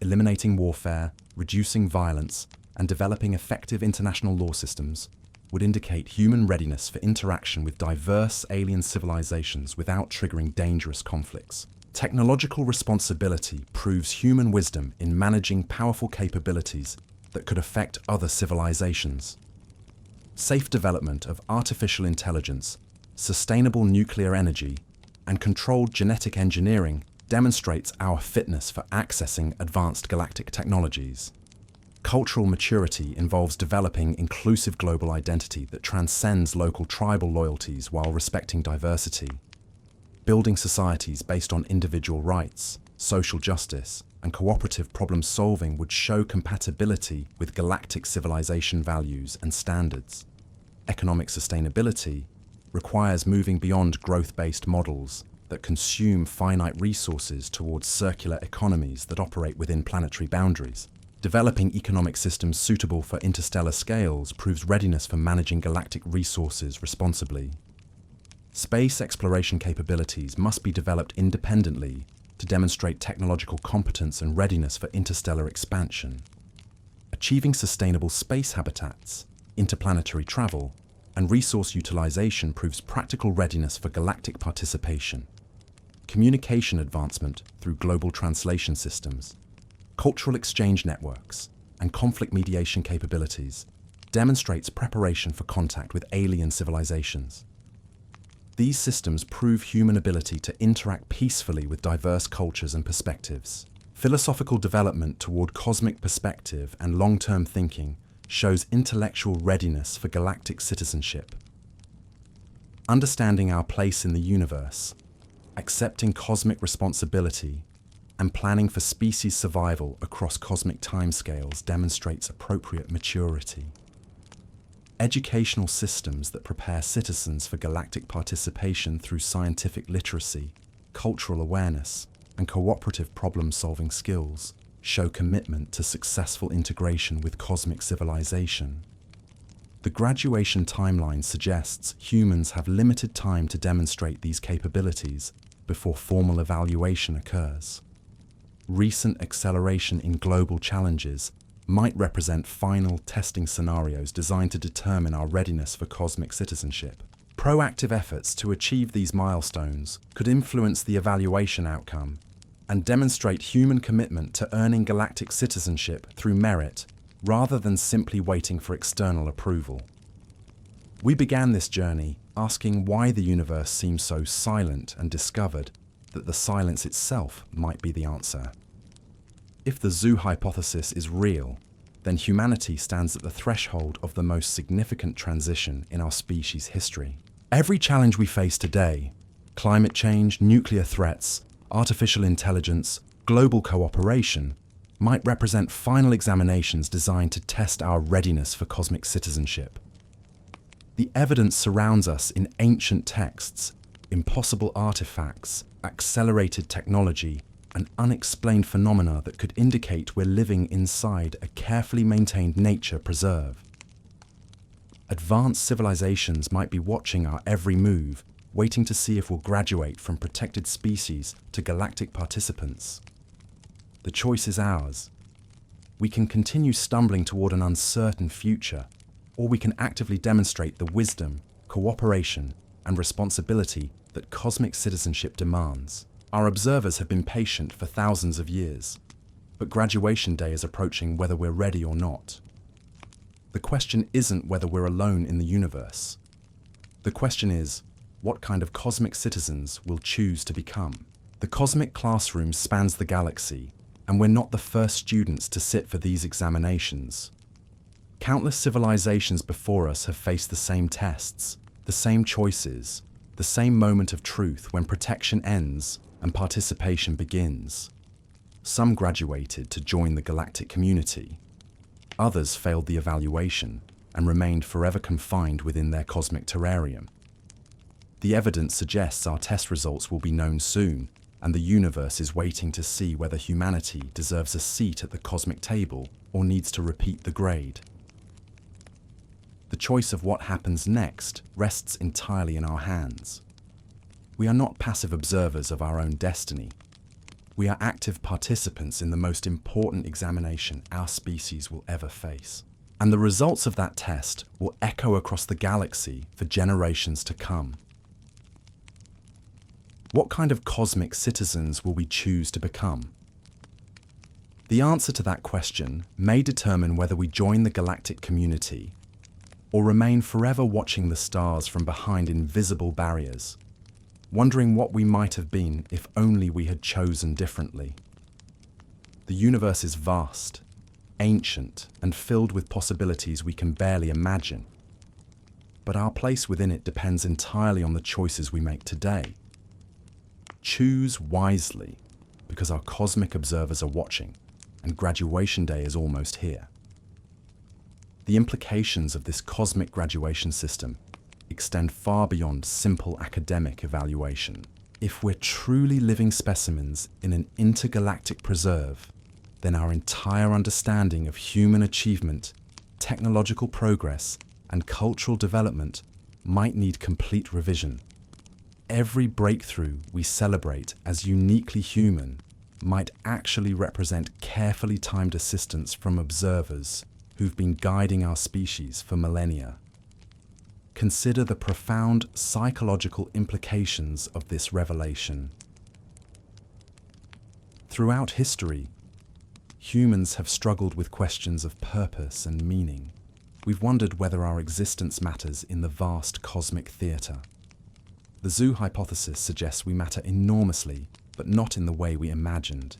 A: Eliminating warfare, reducing violence, and developing effective international law systems would indicate human readiness for interaction with diverse alien civilizations without triggering dangerous conflicts. Technological responsibility proves human wisdom in managing powerful capabilities that could affect other civilizations. Safe development of artificial intelligence, sustainable nuclear energy, and controlled genetic engineering demonstrates our fitness for accessing advanced galactic technologies. Cultural maturity involves developing inclusive global identity that transcends local tribal loyalties while respecting diversity. Building societies based on individual rights, social justice, and cooperative problem-solving would show compatibility with galactic civilization values and standards. Economic sustainability requires moving beyond growth-based models that consume finite resources towards circular economies that operate within planetary boundaries. Developing economic systems suitable for interstellar scales proves readiness for managing galactic resources responsibly. Space exploration capabilities must be developed independently to demonstrate technological competence and readiness for interstellar expansion. Achieving sustainable space habitats, interplanetary travel, and resource utilization proves practical readiness for galactic participation. Communication advancement through global translation systems, cultural exchange networks, and conflict mediation capabilities demonstrates preparation for contact with alien civilizations. These systems prove human ability to interact peacefully with diverse cultures and perspectives. Philosophical development toward cosmic perspective and long-term thinking shows intellectual readiness for galactic citizenship. Understanding our place in the universe, accepting cosmic responsibility, and planning for species survival across cosmic timescales demonstrates appropriate maturity. Educational systems that prepare citizens for galactic participation through scientific literacy, cultural awareness, and cooperative problem-solving skills show commitment to successful integration with cosmic civilization. The graduation timeline suggests humans have limited time to demonstrate these capabilities before formal evaluation occurs. Recent acceleration in global challenges might represent final testing scenarios designed to determine our readiness for cosmic citizenship. Proactive efforts to achieve these milestones could influence the evaluation outcome and demonstrate human commitment to earning galactic citizenship through merit rather than simply waiting for external approval. We began this journey asking why the universe seems so silent and discovered that the silence itself might be the answer. If the zoo hypothesis is real, then humanity stands at the threshold of the most significant transition in our species' history. Every challenge we face today, climate change, nuclear threats, artificial intelligence, global cooperation, might represent final examinations designed to test our readiness for cosmic citizenship. The evidence surrounds us in ancient texts, impossible artifacts, accelerated technology, and unexplained phenomena that could indicate we're living inside a carefully maintained nature preserve. Advanced civilizations might be watching our every move, waiting to see if we'll graduate from protected species to galactic participants. The choice is ours. We can continue stumbling toward an uncertain future, or we can actively demonstrate the wisdom, cooperation, and responsibility that cosmic citizenship demands. Our observers have been patient for thousands of years, but graduation day is approaching whether we're ready or not. The question isn't whether we're alone in the universe. The question is, what kind of cosmic citizens we'll choose to become. The cosmic classroom spans the galaxy, and we're not the first students to sit for these examinations. Countless civilizations before us have faced the same tests, the same choices, the same moment of truth when protection ends and participation begins. Some graduated to join the galactic community. Others failed the evaluation and remained forever confined within their cosmic terrarium. The evidence suggests our test results will be known soon, and the universe is waiting to see whether humanity deserves a seat at the cosmic table or needs to repeat the grade. The choice of what happens next rests entirely in our hands. We are not passive observers of our own destiny. We are active participants in the most important examination our species will ever face. And the results of that test will echo across the galaxy for generations to come. What kind of cosmic citizens will we choose to become? The answer to that question may determine whether we join the galactic community or remain forever watching the stars from behind invisible barriers, wondering what we might have been if only we had chosen differently. The universe is vast, ancient, and filled with possibilities we can barely imagine. But our place within it depends entirely on the choices we make today. Choose wisely, because our cosmic observers are watching, and graduation day is almost here. The implications of this cosmic graduation system extend far beyond simple academic evaluation. If we're truly living specimens in an intergalactic preserve, then our entire understanding of human achievement, technological progress, and cultural development might need complete revision. Every breakthrough we celebrate as uniquely human might actually represent carefully timed assistance from observers who've been guiding our species for millennia. Consider the profound psychological implications of this revelation. Throughout history, humans have struggled with questions of purpose and meaning. We've wondered whether our existence matters in the vast cosmic theatre. The zoo hypothesis suggests we matter enormously, but not in the way we imagined.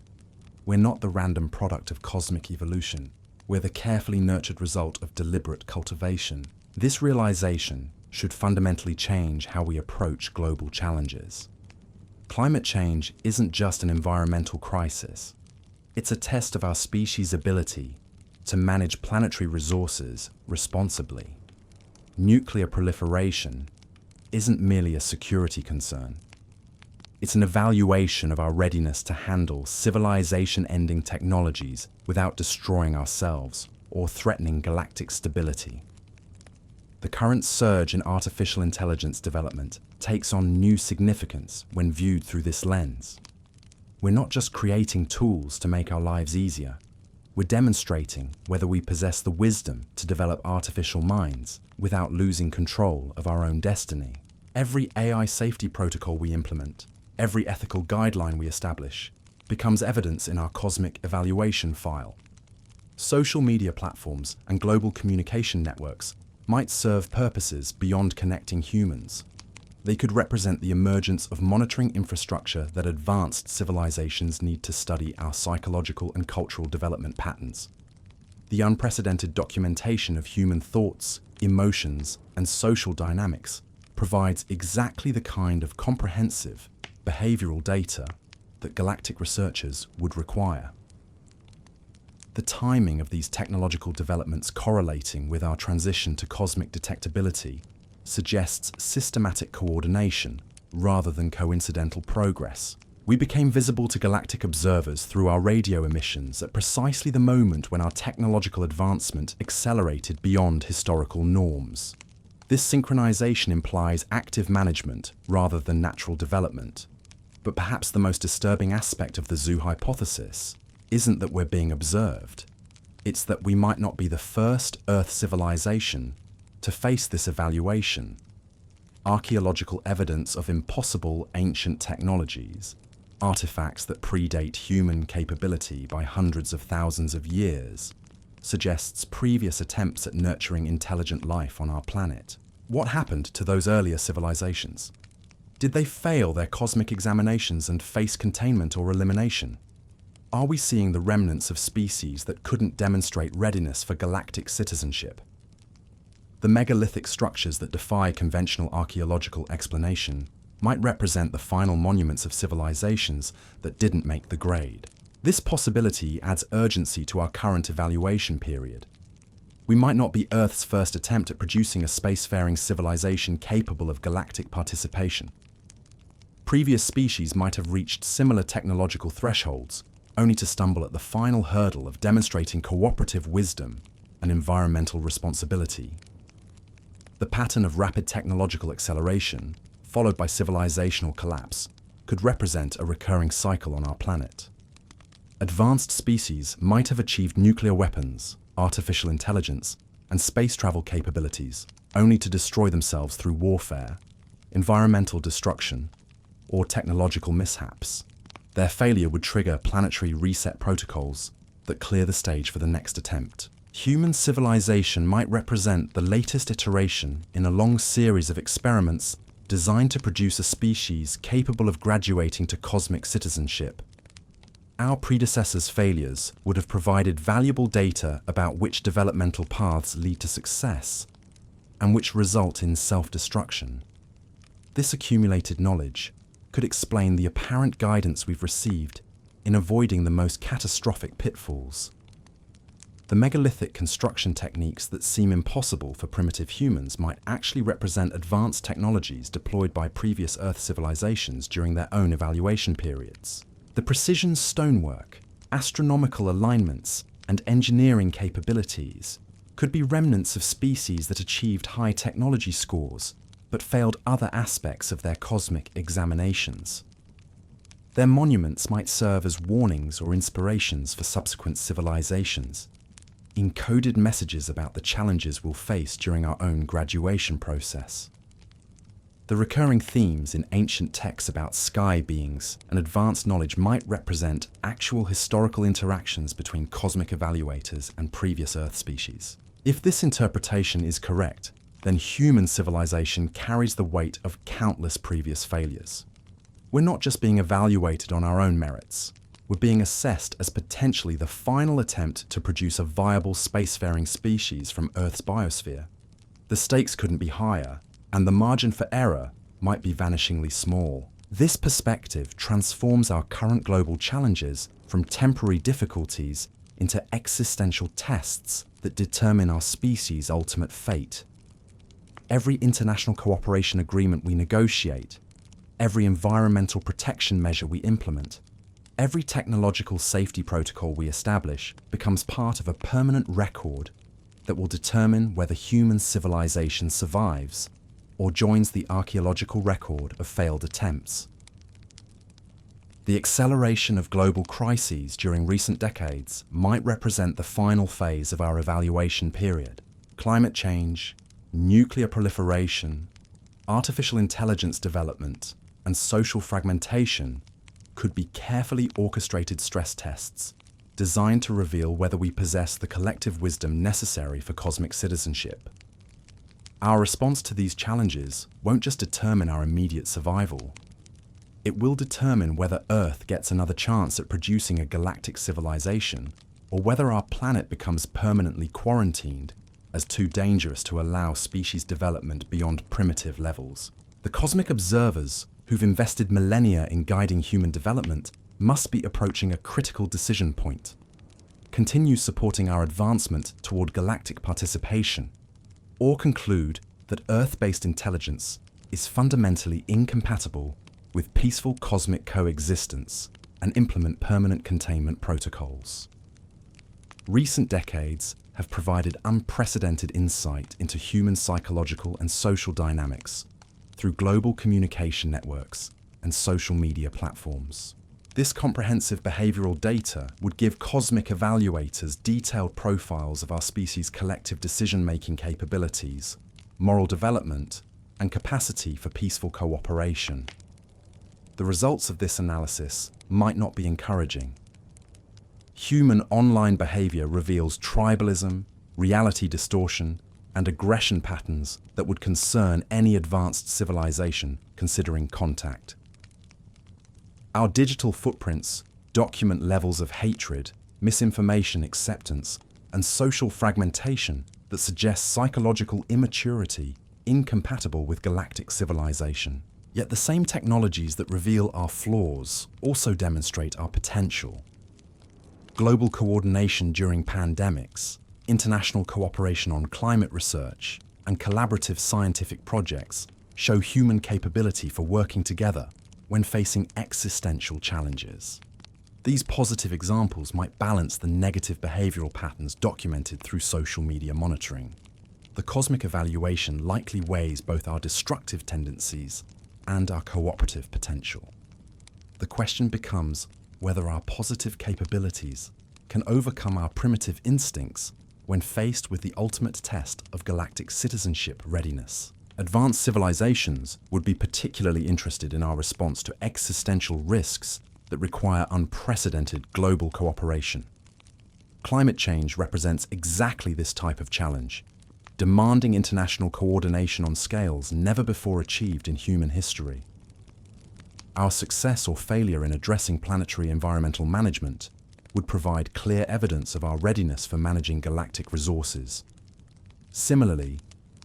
A: We're not the random product of cosmic evolution. We're the carefully nurtured result of deliberate cultivation. This realization should fundamentally change how we approach global challenges. Climate change isn't just an environmental crisis. It's a test of our species' ability to manage planetary resources responsibly. Nuclear proliferation isn't merely a security concern. It's an evaluation of our readiness to handle civilization-ending technologies without destroying ourselves or threatening galactic stability. The current surge in artificial intelligence development takes on new significance when viewed through this lens. We're not just creating tools to make our lives easier. We're demonstrating whether we possess the wisdom to develop artificial minds without losing control of our own destiny. Every AI safety protocol we implement, every ethical guideline we establish, becomes evidence in our cosmic evaluation file. Social media platforms and global communication networks might serve purposes beyond connecting humans. They could represent the emergence of monitoring infrastructure that advanced civilizations need to study our psychological and cultural development patterns. The unprecedented documentation of human thoughts, emotions, and social dynamics provides exactly the kind of comprehensive, behavioral data that galactic researchers would require. The timing of these technological developments correlating with our transition to cosmic detectability suggests systematic coordination rather than coincidental progress. We became visible to galactic observers through our radio emissions at precisely the moment when our technological advancement accelerated beyond historical norms. This synchronization implies active management rather than natural development. But perhaps the most disturbing aspect of the zoo hypothesis isn't that we're being observed. It's that we might not be the first Earth civilization to face this evaluation. Archaeological evidence of impossible ancient technologies, artifacts that predate human capability by hundreds of thousands of years, suggests previous attempts at nurturing intelligent life on our planet. What happened to those earlier civilizations? Did they fail their cosmic examinations and face containment or elimination? Are we seeing the remnants of species that couldn't demonstrate readiness for galactic citizenship? The megalithic structures that defy conventional archaeological explanation might represent the final monuments of civilizations that didn't make the grade. This possibility adds urgency to our current evaluation period. We might not be Earth's first attempt at producing a spacefaring civilization capable of galactic participation. Previous species might have reached similar technological thresholds, only to stumble at the final hurdle of demonstrating cooperative wisdom and environmental responsibility. The pattern of rapid technological acceleration, followed by civilizational collapse, could represent a recurring cycle on our planet. Advanced species might have achieved nuclear weapons, artificial intelligence, and space travel capabilities, only to destroy themselves through warfare, environmental destruction, or technological mishaps. Their failure would trigger planetary reset protocols that clear the stage for the next attempt. Human civilization might represent the latest iteration in a long series of experiments designed to produce a species capable of graduating to cosmic citizenship. Our predecessors' failures would have provided valuable data about which developmental paths lead to success and which result in self-destruction. This accumulated knowledge could explain the apparent guidance we've received in avoiding the most catastrophic pitfalls. The megalithic construction techniques that seem impossible for primitive humans might actually represent advanced technologies deployed by previous Earth civilizations during their own evaluation periods. The precision stonework, astronomical alignments, and engineering capabilities could be remnants of species that achieved high technology scores but failed other aspects of their cosmic examinations. Their monuments might serve as warnings or inspirations for subsequent civilizations, encoded messages about the challenges we'll face during our own graduation process. The recurring themes in ancient texts about sky beings and advanced knowledge might represent actual historical interactions between cosmic evaluators and previous Earth species. If this interpretation is correct, then human civilization carries the weight of countless previous failures. We're not just being evaluated on our own merits. We're being assessed as potentially the final attempt to produce a viable spacefaring species from Earth's biosphere. The stakes couldn't be higher, and the margin for error might be vanishingly small. This perspective transforms our current global challenges from temporary difficulties into existential tests that determine our species' ultimate fate. Every international cooperation agreement we negotiate, every environmental protection measure we implement, every technological safety protocol we establish becomes part of a permanent record that will determine whether human civilization survives or joins the archaeological record of failed attempts. The acceleration of global crises during recent decades might represent the final phase of our evaluation period. Climate change, nuclear proliferation, artificial intelligence development, and social fragmentation could be carefully orchestrated stress tests designed to reveal whether we possess the collective wisdom necessary for cosmic citizenship. Our response to these challenges won't just determine our immediate survival. It will determine whether Earth gets another chance at producing a galactic civilization, or whether our planet becomes permanently quarantined as too dangerous to allow species development beyond primitive levels. The cosmic observers who've invested millennia in guiding human development must be approaching a critical decision point. Continue supporting our advancement toward galactic participation, or conclude that Earth-based intelligence is fundamentally incompatible with peaceful cosmic coexistence and implement permanent containment protocols. Recent decades have provided unprecedented insight into human psychological and social dynamics through global communication networks and social media platforms. This comprehensive behavioral data would give cosmic evaluators detailed profiles of our species' collective decision-making capabilities, moral development, and capacity for peaceful cooperation. The results of this analysis might not be encouraging. Human online behavior reveals tribalism, reality distortion, and aggression patterns that would concern any advanced civilization considering contact. Our digital footprints document levels of hatred, misinformation acceptance, and social fragmentation that suggest psychological immaturity incompatible with galactic civilization. Yet the same technologies that reveal our flaws also demonstrate our potential. Global coordination during pandemics, international cooperation on climate research, and collaborative scientific projects show human capability for working together when facing existential challenges. These positive examples might balance the negative behavioral patterns documented through social media monitoring. The cosmic evaluation likely weighs both our destructive tendencies and our cooperative potential. The question becomes whether our positive capabilities can overcome our primitive instincts when faced with the ultimate test of galactic citizenship readiness. Advanced civilizations would be particularly interested in our response to existential risks that require unprecedented global cooperation. Climate change represents exactly this type of challenge, demanding international coordination on scales never before achieved in human history. Our success or failure in addressing planetary environmental management would provide clear evidence of our readiness for managing galactic resources. Similarly,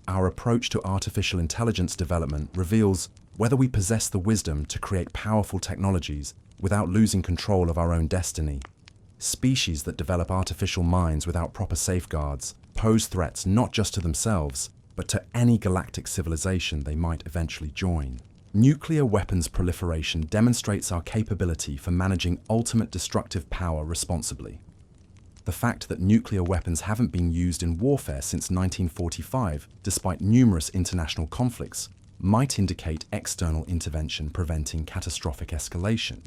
A: our approach to artificial intelligence development reveals whether we possess the wisdom to create powerful technologies without losing control of our own destiny. Species that develop artificial minds without proper safeguards pose threats not just to themselves, but to any galactic civilization they might eventually join. Nuclear weapons proliferation demonstrates our capability for managing ultimate destructive power responsibly. The fact that nuclear weapons haven't been used in warfare since 1945, despite numerous international conflicts, might indicate external intervention preventing catastrophic escalation.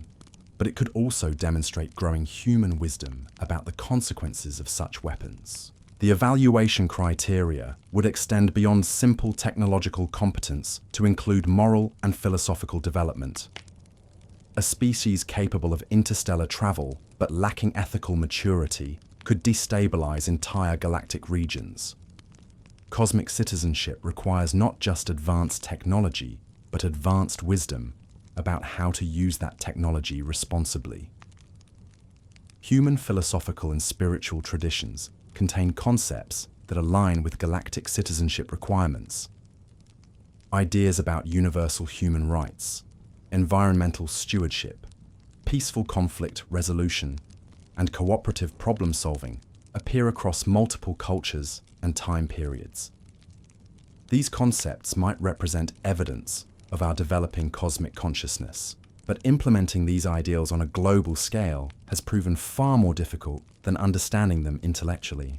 A: But it could also demonstrate growing human wisdom about the consequences of such weapons. The evaluation criteria would extend beyond simple technological competence to include moral and philosophical development. A species capable of interstellar travel but lacking ethical maturity could destabilize entire galactic regions. Cosmic citizenship requires not just advanced technology, but advanced wisdom about how to use that technology responsibly. Human philosophical and spiritual traditions contain concepts that align with galactic citizenship requirements. Ideas about universal human rights, environmental stewardship, peaceful conflict resolution, and cooperative problem solving appear across multiple cultures and time periods. These concepts might represent evidence of our developing cosmic consciousness, but implementing these ideals on a global scale has proven far more difficult than understanding them intellectually.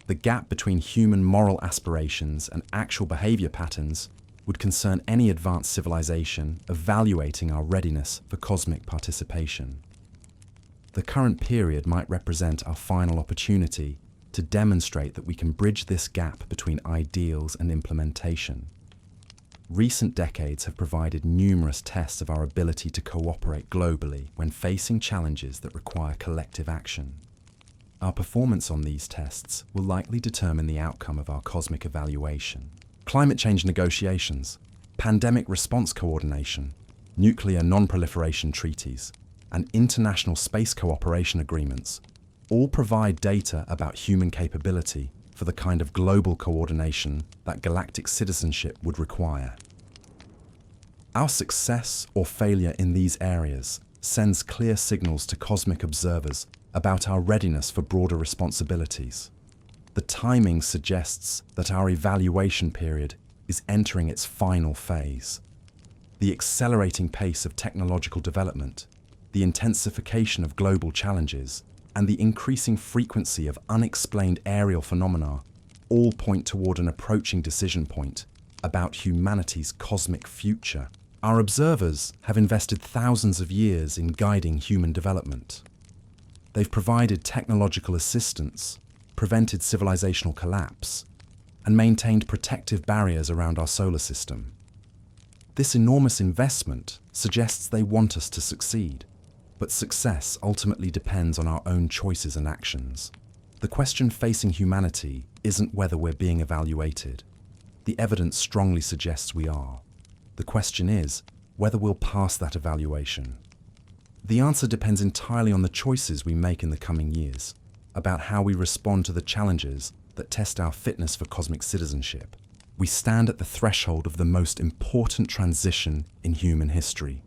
A: The gap between human moral aspirations and actual behavior patterns would concern any advanced civilization evaluating our readiness for cosmic participation. The current period might represent our final opportunity to demonstrate that we can bridge this gap between ideals and implementation. Recent decades have provided numerous tests of our ability to cooperate globally when facing challenges that require collective action. Our performance on these tests will likely determine the outcome of our cosmic evaluation. Climate change negotiations, pandemic response coordination, nuclear non-proliferation treaties, and international space cooperation agreements all provide data about human capability for the kind of global coordination that galactic citizenship would require. Our success or failure in these areas sends clear signals to cosmic observers about our readiness for broader responsibilities. The timing suggests that our evaluation period is entering its final phase. The accelerating pace of technological development, the intensification of global challenges, and the increasing frequency of unexplained aerial phenomena all point toward an approaching decision point about humanity's cosmic future. Our observers have invested thousands of years in guiding human development. They've provided technological assistance, prevented civilizational collapse, and maintained protective barriers around our solar system. This enormous investment suggests they want us to succeed, but success ultimately depends on our own choices and actions. The question facing humanity isn't whether we're being evaluated. The evidence strongly suggests we are. The question is whether we'll pass that evaluation. The answer depends entirely on the choices we make in the coming years, about how we respond to the challenges that test our fitness for cosmic citizenship. We stand at the threshold of the most important transition in human history.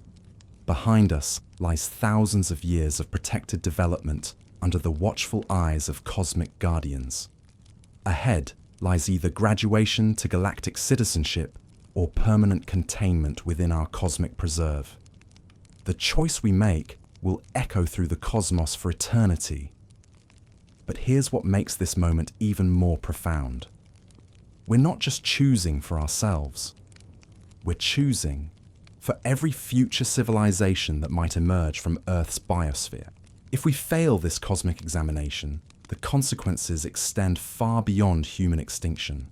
A: Behind us lies thousands of years of protected development under the watchful eyes of cosmic guardians. Ahead lies either graduation to galactic citizenship or permanent containment within our cosmic preserve. The choice we make will echo through the cosmos for eternity. But here's what makes this moment even more profound. We're not just choosing for ourselves. We're choosing for every future civilization that might emerge from Earth's biosphere. If we fail this cosmic examination, the consequences extend far beyond human extinction.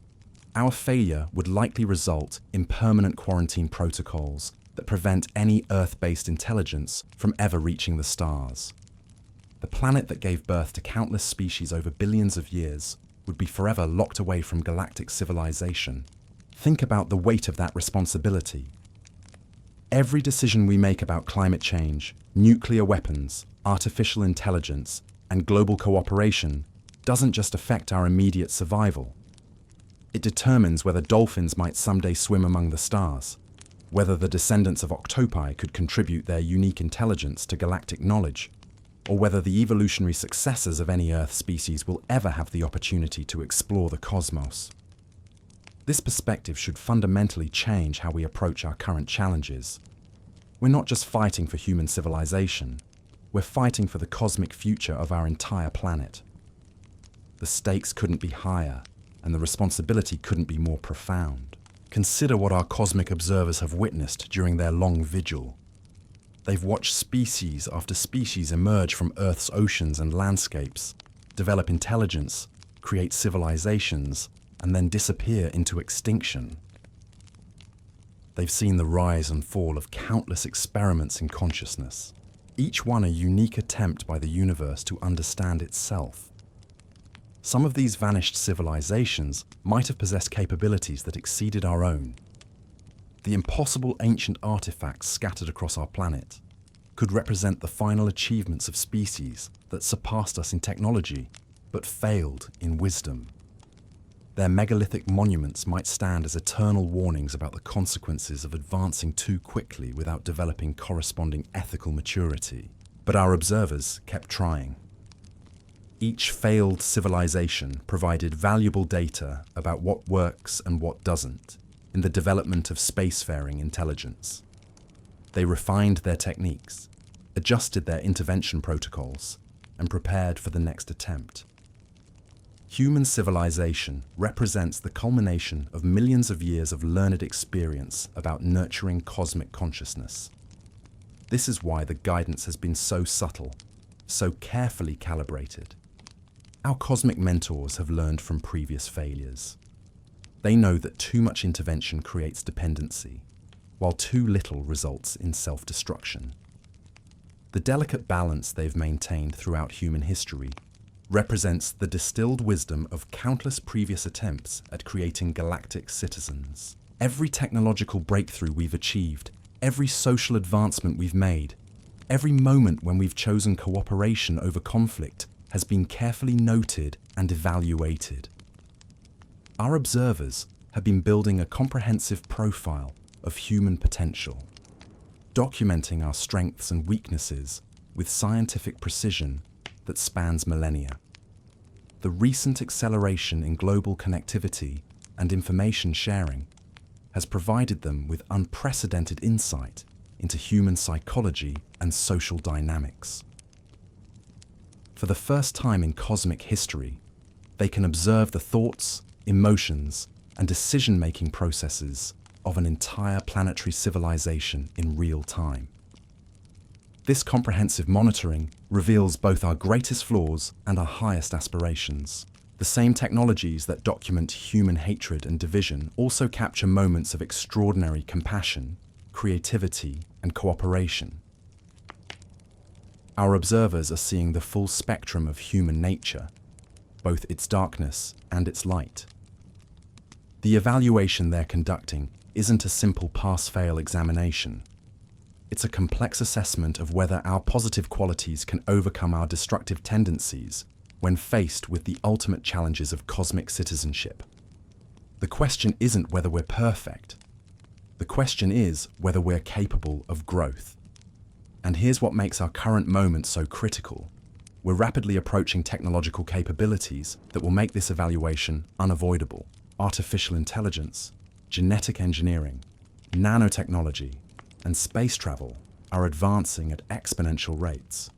A: Our failure would likely result in permanent quarantine protocols that prevent any Earth-based intelligence from ever reaching the stars. The planet that gave birth to countless species over billions of years would be forever locked away from galactic civilization. Think about the weight of that responsibility. Every decision we make about climate change, nuclear weapons, artificial intelligence, and global cooperation doesn't just affect our immediate survival. It determines whether dolphins might someday swim among the stars, whether the descendants of octopi could contribute their unique intelligence to galactic knowledge, or whether the evolutionary successors of any Earth species will ever have the opportunity to explore the cosmos. This perspective should fundamentally change how we approach our current challenges. We're not just fighting for human civilization, we're fighting for the cosmic future of our entire planet. The stakes couldn't be higher, and the responsibility couldn't be more profound. Consider what our cosmic observers have witnessed during their long vigil. They've watched species after species emerge from Earth's oceans and landscapes, develop intelligence, create civilizations, and then disappear into extinction. They've seen the rise and fall of countless experiments in consciousness, each one a unique attempt by the universe to understand itself. Some of these vanished civilizations might have possessed capabilities that exceeded our own. The impossible ancient artifacts scattered across our planet could represent the final achievements of species that surpassed us in technology, but failed in wisdom. Their megalithic monuments might stand as eternal warnings about the consequences of advancing too quickly without developing corresponding ethical maturity. But our observers kept trying. Each failed civilization provided valuable data about what works and what doesn't in the development of spacefaring intelligence. They refined their techniques, adjusted their intervention protocols, and prepared for the next attempt. Human civilization represents the culmination of millions of years of learned experience about nurturing cosmic consciousness. This is why the guidance has been so subtle, so carefully calibrated. Our cosmic mentors have learned from previous failures. They know that too much intervention creates dependency, while too little results in self-destruction. The delicate balance they've maintained throughout human history represents the distilled wisdom of countless previous attempts at creating galactic citizens. Every technological breakthrough we've achieved, every social advancement we've made, every moment when we've chosen cooperation over conflict has been carefully noted and evaluated. Our observers have been building a comprehensive profile of human potential, documenting our strengths and weaknesses with scientific precision that spans millennia. The recent acceleration in global connectivity and information sharing has provided them with unprecedented insight into human psychology and social dynamics. For the first time in cosmic history, they can observe the thoughts, emotions, and decision-making processes of an entire planetary civilization in real time. This comprehensive monitoring reveals both our greatest flaws and our highest aspirations. The same technologies that document human hatred and division also capture moments of extraordinary compassion, creativity, and cooperation. Our observers are seeing the full spectrum of human nature, both its darkness and its light. The evaluation they're conducting isn't a simple pass-fail examination. It's a complex assessment of whether our positive qualities can overcome our destructive tendencies when faced with the ultimate challenges of cosmic citizenship. The question isn't whether we're perfect. The question is whether we're capable of growth. And here's what makes our current moment so critical. We're rapidly approaching technological capabilities that will make this evaluation unavoidable. Artificial intelligence, genetic engineering, nanotechnology, and space travel are advancing at exponential rates.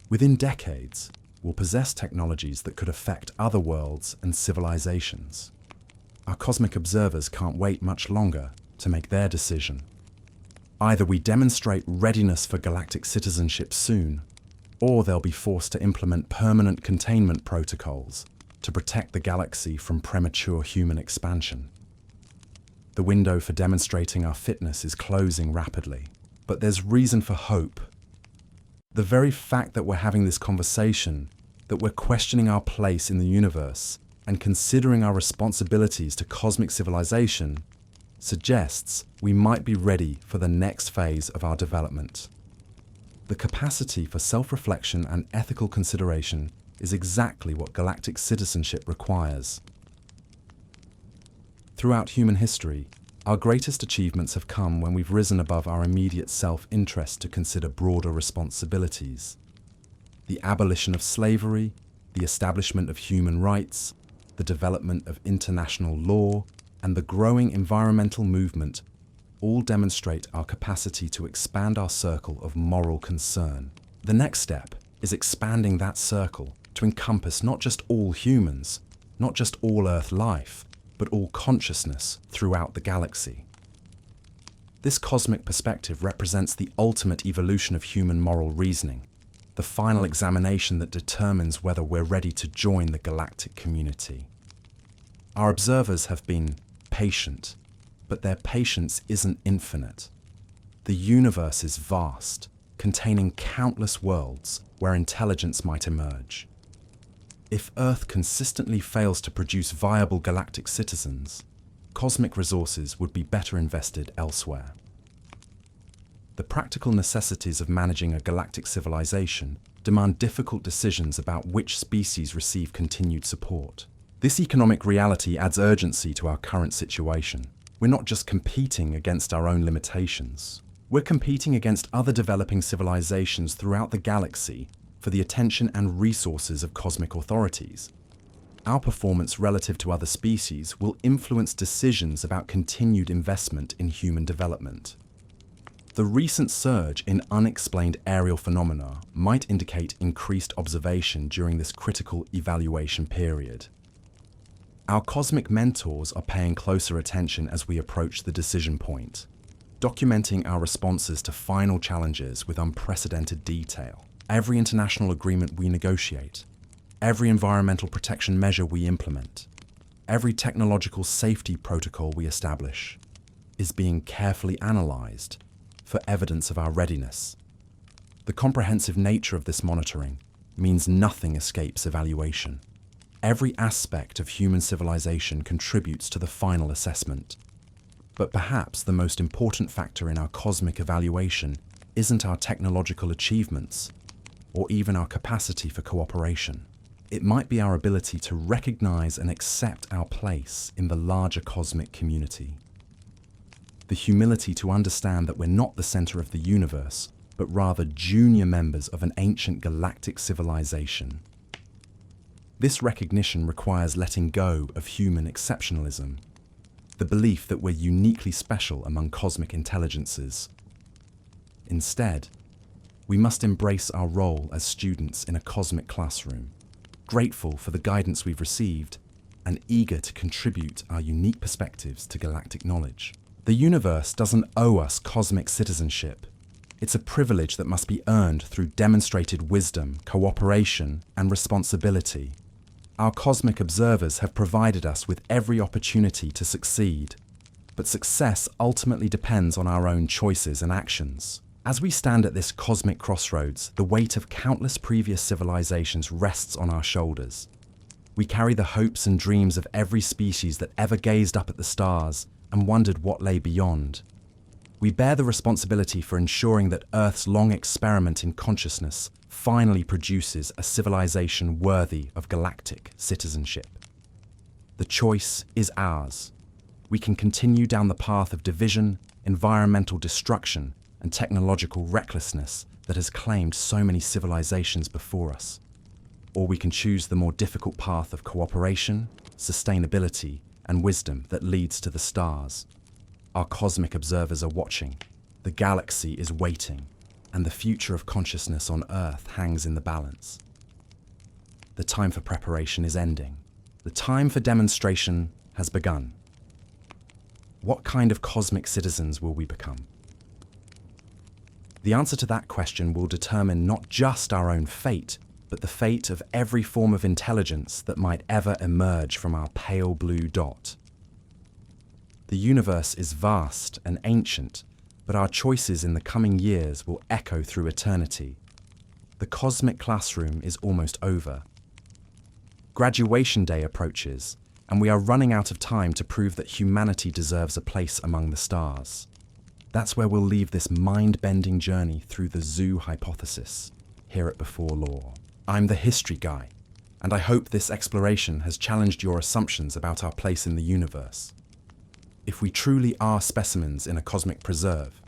A: Within decades, we'll possess technologies that could affect other worlds and civilizations. Our cosmic observers can't wait much longer to make their decision. Either we demonstrate readiness for galactic citizenship soon, or they'll be forced to implement permanent containment protocols to protect the galaxy from premature human expansion. The window for demonstrating our fitness is closing rapidly, but there's reason for hope. The very fact that we're having this conversation, that we're questioning our place in the universe and considering our responsibilities to cosmic civilization, suggests we might be ready for the next phase of our development. The capacity for self-reflection and ethical consideration is exactly what galactic citizenship requires. Throughout human history, our greatest achievements have come when we've risen above our immediate self-interest to consider broader responsibilities. The abolition of slavery, the establishment of human rights, the development of international law, and the growing environmental movement all demonstrate our capacity to expand our circle of moral concern. The next step is expanding that circle to encompass not just all humans, not just all Earth life, but all consciousness throughout the galaxy. This cosmic perspective represents the ultimate evolution of human moral reasoning, the final examination that determines whether we're ready to join the galactic community. Our observers have been patient, but their patience isn't infinite. The universe is vast, containing countless worlds where intelligence might emerge. If Earth consistently fails to produce viable galactic citizens, cosmic resources would be better invested elsewhere. The practical necessities of managing a galactic civilization demand difficult decisions about which species receive continued support. This economic reality adds urgency to our current situation. We're not just competing against our own limitations. We're competing against other developing civilizations throughout the galaxy for the attention and resources of cosmic authorities. Our performance relative to other species will influence decisions about continued investment in human development. The recent surge in unexplained aerial phenomena might indicate increased observation during this critical evaluation period. Our cosmic mentors are paying closer attention as we approach the decision point, documenting our responses to final challenges with unprecedented detail. Every international agreement we negotiate, every environmental protection measure we implement, every technological safety protocol we establish is being carefully analyzed for evidence of our readiness. The comprehensive nature of this monitoring means nothing escapes evaluation. Every aspect of human civilization contributes to the final assessment. But perhaps the most important factor in our cosmic evaluation isn't our technological achievements or even our capacity for cooperation. It might be our ability to recognize and accept our place in the larger cosmic community. The humility to understand that we're not the center of the universe, but rather junior members of an ancient galactic civilization. This recognition requires letting go of human exceptionalism, the belief that we're uniquely special among cosmic intelligences. Instead, We must embrace our role as students in a cosmic classroom, grateful for the guidance we've received and eager to contribute our unique perspectives to galactic knowledge. The universe doesn't owe us cosmic citizenship. It's a privilege that must be earned through demonstrated wisdom, cooperation, and responsibility. Our cosmic observers have provided us with every opportunity to succeed, but success ultimately depends on our own choices and actions. As we stand at this cosmic crossroads, the weight of countless previous civilizations rests on our shoulders. We carry the hopes and dreams of every species that ever gazed up at the stars and wondered what lay beyond. We bear the responsibility for ensuring that Earth's long experiment in consciousness finally produces a civilization worthy of galactic citizenship. The choice is ours. We can continue down the path of division, environmental destruction, and technological recklessness that has claimed so many civilizations before us. Or we can choose the more difficult path of cooperation, sustainability, and wisdom that leads to the stars. Our cosmic observers are watching, the galaxy is waiting, and the future of consciousness on Earth hangs in the balance. The time for preparation is ending. The time for demonstration has begun. What kind of cosmic citizens will we become? The answer to that question will determine not just our own fate, but the fate of every form of intelligence that might ever emerge from our pale blue dot. The universe is vast and ancient, but our choices in the coming years will echo through eternity. The cosmic classroom is almost over. Graduation day approaches, and we are running out of time to prove that humanity deserves a place among the stars. That's where we'll leave this mind-bending journey through the zoo hypothesis, here at Before Law. I'm the history guy, and I hope this exploration has challenged your assumptions about our place in the universe. If we truly are specimens in a cosmic preserve,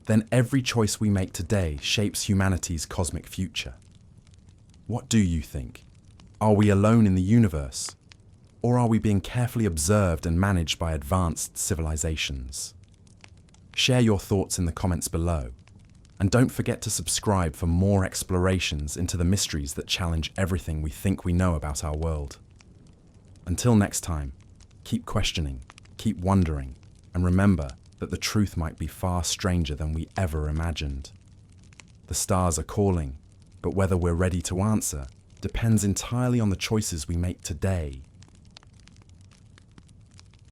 A: then every choice we make today shapes humanity's cosmic future. What do you think? Are we alone in the universe? Or are we being carefully observed and managed by advanced civilizations? Share your thoughts in the comments below. And don't forget to subscribe for more explorations into the mysteries that challenge everything we think we know about our world. Until next time, keep questioning, keep wondering, and remember that the truth might be far stranger than we ever imagined. The stars are calling, but whether we're ready to answer depends entirely on the choices we make today